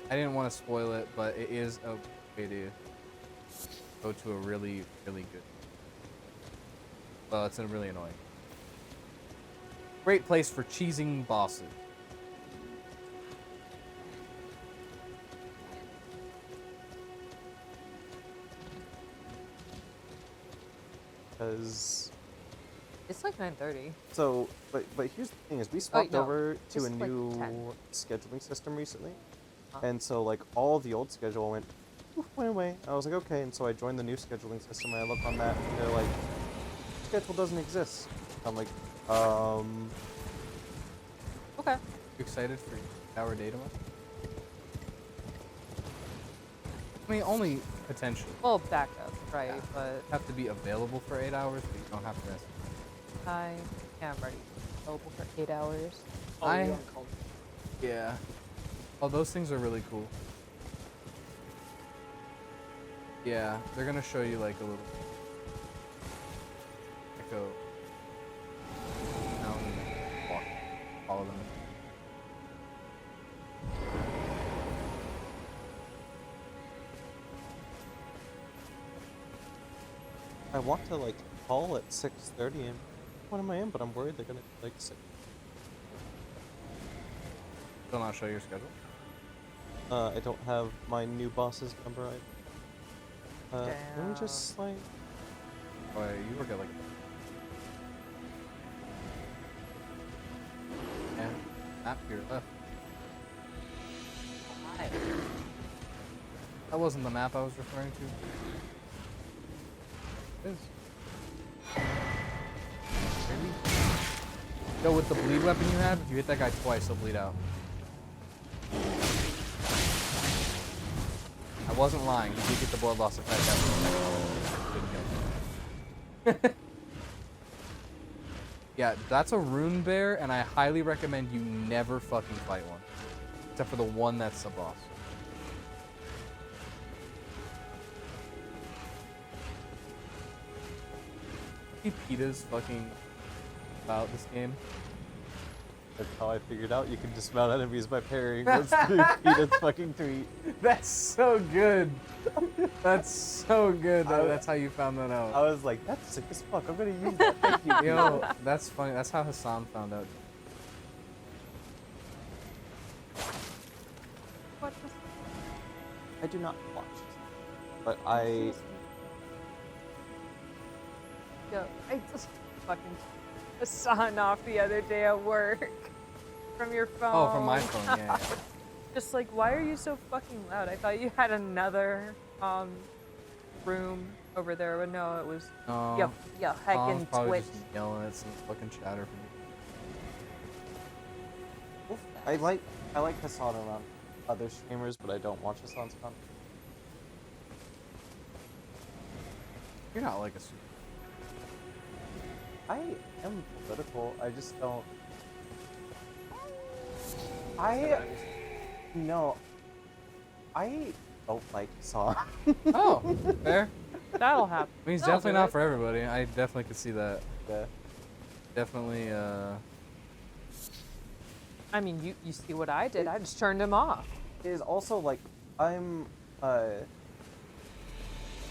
I didn't want to spoil it, but it is a way to go to a really, really good. Well, it's a really annoying. Great place for cheesing bosses. because It's like 9:30. so, but here's the thing: is we swapped no, over to it's a like new 10. scheduling system recently, Huh? and so like all the old schedule went away. I was like, okay, and so I joined the new scheduling system, and I look on that, and they're like, schedule doesn't exist. I'm like, Okay. You excited for our day tomorrow? I mean, only potentially. Well, backup, right? Yeah. But Have to be available for 8 hours, but you don't have to rest. I am ready. Available for 8 hours. Oh, I- you're on call. Yeah. Oh, those things are really cool. Yeah, they're gonna show you like a little echo. Down and walk. Follow them. I want to like call at 6:30, and what am I in? But I'm worried they're gonna like 6. Still not show your schedule. I don't have my new boss's number. Let me just like. Oh, you work at like. Yeah, map here left. Hi. That wasn't the map I was referring to. It is. Yo, with the bleed weapon you have, if you hit that guy twice, he'll bleed out. I wasn't lying. You did get the blood loss effect after the second one. Didn't kill him. Yeah, that's a rune bear, and I highly recommend you never fucking fight one. Except for the one that's the boss. Peeta's fucking about this game. That's how I figured out you can dismount enemies by parrying. That's Peeta's fucking tweet. That's so good. That's so good. That's how you found that out. I was like, that's sick as fuck. I'm gonna use that. Thank you. Yo, that's funny. That's how Hassan found out. What was I do not watch, but I. Yo, I just fucking a sign off the other day at work from your phone. Oh, from my phone, yeah. Just like, why are you so fucking loud? I thought you had another room over there, but no, it was No. yeah, Tom's heckin' probably Twitch. just yelling at some fucking chatter for me. I like Hassan around other streamers, but I don't watch Hassan's content. You're not like a super. I am political. I just don't. No. I don't like Hassan. Oh, fair. That'll happen. I mean, he's That'll definitely do not it. for everybody. I definitely could see that. Yeah. Definitely, I mean, you see what I did? I just turned him off. It is also like I'm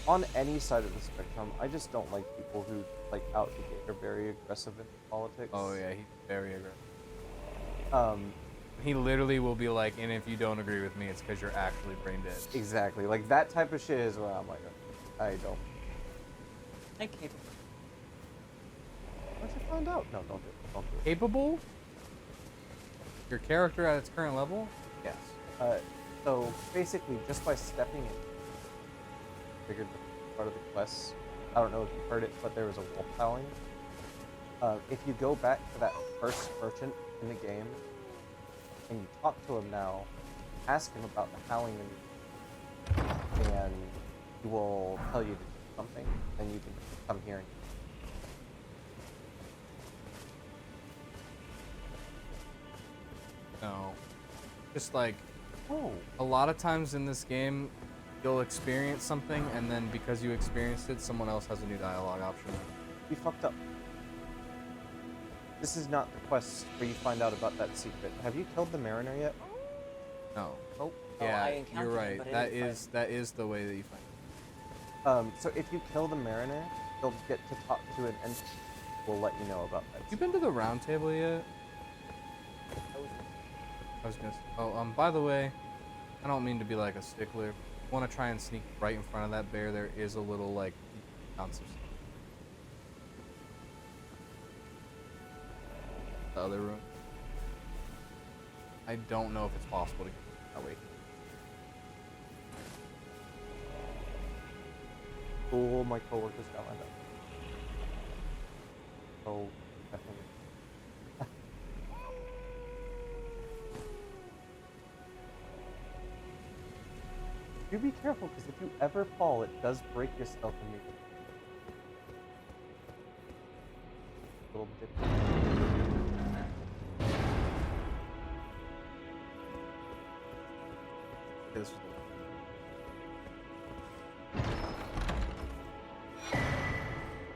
on any side of the spectrum. I just don't like people who like out to get are very aggressive in politics. oh yeah, he's very aggressive. He literally will be like, and if you don't agree with me, it's because you're actually brain dead. Exactly. Like that type of shit is where I'm like, I don't. I can't. Once you find out, no, don't do it. Don't do it. Capable? Your character at its current level? Yes. So basically, just by stepping in, figured the part of the quest. I don't know if you've heard it, but there was a wolf howling. If you go back to that first merchant in the game, and you talk to him now, ask him about the howling, and he will tell you to do something, and you can come here and No. Just like, oh, a lot of times in this game, you'll experience something, and then because you experienced it, someone else has a new dialogue option. we fucked up. This is not the quest where you find out about that secret. Have you killed the mariner yet? No. Oh, Yeah, I encountered you're him, right. but I That didn't is that is the way that you find it. So if you kill the mariner, you'll get to talk to an entity. We'll let you know about that. You been to the round table yet? I was gonna. Oh, by the way, I don't mean to be like a stickler. If you want to try and sneak right in front of that bear, there is a little like ounce of the other room. I don't know if it's possible to get that way. Cool, my coworkers got lined up. So definitely. You be careful, because if you ever fall, it does break your stealth immediately. Little dip. This was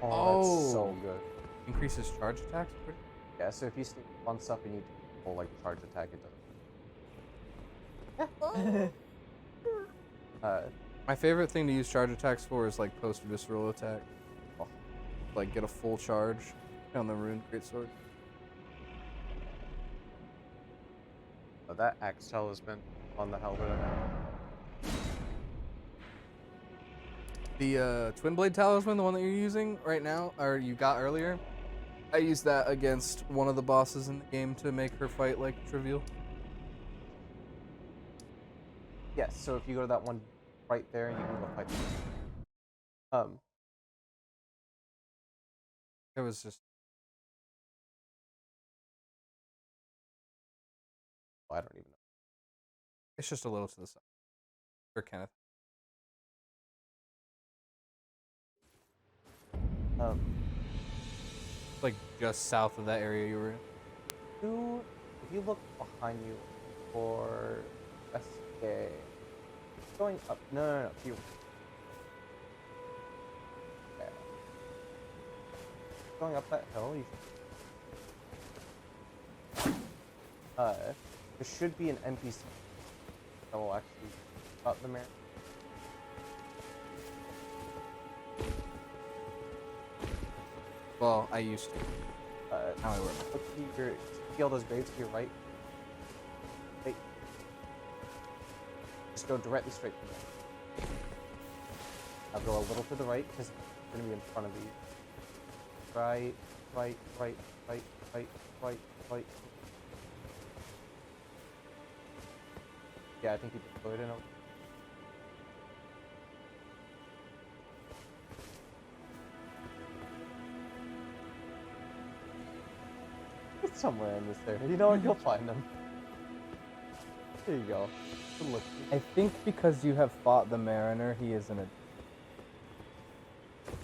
Oh, that's so Oh. good. increases charge attacks. Pretty. Yeah, so if you sneak one stuff and you do full like charge attack, it does. My favorite thing to use charge attacks for is like post visceral attack. Oh. Like get a full charge on the rune greatsword. That axe talisman on the helmet. The twin blade talisman, the one that you're using right now, or you got earlier, I used that against one of the bosses in the game to make her fight like trivial. Yes, so if you go to that one right there, you can go fight them. It was just Oh, I don't even know. It's just a little to the side. For Kenneth. Like just south of that area you were in. If you look behind you for SK, going up. No. You. Yeah. Going up that hill, you should. There should be an NPC that will actually cut the mare. Well, I used to. Now I work. Look to your, see all those graves to your right? Hey. Just go directly straight to them. Now go a little to the right, because it's going to be in front of you. Right. Yeah, I think you just put it in over. It's somewhere in this area. You know what? You'll find them. There you go. Good look. I think because you have fought the Mariner, he isn't a...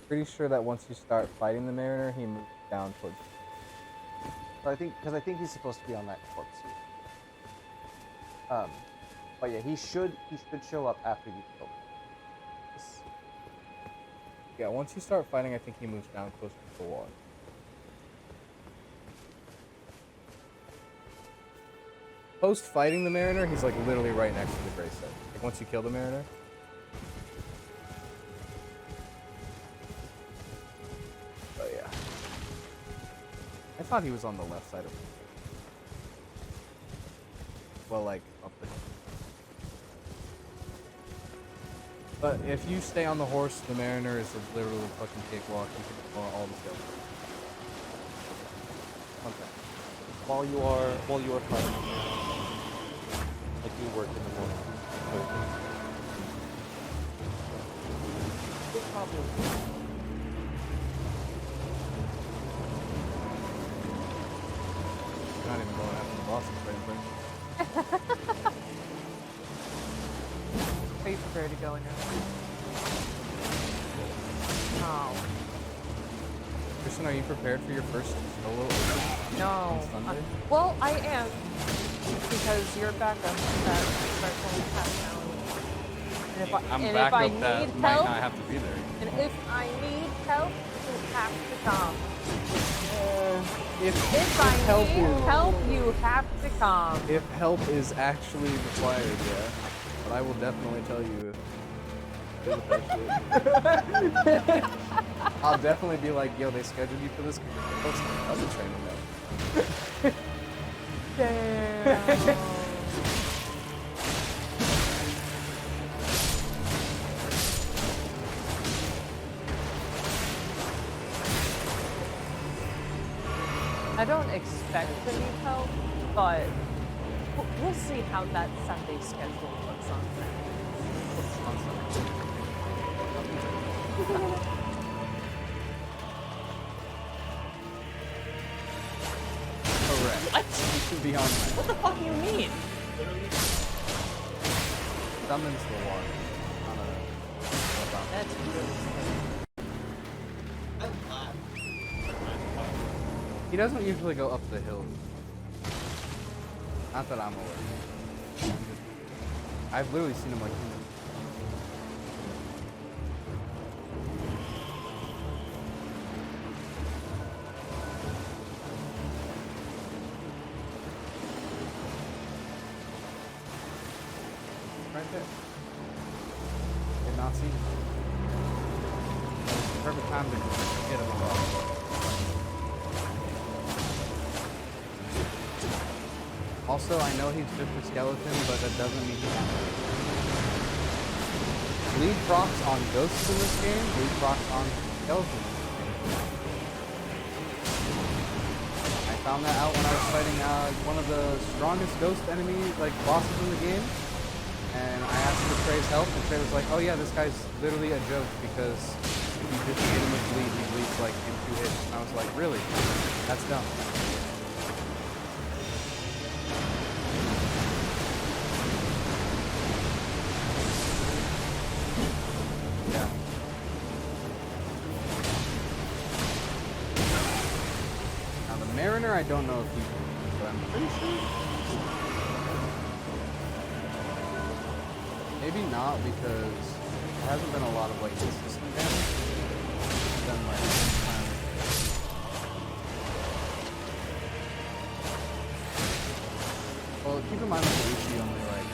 Pretty sure that once you start fighting the Mariner, he moves down towards... But I think he's supposed to be on that corpse here. But yeah, he should show up after you kill him. Yeah, once you start fighting, I think he moves down closer to the wall. Post fighting the Mariner, he's like literally right next to the gray set. Like once you kill the Mariner. Oh yeah. I thought he was on the left side of it. Well, like up the hill. But if you stay on the horse, the Mariner is a literal fucking cakewalk. You can ignore all the kills. Okay. While you are fighting, like you work in the morning. Good problem. You're not even going after the bosses or anything. Are you prepared to go in there? Oh. Kristen, are you prepared for your first solo? No. Sunday? Well, I am. Because you're backup that starts only half an hour. And if I'm and backup if I that need might help, not have to be there. and if I need help, you have to come. If If I help need is- help, you have to come. If help is actually required, yeah. But I will definitely tell you if I'll definitely be like, yo, they scheduled you for this because you're supposed to be other training now. Damn. I don't expect to need help, but we'll see how that Sunday schedule looks on Sunday. Correct. What? You should be on that. What the fuck do you mean? Summons the one. That's He doesn't usually go up the hill. Not that I'm aware. I've literally seen him like. Right there. Did not see him. Perfect time to hit him. Also, I know he's just a skeleton, but that doesn't mean he's bleed procs on ghosts in this game, bleed procs on skeletons in this game. I found that out when I was fighting one of the strongest ghost enemies, like bosses in the game, and I asked for Trey's help, and Trey was like, oh yeah, this guy's literally a joke, because if you just hit him with bleed, he bleeds like in 2 hits. And I was like, really? That's dumb. trainer, I don't know if he can, but I'm pretty sure. Maybe not, because there hasn't been a lot of like system damage. It's been like kind of... Well, keep in mind that the HP only like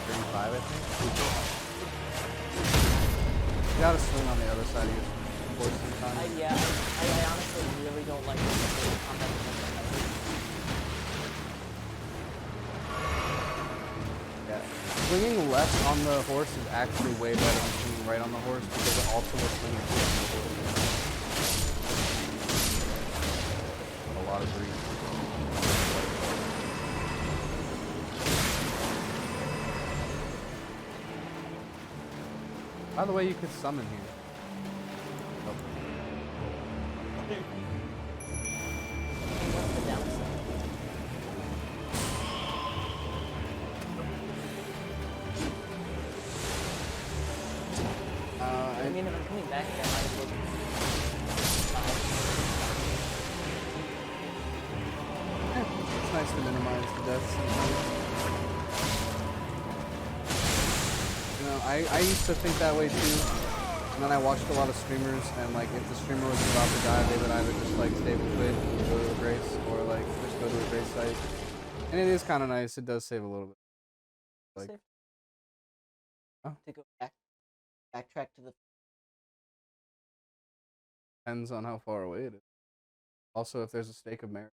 35, I think. You gotta swing on the other side of your horse sometimes. Yeah, I honestly really don't like the combat. Yeah. Swinging left on the horse is actually way better than swinging right on the horse, because it also will swing on the horse. A lot of breeze. By the way, you could summon here. I mean, if I'm coming back here, I might as well. It's nice to minimize the deaths sometimes. You know, I used to think that way too, and then I watched a lot of streamers, and like if the streamer was about to die, they would either just like stay with quit and go to the grace, or like just go to the grace site. And it is kind of nice. It does save a little bit. Like, To go backtrack to the. depends on how far away it is. Also, if there's a stake of merit.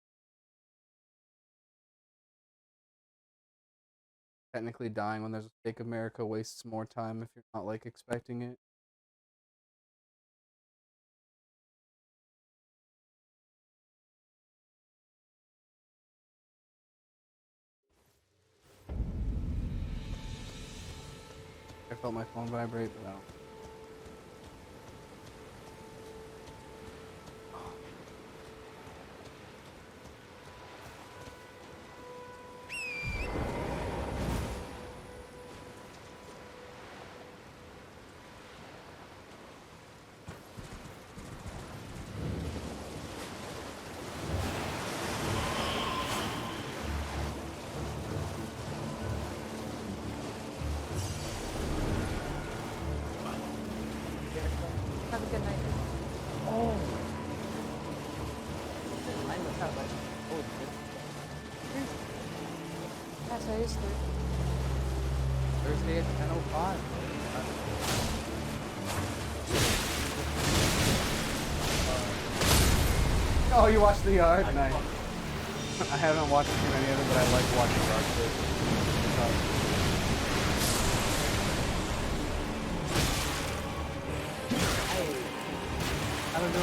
Technically, dying when there's a stake of America wastes more time if you're not like expecting it. I felt my phone vibrate, but I don't. Have a good night. Oh. Mine was out like. Oh, Yes, I used to. Thursday at 10:05. Oh, you watched the yard? Nice. I haven't watched too many of them, but I like watching yard clips. How to do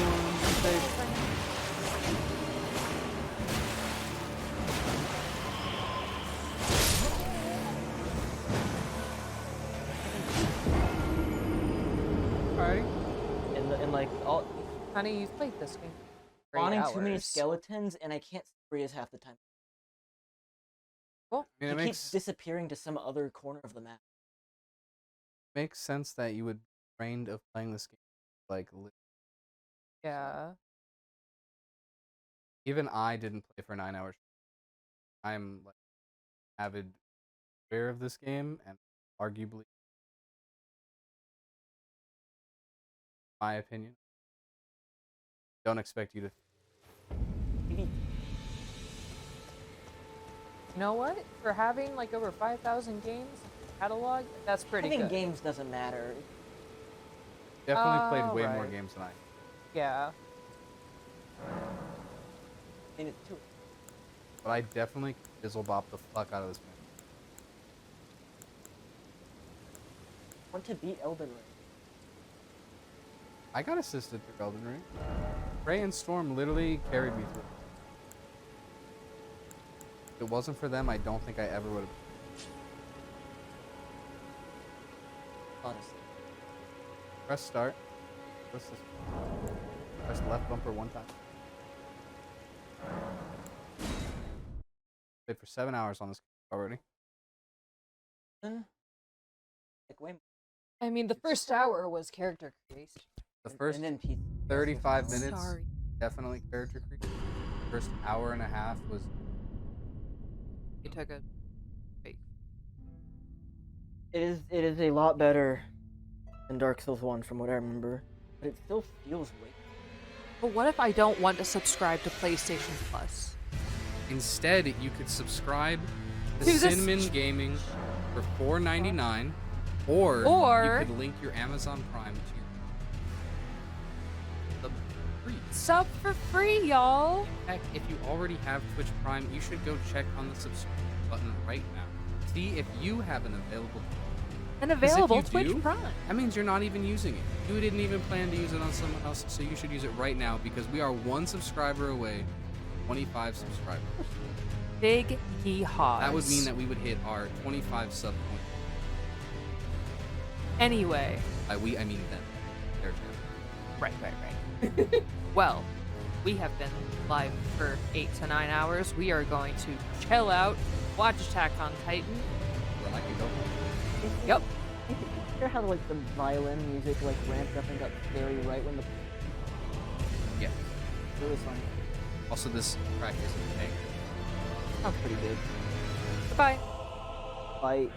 Alrighty. And like all Honey, you've played this game. for 8 spawning too many hours. skeletons, and I can't freeze half the time. Cool. I mean, He it keeps disappearing to some other corner of the map. makes sense that you would be trained of playing this game. Like, Yeah. even I didn't play for 9 hours. I'm like avid player of this game, and arguably, my opinion, don't expect you to. Maybe You know what? For having like over 5,000 games in your catalog, that's pretty having good. games doesn't matter. Definitely played way more right. games than I. Yeah. I mean, it's too. But I definitely fizzle bop the fuck out of this game. I want to beat Elden Ring. I got assisted through Elden Ring. Ray and Storm literally carried me through. If it wasn't for them, I don't think I ever would have. Honestly. Press start. Press this. Press left bumper one time. Played for 7 hours on this already. Like way more. I mean, the first hour was character creation. The first and then 35 Sorry. minutes, definitely character creation. first hour and a half was You took a break. It is a lot better than Dark Souls 1 from what I remember, but it still feels way. But what if I don't want to subscribe to PlayStation Plus? Instead, you could subscribe to To this- Cinnamon Gaming for $4.99, or Or- you could link your Amazon Prime to your free. Sub for free, y'all. Heck, if you already have Twitch Prime, you should go check on the subscribe button right now. See if you have an available. And 'Cause if available you Twitch do, Prime. that means you're not even using it. You didn't even plan to use it on someone else, so you should use it right now because we are 1 subscriber away, 25 subscribers. Big hee-haws. That would mean that we would hit our 25 sub point. Anyway. By we, I mean them. Their channel. Right. Well, we have been live for 8 to 9 hours. We are going to chill out, watch Attack on Titan. Then I can go home. Yep. You hear how like the violin music like ramped up and got scary right when the Yeah. it was fun. Also, this track isn't a banger. Sounds pretty good. Goodbye. Bye.